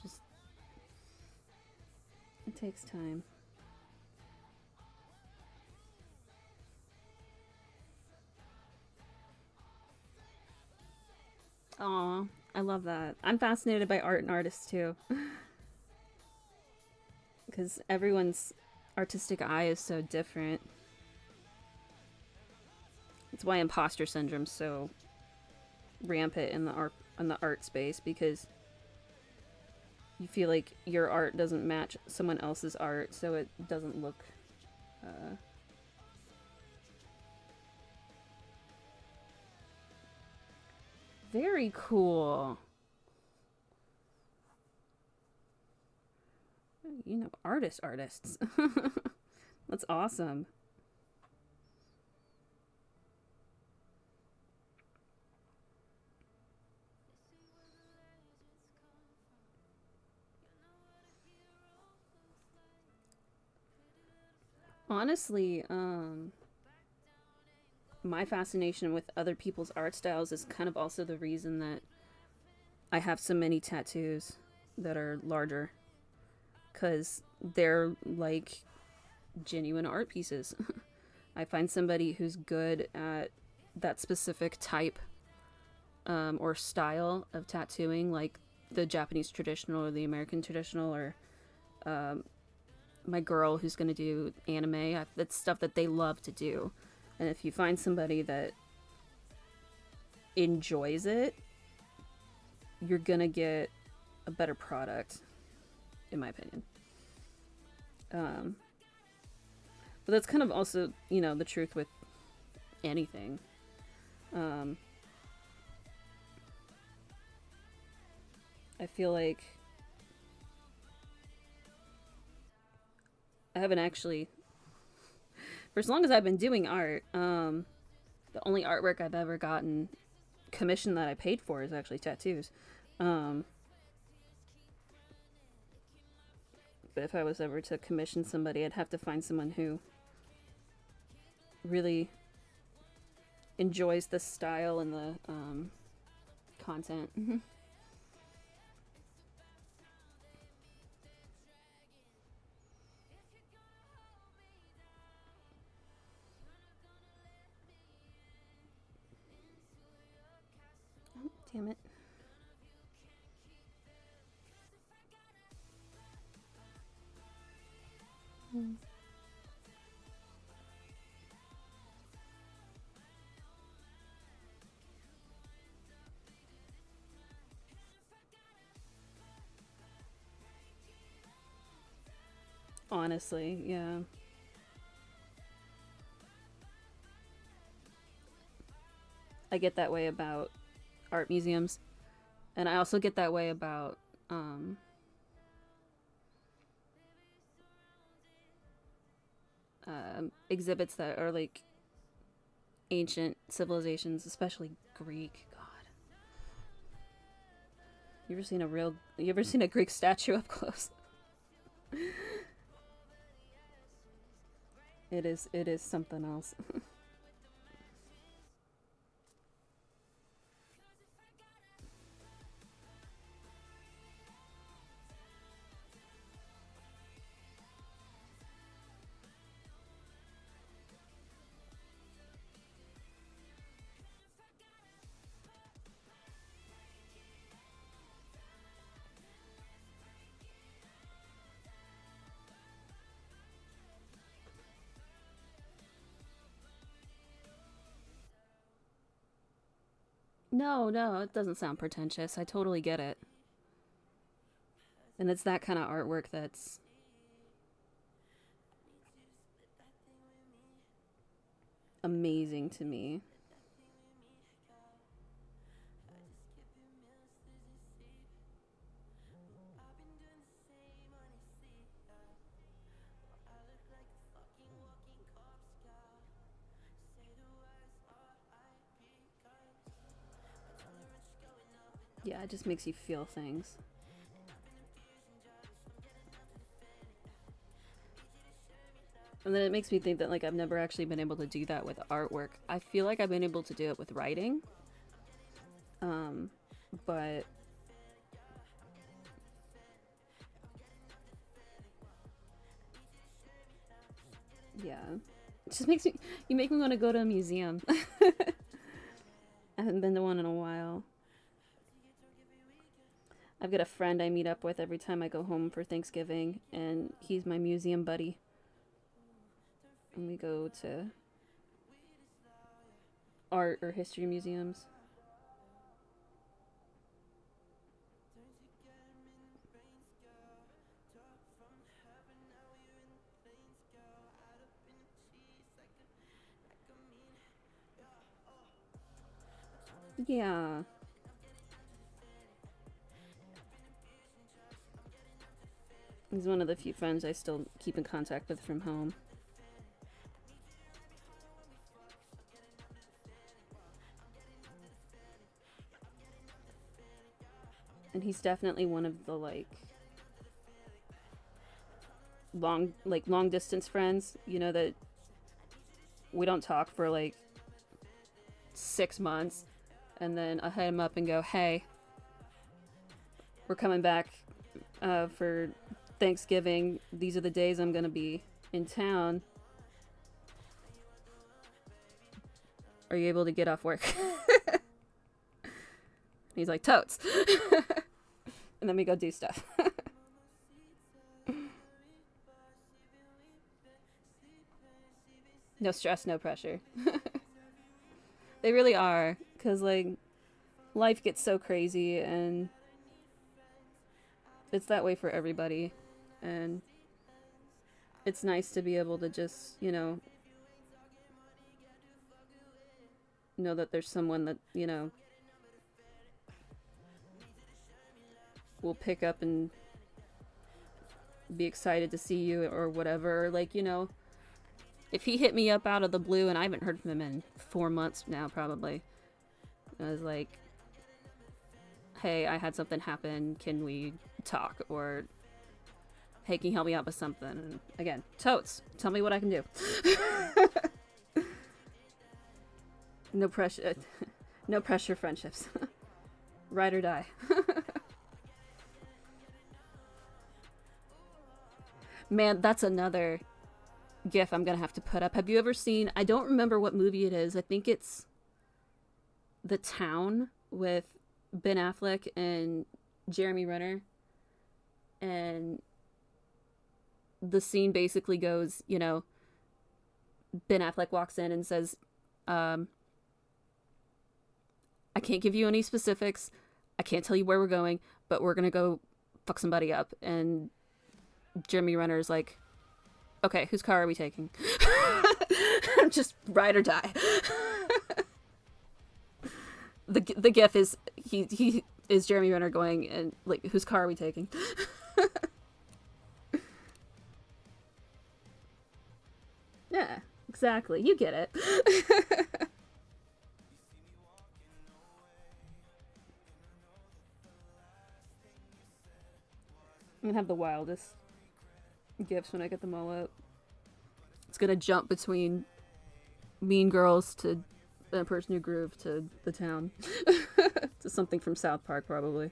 takes time. Aw, I love that. I'm fascinated by art and artists too. Because everyone's artistic eye is so different. It's why imposter syndrome's so rampant in the art space, because you feel like your art doesn't match someone else's art, so it doesn't look very cool. You know, artists. That's awesome. Honestly, my fascination with other people's art styles is kind of also the reason that I have so many tattoos that are larger, because they're like genuine art pieces. I find somebody who's good at that specific type or style of tattooing, like the Japanese traditional or the American traditional, or my girl who's going to do anime. That's stuff that they love to do. And if you find somebody that enjoys it, you're going to get a better product, in my opinion. But that's kind of also, you know, the truth with anything. I feel like I haven't actually, for as long as I've been doing art, the only artwork I've ever gotten commission that I paid for is actually tattoos. But if I was ever to commission somebody, I'd have to find someone who really enjoys the style and the content. Oh, damn it. Honestly, yeah. I get that way about art museums, and I also get that way about exhibits that are like ancient civilizations, especially Greek. God, you ever seen a Greek statue up close? It is something else. No, no, it doesn't sound pretentious. I totally get it. And it's that kind of artwork that's amazing to me. Yeah, it just makes you feel things. And then it makes me think that like I've never actually been able to do that with artwork. I feel like I've been able to do it with writing. Um, but yeah. It just makes me you make me want to go to a museum. I haven't been to one in a while. I've got a friend I meet up with every time I go home for Thanksgiving, and he's my museum buddy. And we go to art or history museums. Yeah. He's one of the few friends I still keep in contact with from home. And he's definitely one of the long distance friends, you know, that we don't talk for like 6 months, and then I hit him up and go, hey, we're coming back for Thanksgiving. These are the days I'm gonna be in town. Are you able to get off work? He's like, totes. And then we go do stuff. No stress, no pressure. They really are, because like life gets so crazy, and it's that way for everybody. And it's nice to be able to just, know that there's someone that, will pick up and be excited to see you or whatever. Like, if he hit me up out of the blue, and I haven't heard from him in 4 months now, probably. I was like, hey, I had something happen. Can we talk? Or, hey, can you help me out with something? And again, totes. Tell me what I can do. No pressure. No pressure friendships. Ride or die. Man, that's another GIF I'm gonna have to put up. Have you ever seen, I don't remember what movie it is. I think it's The Town with Ben Affleck and Jeremy Renner. And the scene basically goes, you know, Ben Affleck walks in and says, I can't give you any specifics. I can't tell you where we're going, but we're gonna go fuck somebody up. And Jeremy Renner's like, okay, whose car are we taking? Just ride or die. The gif is he is Jeremy Renner going and like, whose car are we taking? Yeah, exactly. You get it. I'm gonna have the wildest gifs when I get them all out. It's gonna jump between Mean Girls to the Person Who Groove to the town. To something from South Park, probably.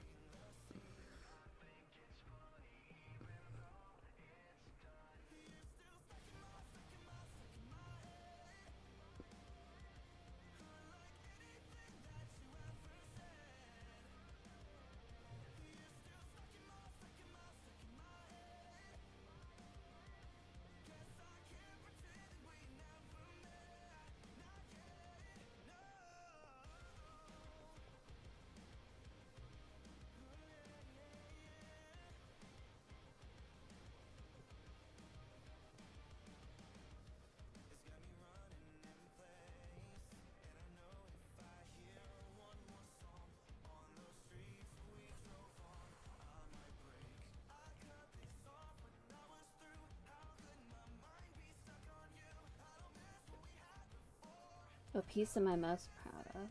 A piece of my most proud of.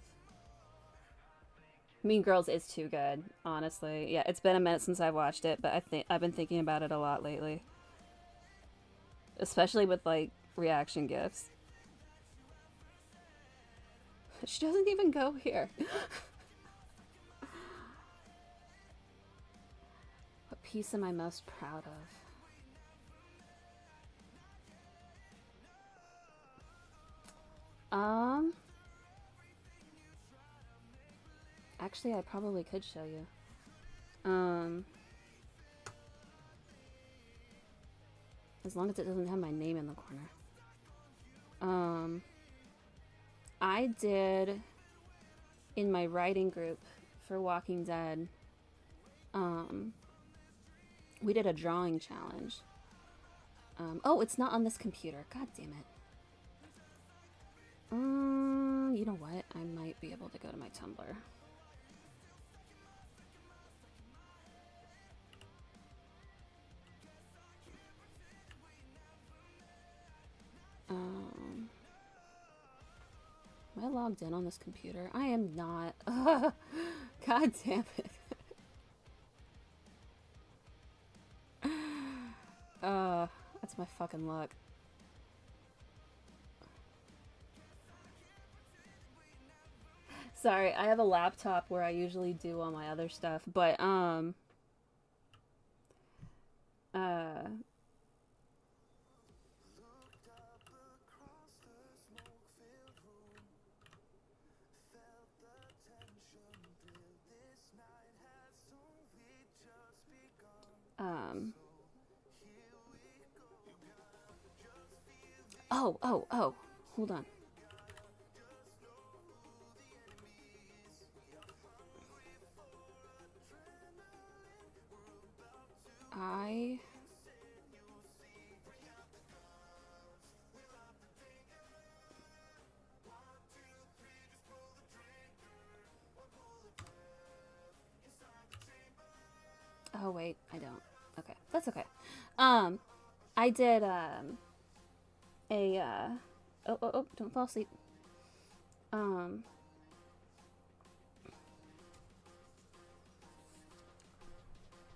Mean Girls is too good, honestly. Yeah, it's been a minute since I've watched it, but I've been thinking about it a lot lately. Especially with like reaction gifs. She doesn't even go here. What piece am I most proud of? Actually, I probably could show you. As long as it doesn't have my name in the corner. I did in my writing group for Walking Dead. We did a drawing challenge. Oh, it's not on this computer. God damn it. You know what? I might be able to go to my Tumblr. Am I logged in on this computer? I am not. God damn it. That's my fucking luck. Sorry, I have a laptop where I usually do all my other stuff, but oh, hold on. Oh wait, I don't. Okay, that's okay. I did oh, don't fall asleep.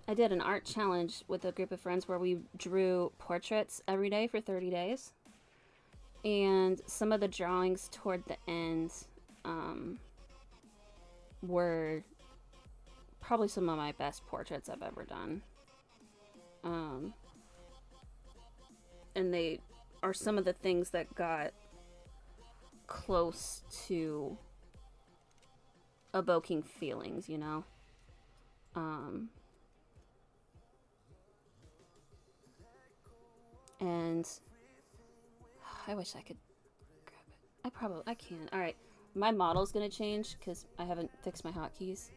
I did an art challenge with a group of friends where we drew portraits every day for 30 days. And some of the drawings toward the end were probably some of my best portraits I've ever done. And they are some of the things that got close to evoking feelings, you know? And I wish I could grab it. I can. All right, my model's gonna change because I haven't fixed my hotkeys.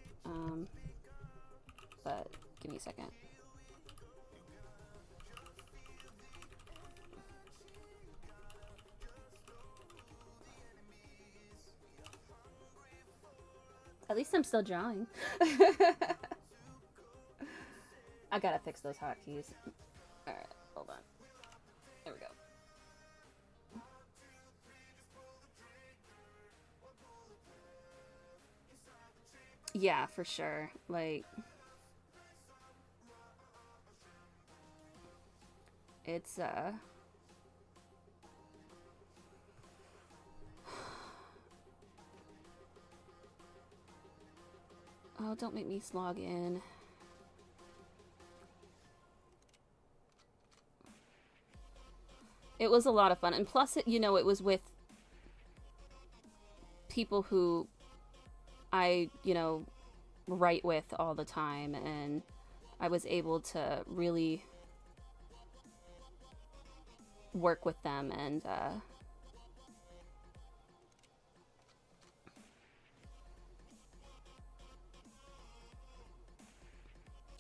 But give me a second. At least I'm still drawing. I gotta fix those hotkeys. Alright, hold on. There we go. Yeah, for sure. Like, it's, oh, don't make me log in. It was a lot of fun. And plus, it, you know, it was with people who I, you know, write with all the time. And I was able to really work with them and,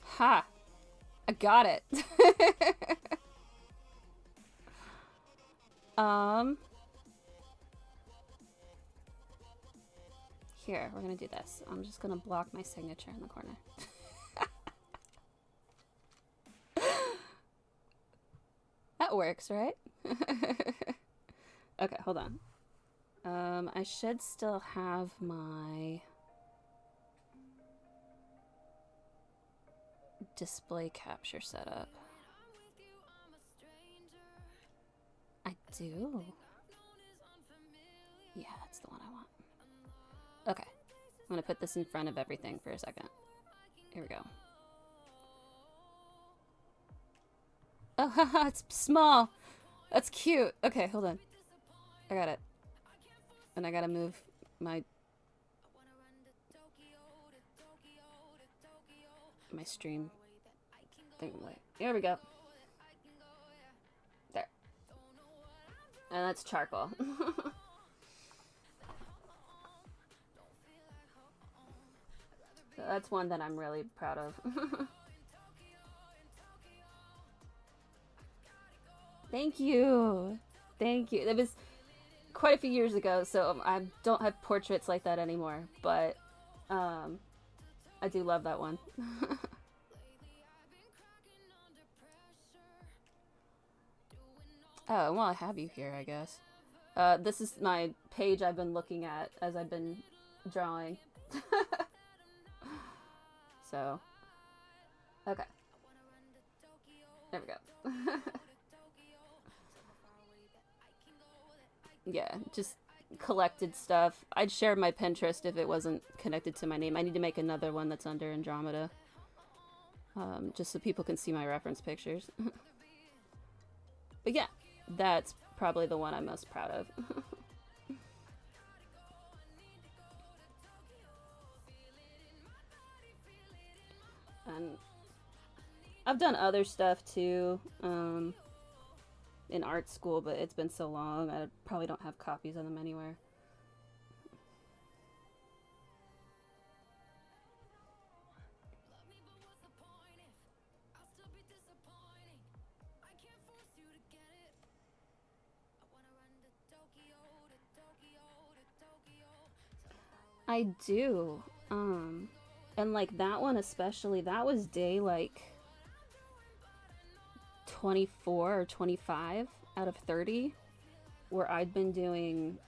ha! I got it. Here, we're gonna do this. I'm just gonna block my signature in the corner. That works, right? Okay, hold on. I should still have my display capture set up. I do. Yeah, that's the one I want. Okay, I'm gonna put this in front of everything for a second. Here we go. Oh, haha, it's small. That's cute. Okay, hold on. I got it. And I gotta move my stream thing away. Here we go. There. And that's charcoal. So that's one that I'm really proud of. Thank you. Thank you. It was quite a few years ago, so I don't have portraits like that anymore, but I do love that one. Oh, well, I have you here, I guess. This is my page I've been looking at as I've been drawing. So, okay. There we go. Yeah, just collected stuff. I'd share my Pinterest if it wasn't connected to my name. I need to make another one that's under Andromeda. Just so people can see my reference pictures. But yeah, that's probably the one I'm most proud of. And I've done other stuff too in art school, but it's been so long I probably don't have copies of them anywhere. I do. And like that one especially, that was day like 24 or 25 out of 30 where I'd been doing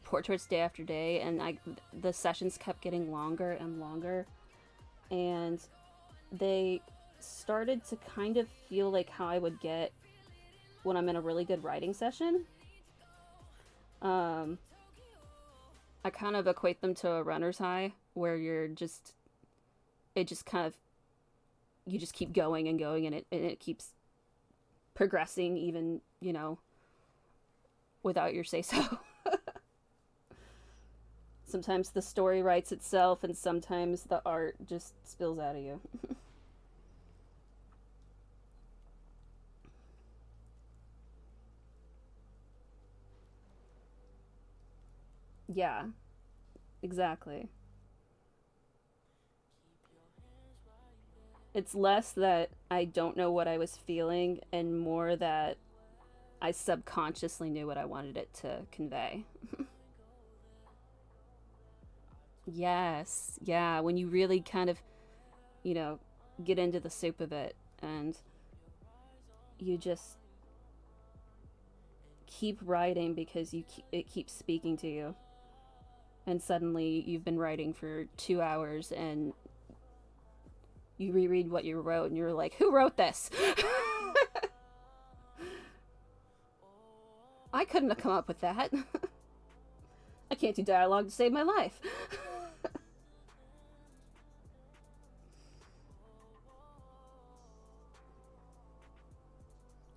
portraits day after day, and the sessions kept getting longer and longer, and they started to kind of feel like how I would get when I'm in a really good writing session. I kind of equate them to a runner's high where you just kind of, you just keep going and going, and it keeps progressing even, you know, without your say-so. Sometimes the story writes itself, and sometimes the art just spills out of you. Yeah, exactly. It's less that I don't know what I was feeling and more that I subconsciously knew what I wanted it to convey. Yes, yeah, when you really kind of, you know, get into the soup of it and you just keep writing because it keeps speaking to you. And suddenly you've been writing for 2 hours and you reread what you wrote and you're like, who wrote this? I couldn't have come up with that. I can't do dialogue to save my life.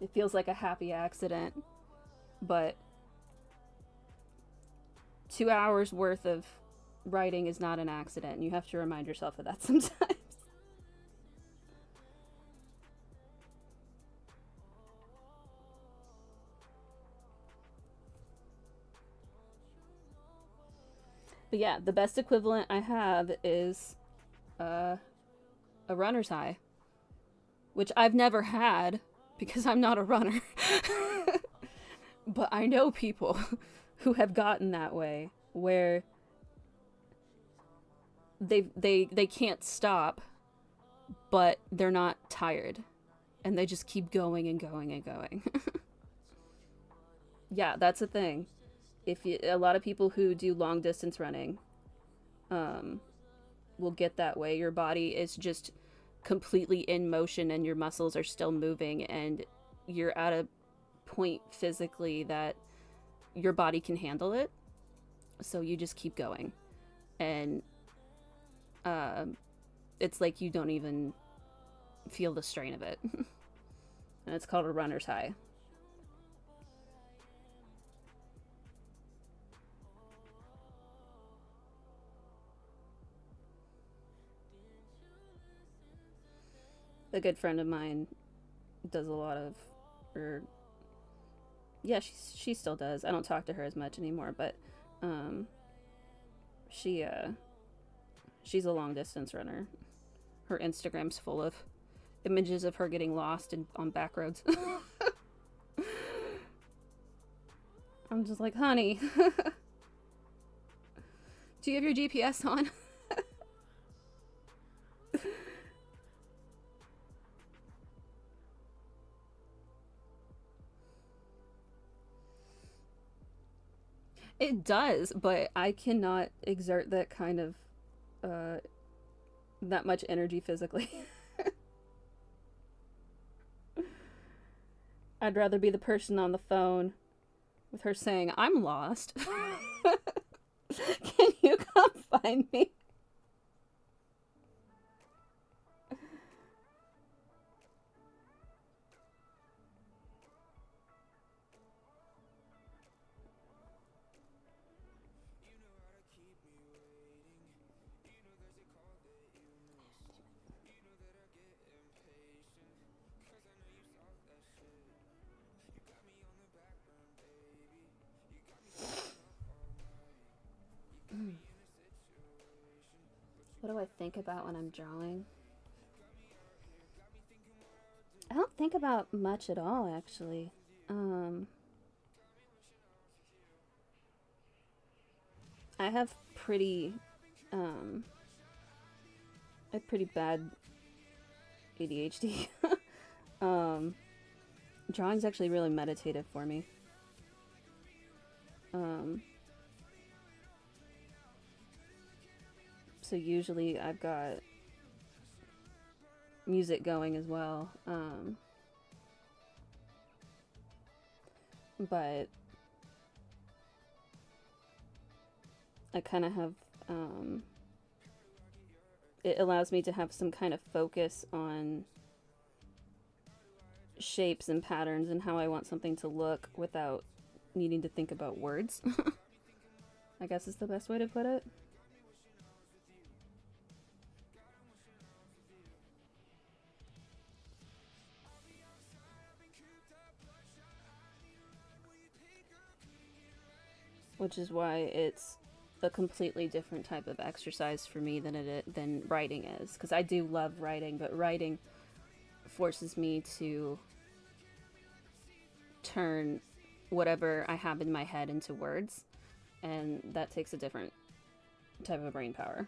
It feels like a happy accident, but 2 hours worth of writing is not an accident. You have to remind yourself of that sometimes. But yeah, the best equivalent I have is uh, a runner's high, which I've never had because I'm not a runner. But I know people who have gotten that way where they can't stop, but they're not tired and they just keep going and going and going. Yeah, that's a thing. If you, a lot of people who do long distance running um will get that way. Your body is just completely in motion and your muscles are still moving and you're at a point physically that your body can handle it. So you just keep going. And um it's like you don't even feel the strain of it. And it's called a runner's high. A good friend of mine does a lot of, or yeah, she still does. I don't talk to her as much anymore, but um, she she's a long distance runner. Her Instagram's full of images of her getting lost on back roads. I'm just like, honey, do you have your GPS on? It does, but I cannot exert that kind of uh, that much energy physically. I'd rather be the person on the phone with her saying, I'm lost. Can you come find me? What do I think about when I'm drawing? I don't think about much at all, actually. Um, I have um, I have pretty bad ADHD. um, Drawing's actually really meditative for me. Um, so usually I've got music going as well. But I kind of have, it allows me to have some kind of focus on shapes and patterns and how I want something to look without needing to think about words. I guess is the best way to put it. Which is why it's a completely different type of exercise for me than writing is, because I do love writing, but writing forces me to turn whatever I have in my head into words, and that takes a different type of brain power.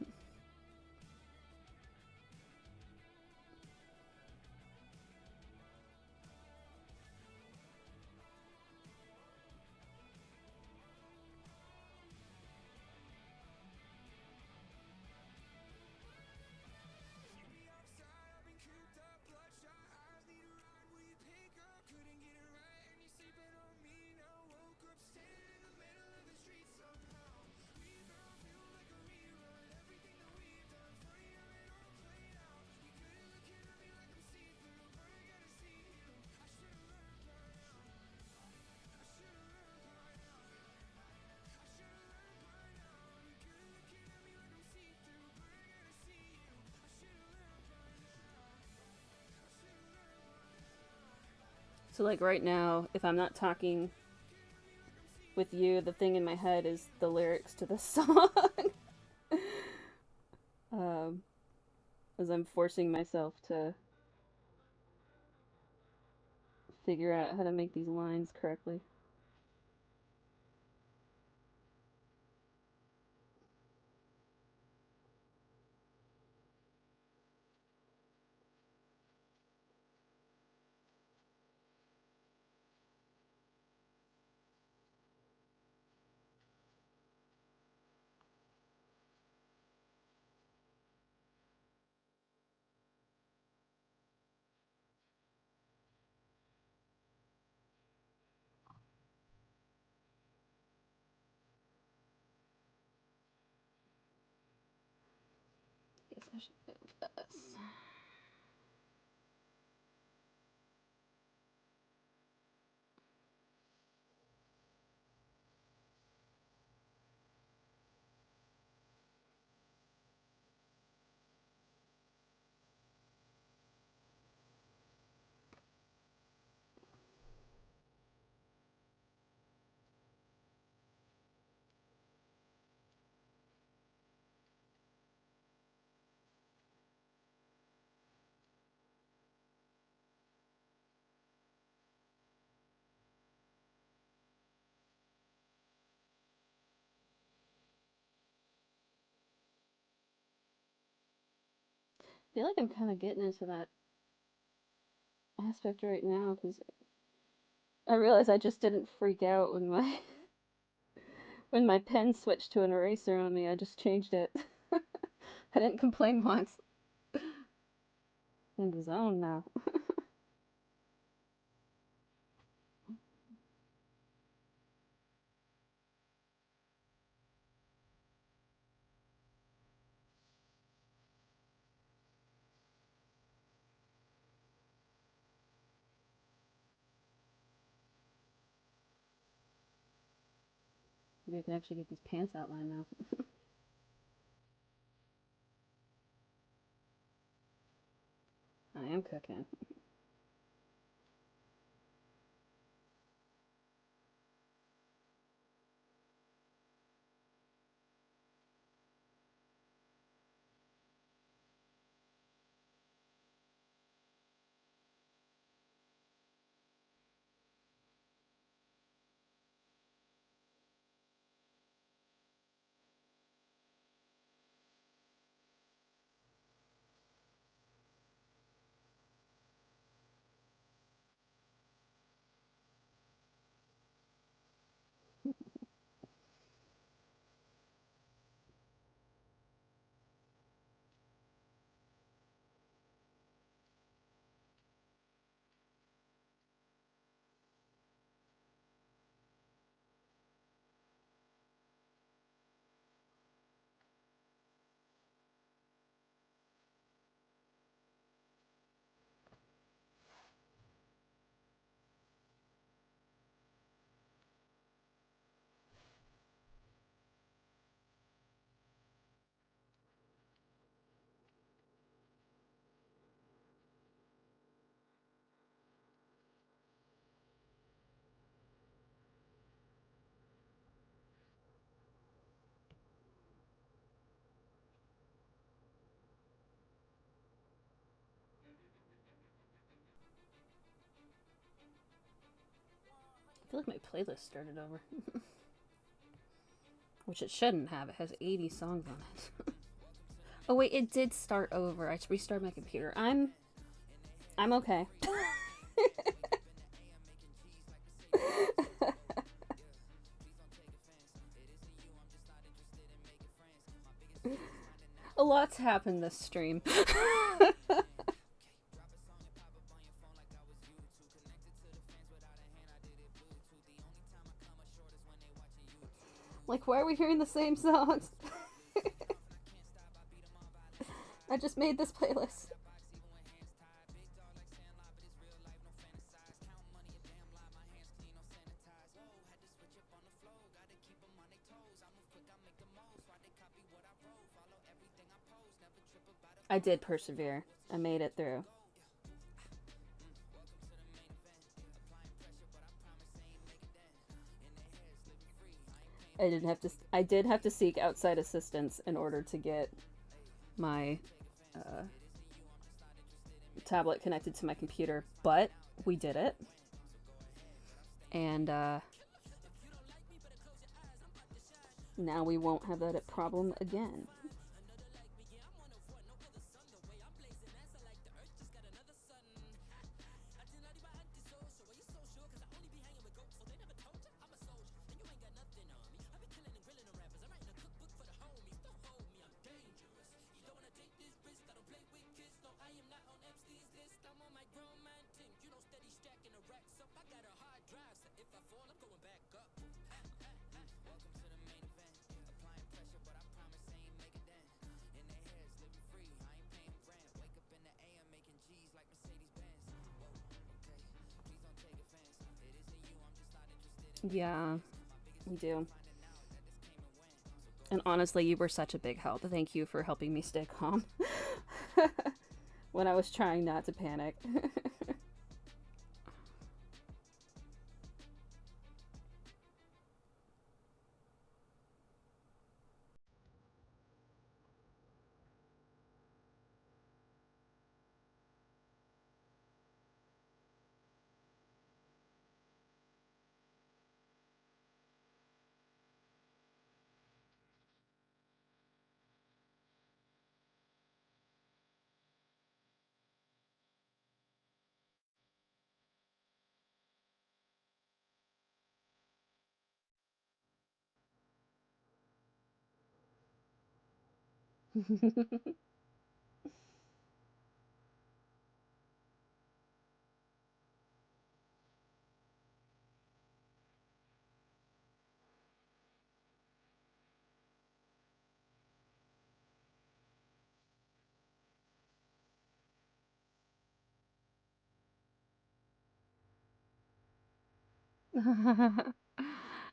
So, like right now, if I'm not talking with you, the thing in my head is the lyrics to the song. um, as I'm forcing myself to figure out how to make these lines correctly. Yes, I should move this. I feel like I'm kind of getting into that aspect right now because I realize I just didn't freak out when my when my pen switched to an eraser on me. I just changed it. I didn't complain once. I'm in the zone now. Maybe I can actually get these pants outlined now. I am cooking. I feel like my playlist started over. Which it shouldn't have. It has 80 songs on it. Oh wait, it did start over. I restarted my computer. I'm okay. A lot's happened this stream. Like, why are we hearing the same songs? I just made this playlist. I did persevere. I made it through. I did have to seek outside assistance in order to get my uh, tablet connected to my computer, but we did it. And now we won't have that problem again. Yeah, we do. And honestly, you were such a big help. Thank you for helping me stay calm when I was trying not to panic.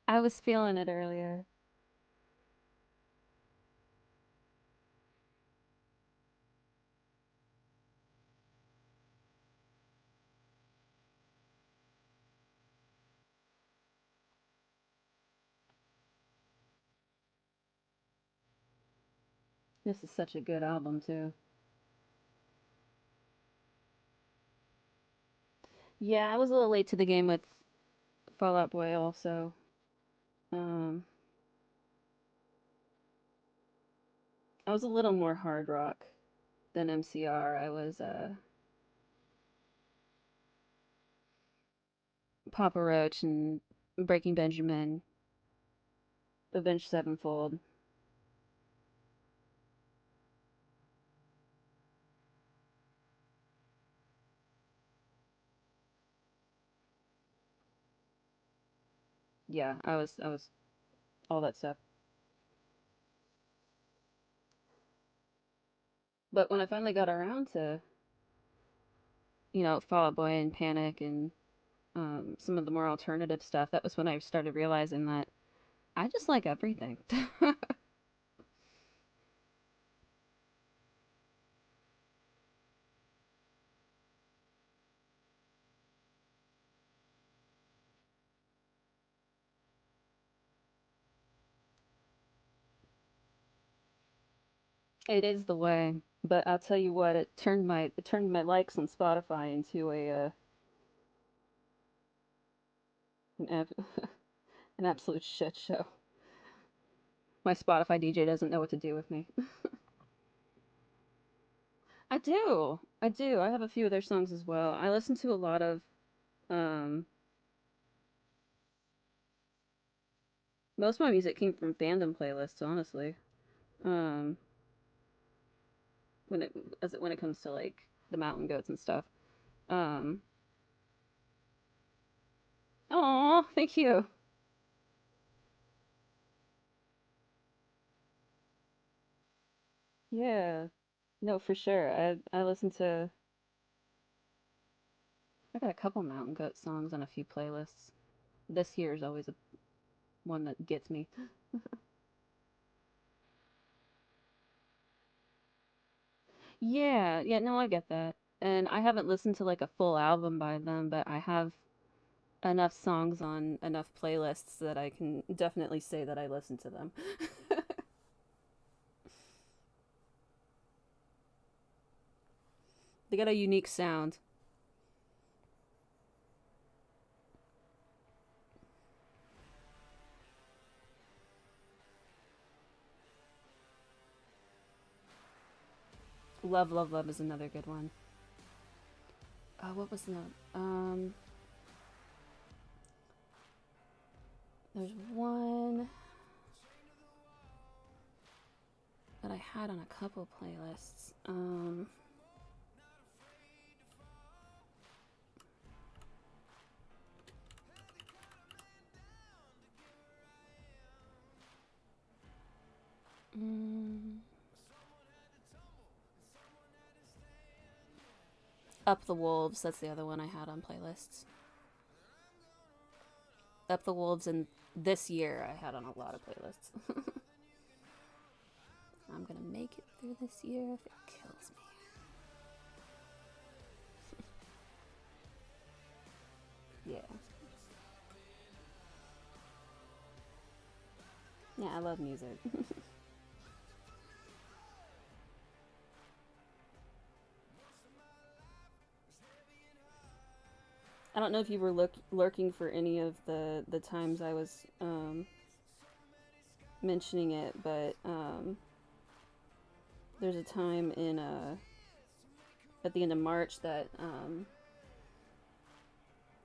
I was feeling it earlier. This is such a good album, too. Yeah, I was a little late to the game with Fall Out Boy also. Um, I was a little more hard rock than MCR. I was Papa Roach and Breaking Benjamin, Avenged Sevenfold. Yeah, I was all that stuff. But when I finally got around to, Fall Out Boy and Panic and some of the more alternative stuff, that was when I started realizing that I just like everything. It is the way, but I'll tell you what, it turned my likes on Spotify into a An, an absolute shit show. My Spotify DJ doesn't know what to do with me. I do. I do. I have a few of their songs as well. I listen to a lot of um most of my music came from fandom playlists, honestly. Um when it when it comes to like the mountain goats and stuff. Um Oh, thank you. Yeah. No, for sure. I listen to I got a couple mountain goat songs on a few playlists. This year is always a one that gets me. Yeah, yeah, no, I get that. And I haven't listened to like a full album by them, but I have enough songs on enough playlists that I can definitely say that I listen to them. They got a unique sound. Love, Love, Love is another good one. What was the there's one that I had on a couple playlists. Mm, Up the Wolves, that's the other one I had on playlists. Up the Wolves, and this year I had on a lot of playlists. I'm gonna make it through this year if it kills me. Yeah. Yeah, I love music. I don't know if you were lurking for any of the times I was mentioning it, but there's a time in at the end of March that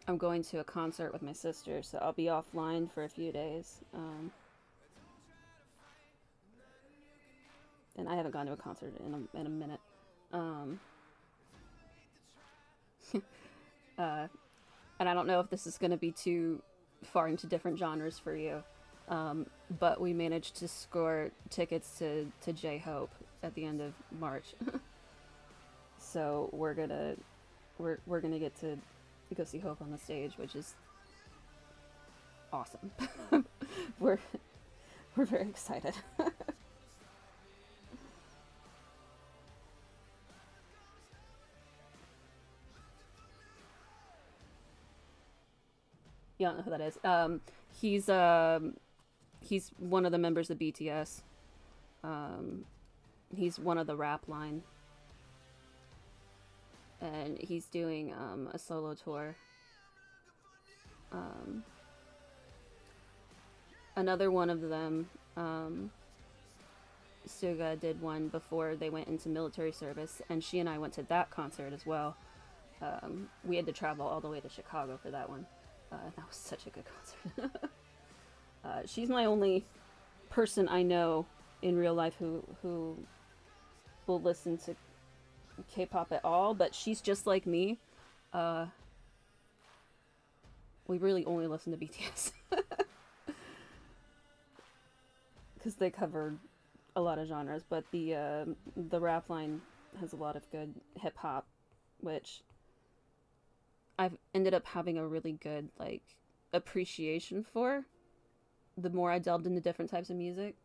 I'm going to a concert with my sister, so I'll be offline for a few days. And I haven't gone to a concert in a minute. Um, uh, and I don't know if this is going to be too far into different genres for you, but we managed to score tickets to J Hope at the end of March, so we're gonna get to go see Hope on the stage, which is awesome. we're we're very excited. You don't know who that is. He's he's one of the members of BTS. Um, he's one of the rap line, and he's doing a solo tour. Um, Another one of them, Suga, did one before they went into military service, and she and I went to that concert as well. We had to travel all the way to Chicago for that one. That was such a good concert. She's my only person I know in real life who will listen to K-pop at all, but she's just like me. Uh, we really only listen to BTS because they cover a lot of genres, but the rap line has a lot of good hip hop, which I've ended up having a really good like appreciation for. The more I delved into different types of music,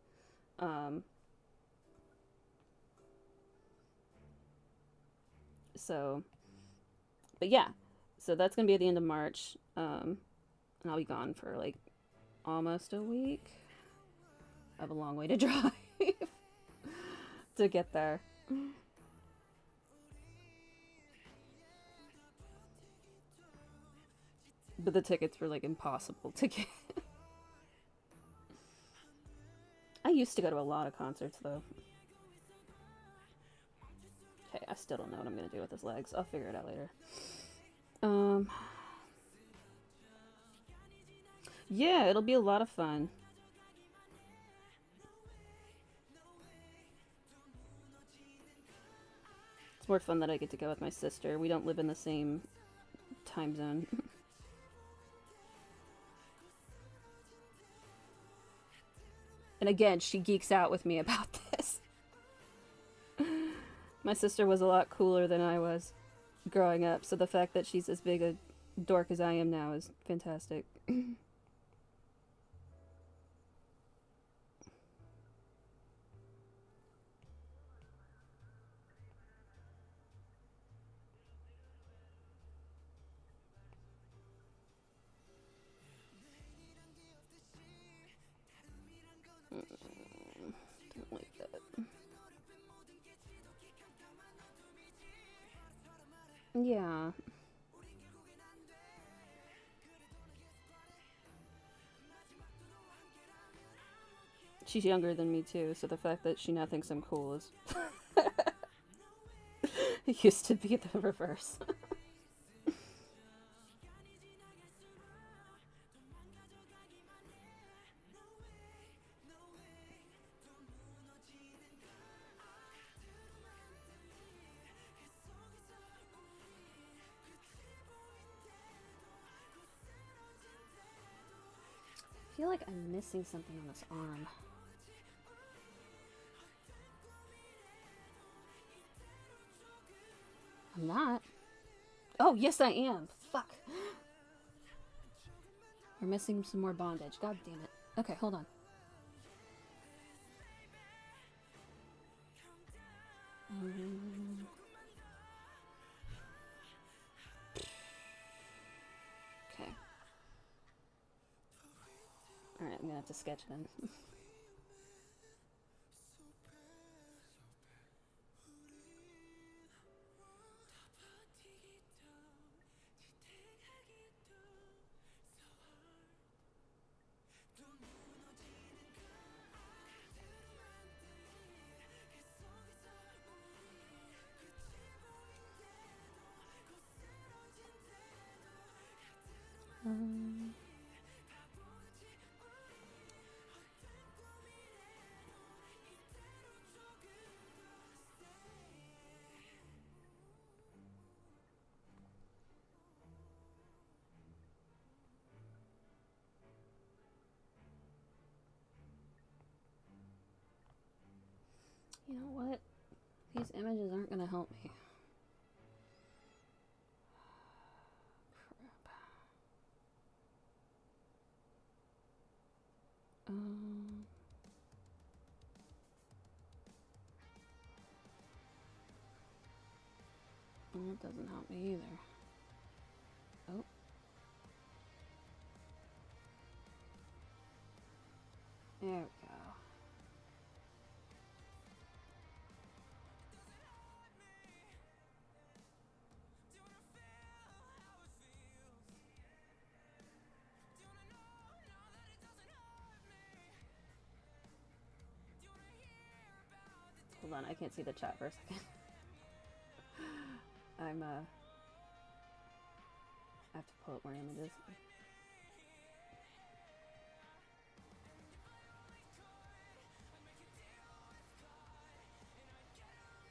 um, so but yeah, so that's gonna be at the end of March, and I'll be gone for like almost a week. I have a long way to drive to get there. But the tickets were like impossible to get. I used to go to a lot of concerts though. Okay, I still don't know what I'm gonna do with his legs. I'll figure it out later. Yeah, it'll be a lot of fun. It's more fun that I get to go with my sister. We don't live in the same time zone. And again, she geeks out with me about this. My sister was a lot cooler than I was growing up, so the fact that she's as big a dork as I am now is fantastic. Don't like that. Yeah. She's younger than me too, so the fact that she now thinks I'm cool is... It used to be the reverse. I feel like I'm missing something on this arm. I'm not. Oh, yes I am. Fuck. We're missing some more bondage. God damn it. Okay, hold on. Okay. Alright, I'm gonna have to sketch then. You know what? These images aren't gonna help me. Crap. Well, it doesn't help me either. Oh. There we go. Hold on, I can't see the chat for a second. I have to pull up more images.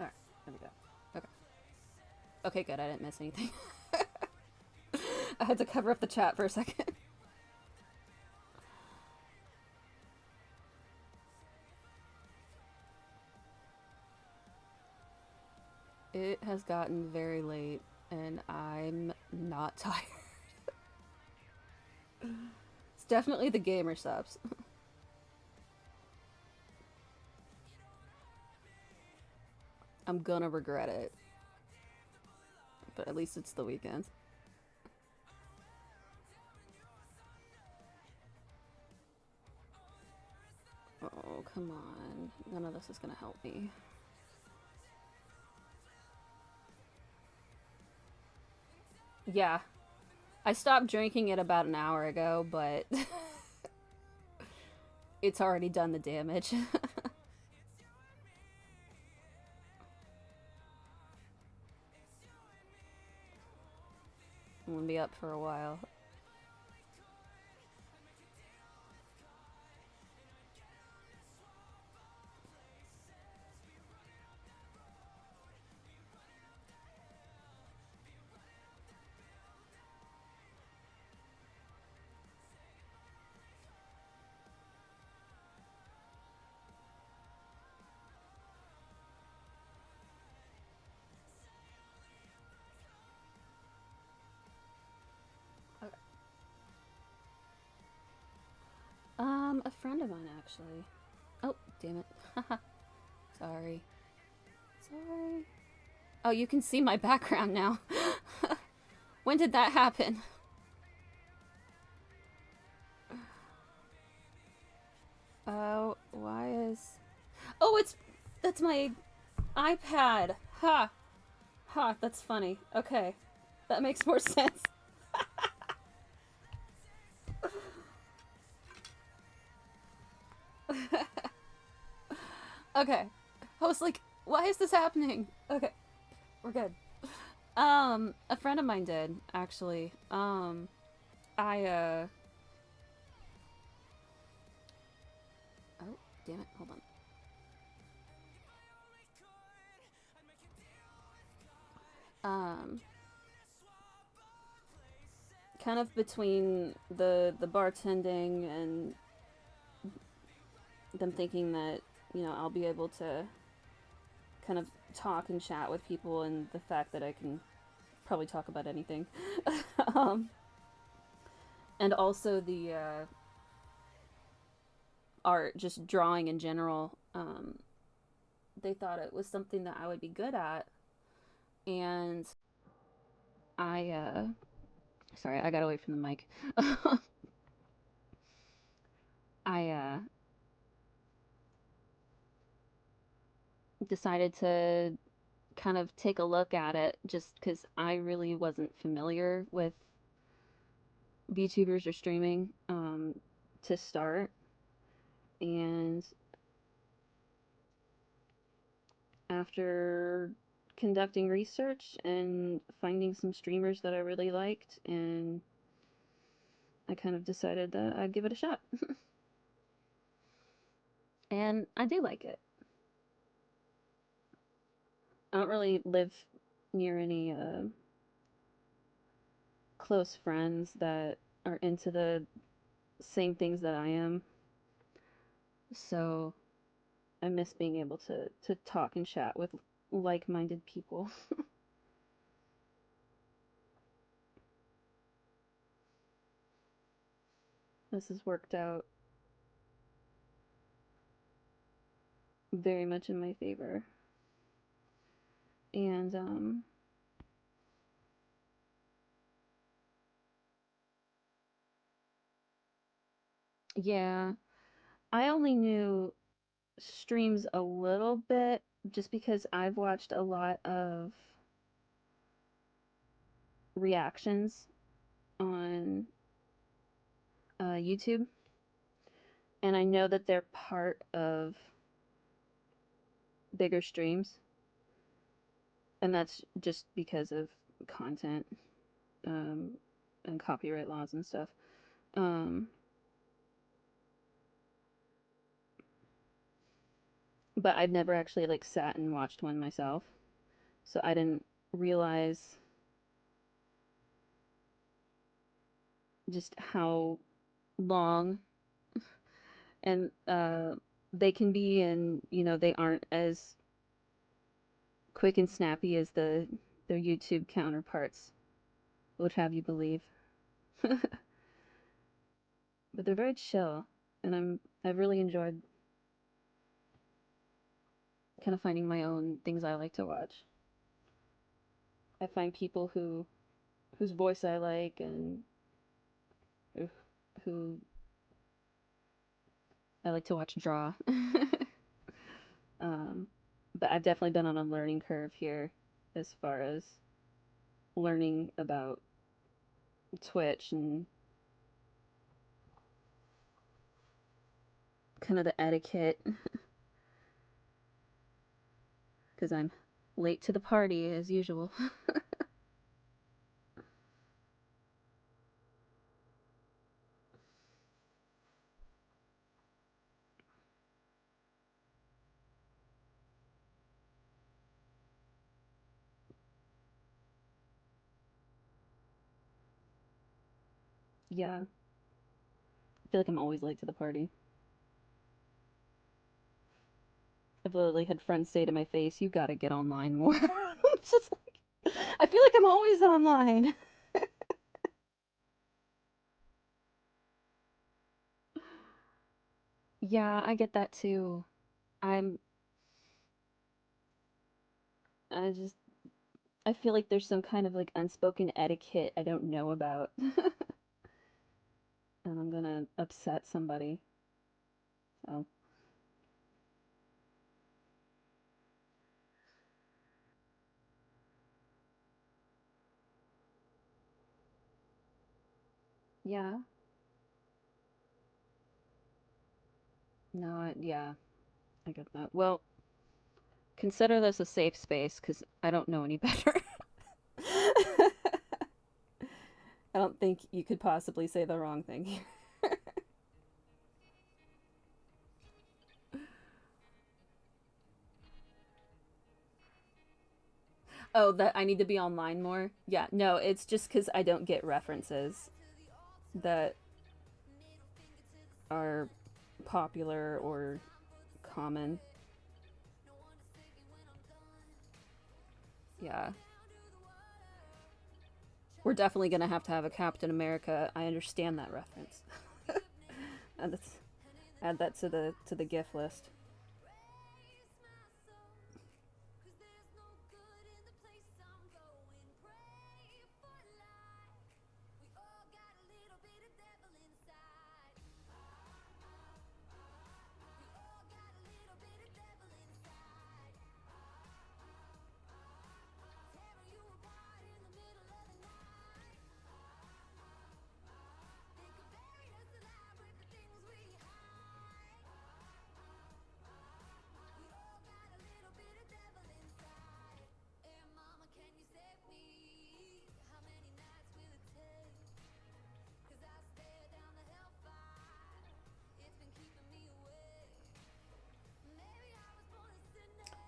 Alright, there we go. Okay. Okay, good, I didn't miss anything. I had to cover up the chat for a second. It has gotten very late, and I'm not tired. It's definitely the gamer subs. I'm gonna regret it. But at least it's the weekend. Oh, come on. None of this is gonna help me. Yeah. I stopped drinking it about an hour ago, but it's already done the damage. I'm gonna be up for a while. Okay. A friend of mine actually. Oh, damn it. Sorry. Sorry. Oh, you can see my background now. When did that happen? Oh, why is... Oh, that's my iPad. Ha! Ha, that's funny. Okay. That makes more sense. Okay. I was like, why is this happening? Okay. We're good. A friend of mine did, actually. I, Oh, damn it. Hold on. Kind of between the bartending and them thinking that, I'll be able to kind of talk and chat with people, and the fact that I can probably talk about anything. um, and also the art, just drawing in general. They thought it was something that I would be good at, and I sorry, I got away from the mic. I decided to kind of take a look at it just because I really wasn't familiar with VTubers or streaming to start. And after conducting research and finding some streamers that I really liked, and I kind of decided that I'd give it a shot. And I do like it. I don't really live near any close friends that are into the same things that I am. So I miss being able to talk and chat with like-minded people. This has worked out very much in my favor. And yeah, I only knew streams a little bit just because I've watched a lot of reactions on YouTube, and I know that they're part of bigger streams, and that's just because of content um, and copyright laws and stuff. Um, but I've never actually like sat and watched one myself, so I didn't realize just how long and they can be, and they aren't as quick and snappy as their YouTube counterparts would have you believe. But they're very chill, and I've really enjoyed kind of finding my own things I like to watch. I find people whose voice I like, and who I like to watch draw. um, but I've definitely been on a learning curve here as far as learning about Twitch and kind of the etiquette, because I'm late to the party as usual. Yeah, I feel like I'm always late to the party. I've literally had friends say to my face, "You gotta get online more." It's just like, I feel like I'm always online. Yeah, I get that too. I'm, I just, I feel like there's some kind of like unspoken etiquette I don't know about, and I'm gonna upset somebody. So, yeah, no, yeah, I get that. Well, consider this a safe space because I don't know any better. I don't think you could possibly say the wrong thing here. Oh, that I need to be online more? Yeah, no, it's just because I don't get references that are popular or common. Yeah. We're definitely gonna have a Captain America. I understand that reference. And let's add that to the gift list.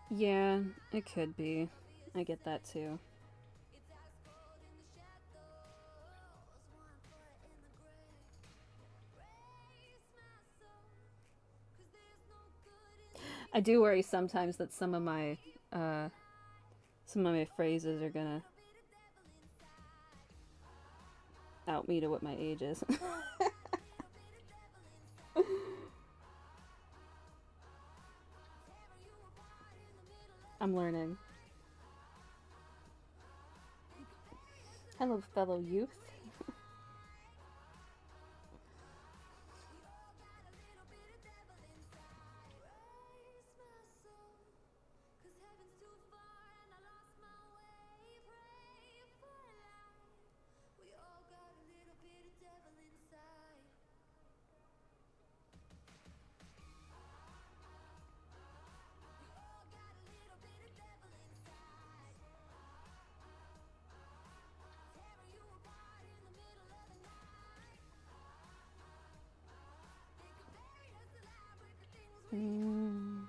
Yeah, it could be. I get that too. I do worry sometimes that uh some of my phrases are gonna out me to what my age is. I'm learning. Hello, fellow youth. Mm.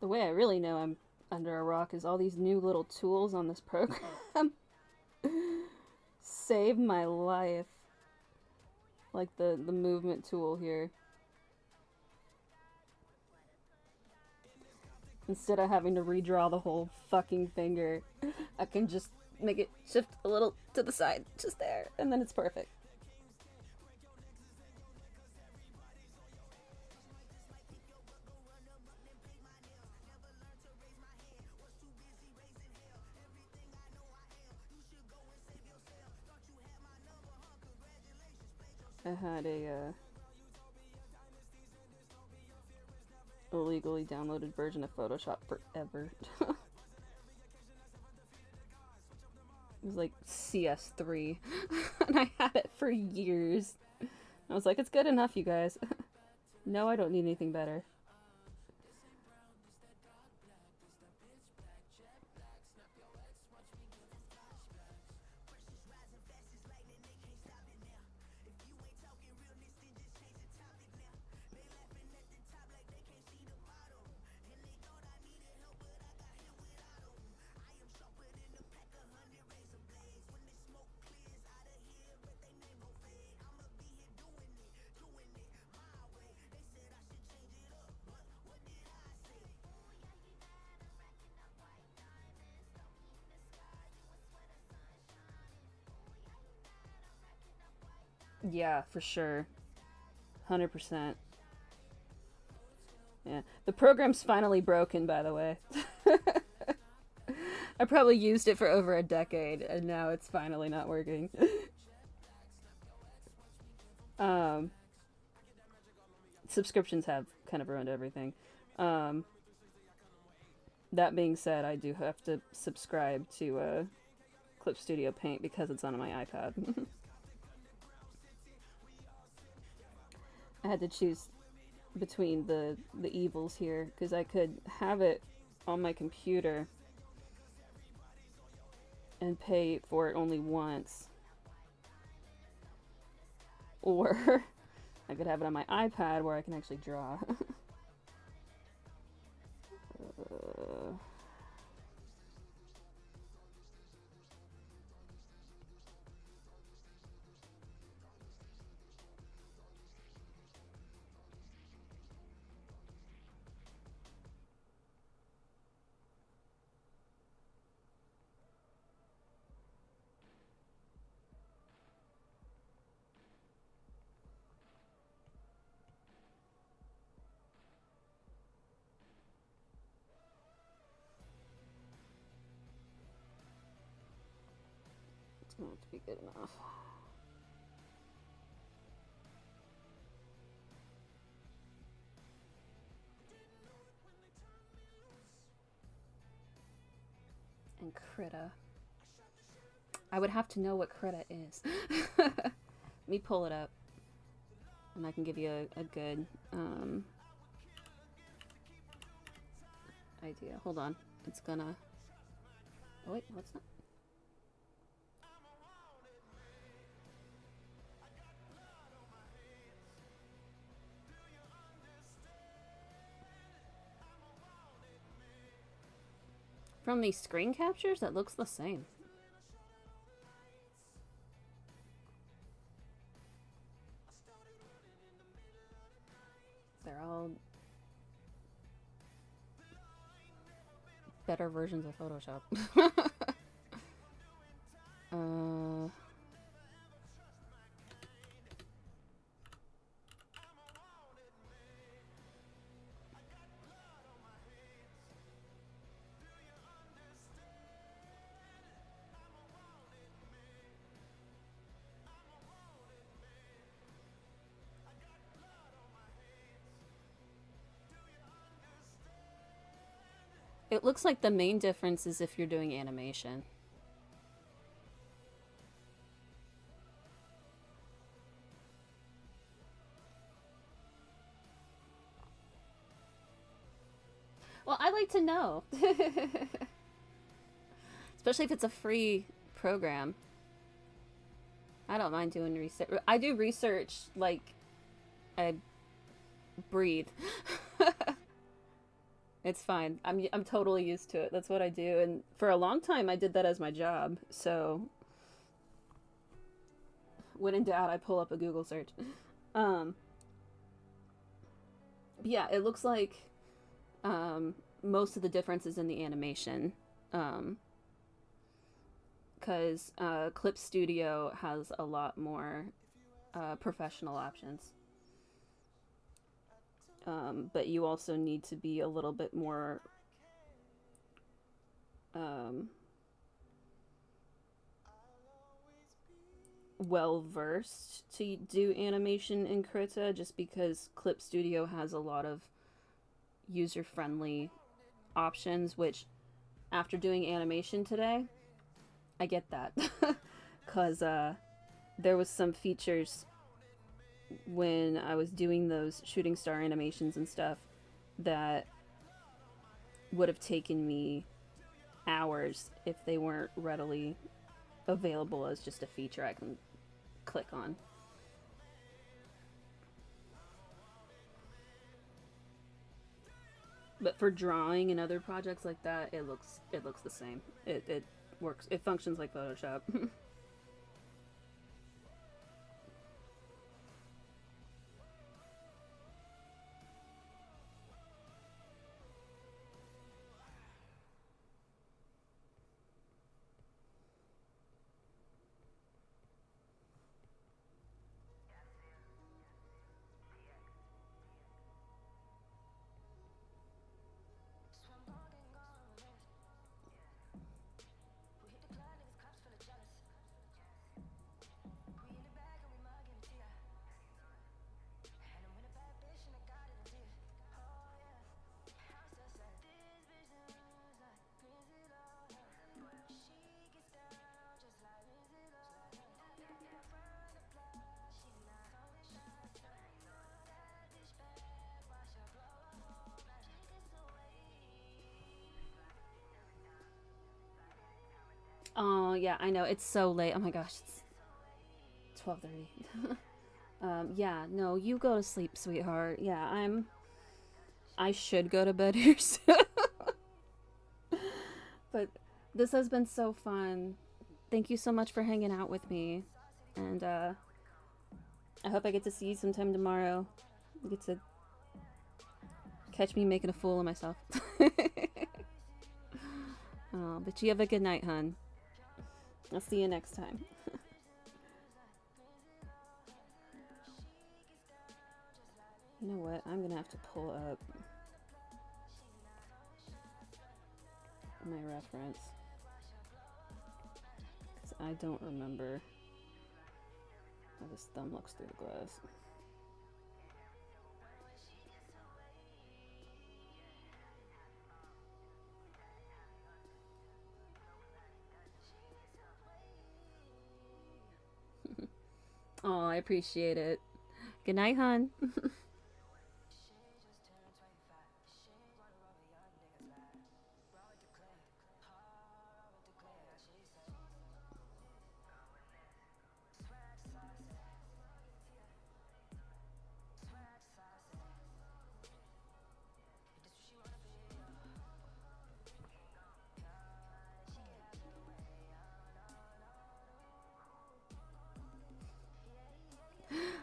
The way I really know I'm under a rock is all these new little tools on this program. Save my life. Like the movement tool here. Instead of having to redraw the whole fucking finger, I can just make it shift a little to the side, just there, and then it's perfect. I had a illegally downloaded version of Photoshop forever. It was like CS3, and I had it for years. I was like, it's good enough, you guys. No, I don't need anything better. Yeah, for sure. 100%. Yeah. The program's finally broken, by the way. I probably used it for over a decade, and now it's finally not working. Subscriptions have kind of ruined everything. Um, that being said, I do have to subscribe to Clip Studio Paint because it's on my iPad. I had to choose between the evils here because I could have it on my computer and pay for it only once, or I could have it on my iPad where I can actually draw. It's going to have to be good enough. And Krita. I would have to know what Krita is. Let me pull it up, and I can give you a good idea. Hold on. It's gonna... Oh wait, what's that? From these screen captures, that looks the same. They're all better versions of Photoshop. It looks like the main difference is if you're doing animation. Well, I like to know. Especially if it's a free program. I don't mind doing research. I do research like I breathe. It's fine. I'm totally used to it. That's what I do, and for a long time I did that as my job. So when in doubt, I pull up a Google search. Yeah, it looks like most of the difference is in the animation. because Clip Studio has a lot more professional options. But you also need to be a little bit more well versed to do animation in Krita, just because Clip Studio has a lot of user friendly options, which after doing animation today, I get that. Because there was some features when I was doing those shooting star animations and stuff that would have taken me hours if they weren't readily available as just a feature I can click on. But for drawing and other projects like that, it looks the same. It works. It functions like Photoshop. Oh yeah, I know, it's so late. Oh my gosh, it's 12:30. Yeah, no, you go to sleep, sweetheart. Yeah, I should go to bed here soon. But this has been so fun. Thank you so much for hanging out with me. And I hope I get to see you sometime tomorrow. You get to catch me making a fool of myself. Oh, but you have a good night, hun. I'll see you next time. You know what? I'm gonna have to pull up my reference, because I don't remember how this thumb looks through the glass. Oh, I appreciate it. Good night, hon.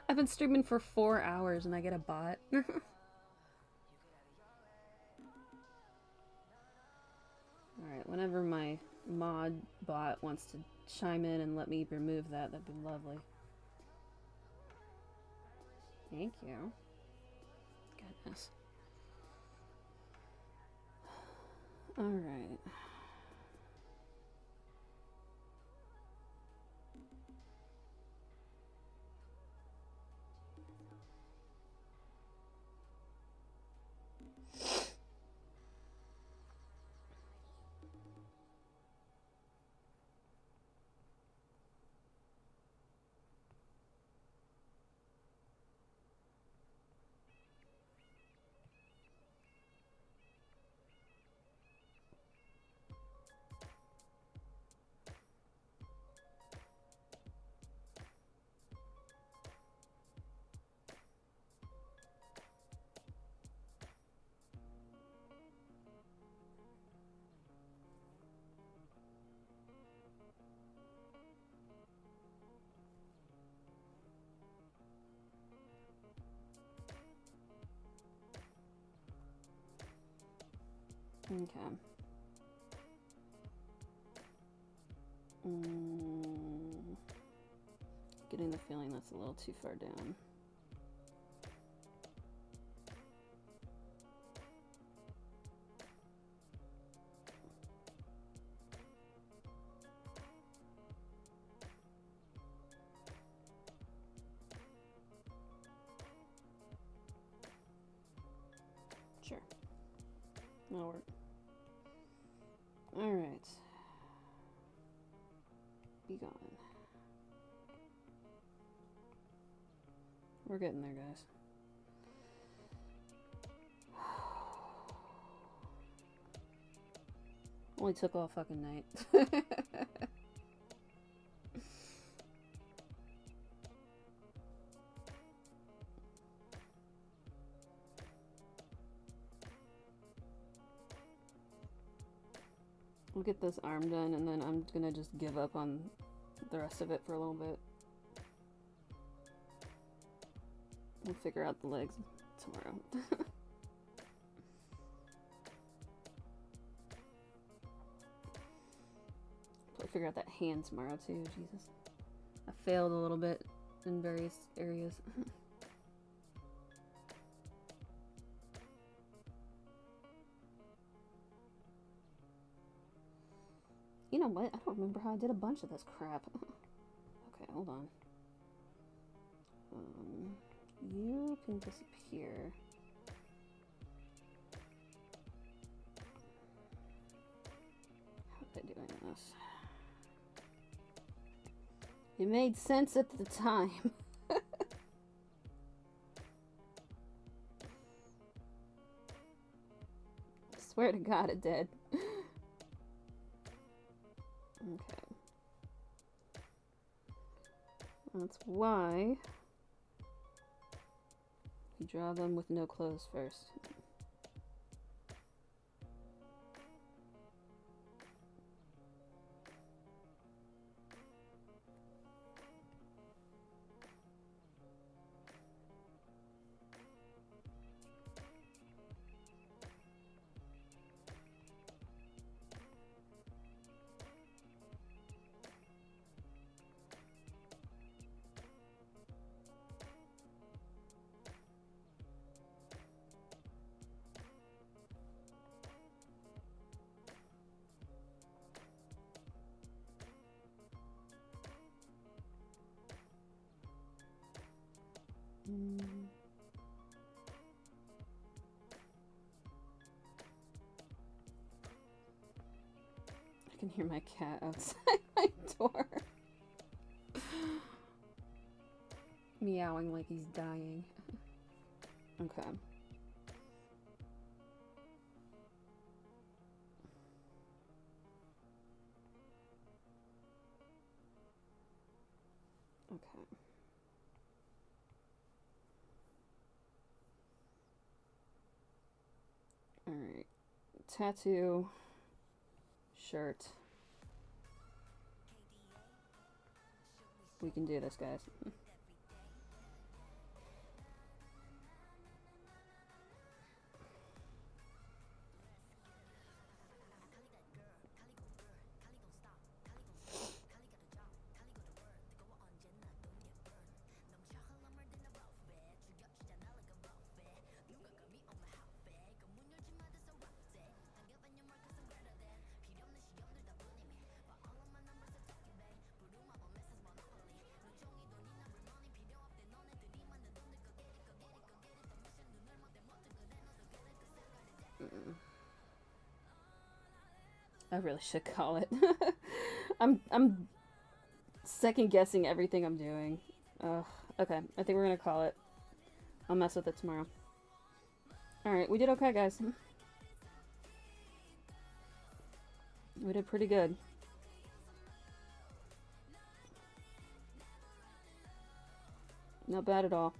I've been streaming for 4 hours and I get a bot. Alright, whenever my mod bot wants to chime in and let me remove that, that'd be lovely. Thank you. Goodness. Alright. Okay. Getting the feeling that's a little too far down. Sure. That'll work. Alright. Be gone. We're getting there, guys. Only took all fucking night. We'll get this arm done, and then I'm gonna just give up on the rest of it for a little bit. We'll figure out the legs tomorrow. We'll figure out that hand tomorrow too, Jesus. I failed a little bit in various areas. You know what? I don't remember how I did a bunch of this crap. Okay, hold on. You can disappear. How was I doing this? It made sense at the time. Swear to God it did. Okay. That's why you draw them with no clothes first. I can hear my cat outside my door. Meowing like he's dying. Okay. Okay. Alright. Tattoo. Shirt. We can do this, guys. I really should call it. I'm second guessing everything I'm doing. Okay, I think we're gonna call it. I'll mess with it tomorrow. Alright, we did okay, guys. We did pretty good. Not bad at all.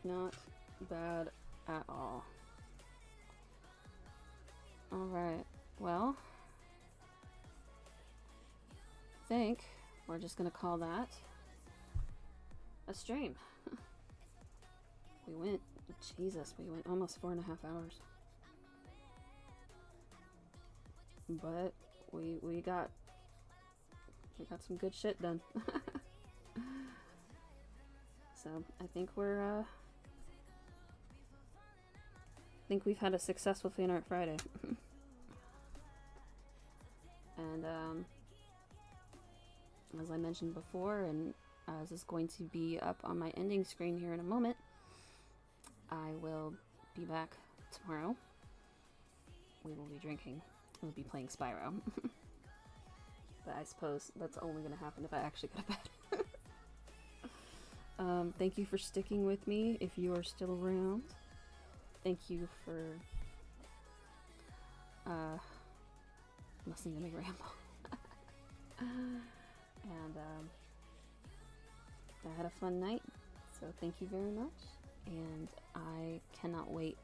Not bad at all. Alright, well, I think we're just gonna call that a stream. We went almost 4.5 hours. But we got some good shit done. So I think we've had a successful Fanart Friday. And as I mentioned before, and as is going to be up on my ending screen here in a moment, I will be back tomorrow. We will be drinking. We'll be playing Spyro. But I suppose that's only going to happen if I actually go to bed. Thank you for sticking with me if you are still around. Thank you for listening to me ramble. And I had a fun night, so thank you very much. And I cannot wait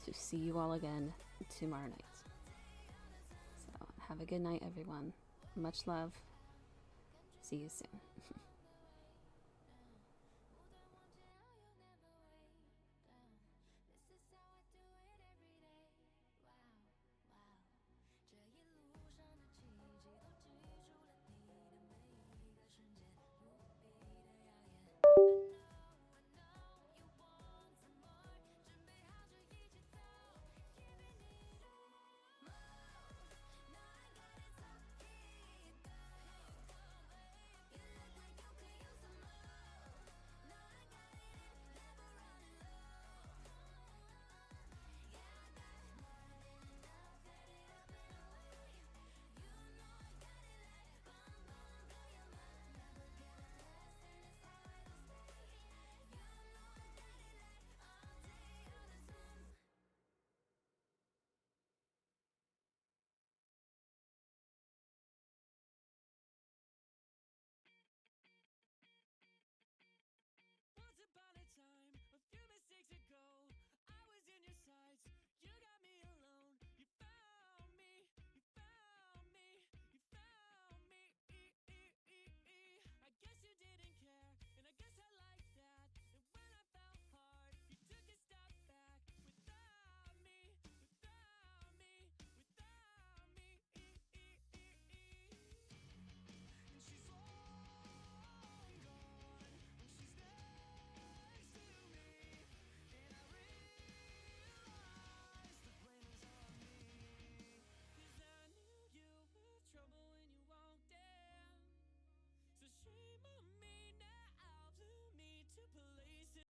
to see you all again tomorrow night. So have a good night, everyone. Much love. See you soon.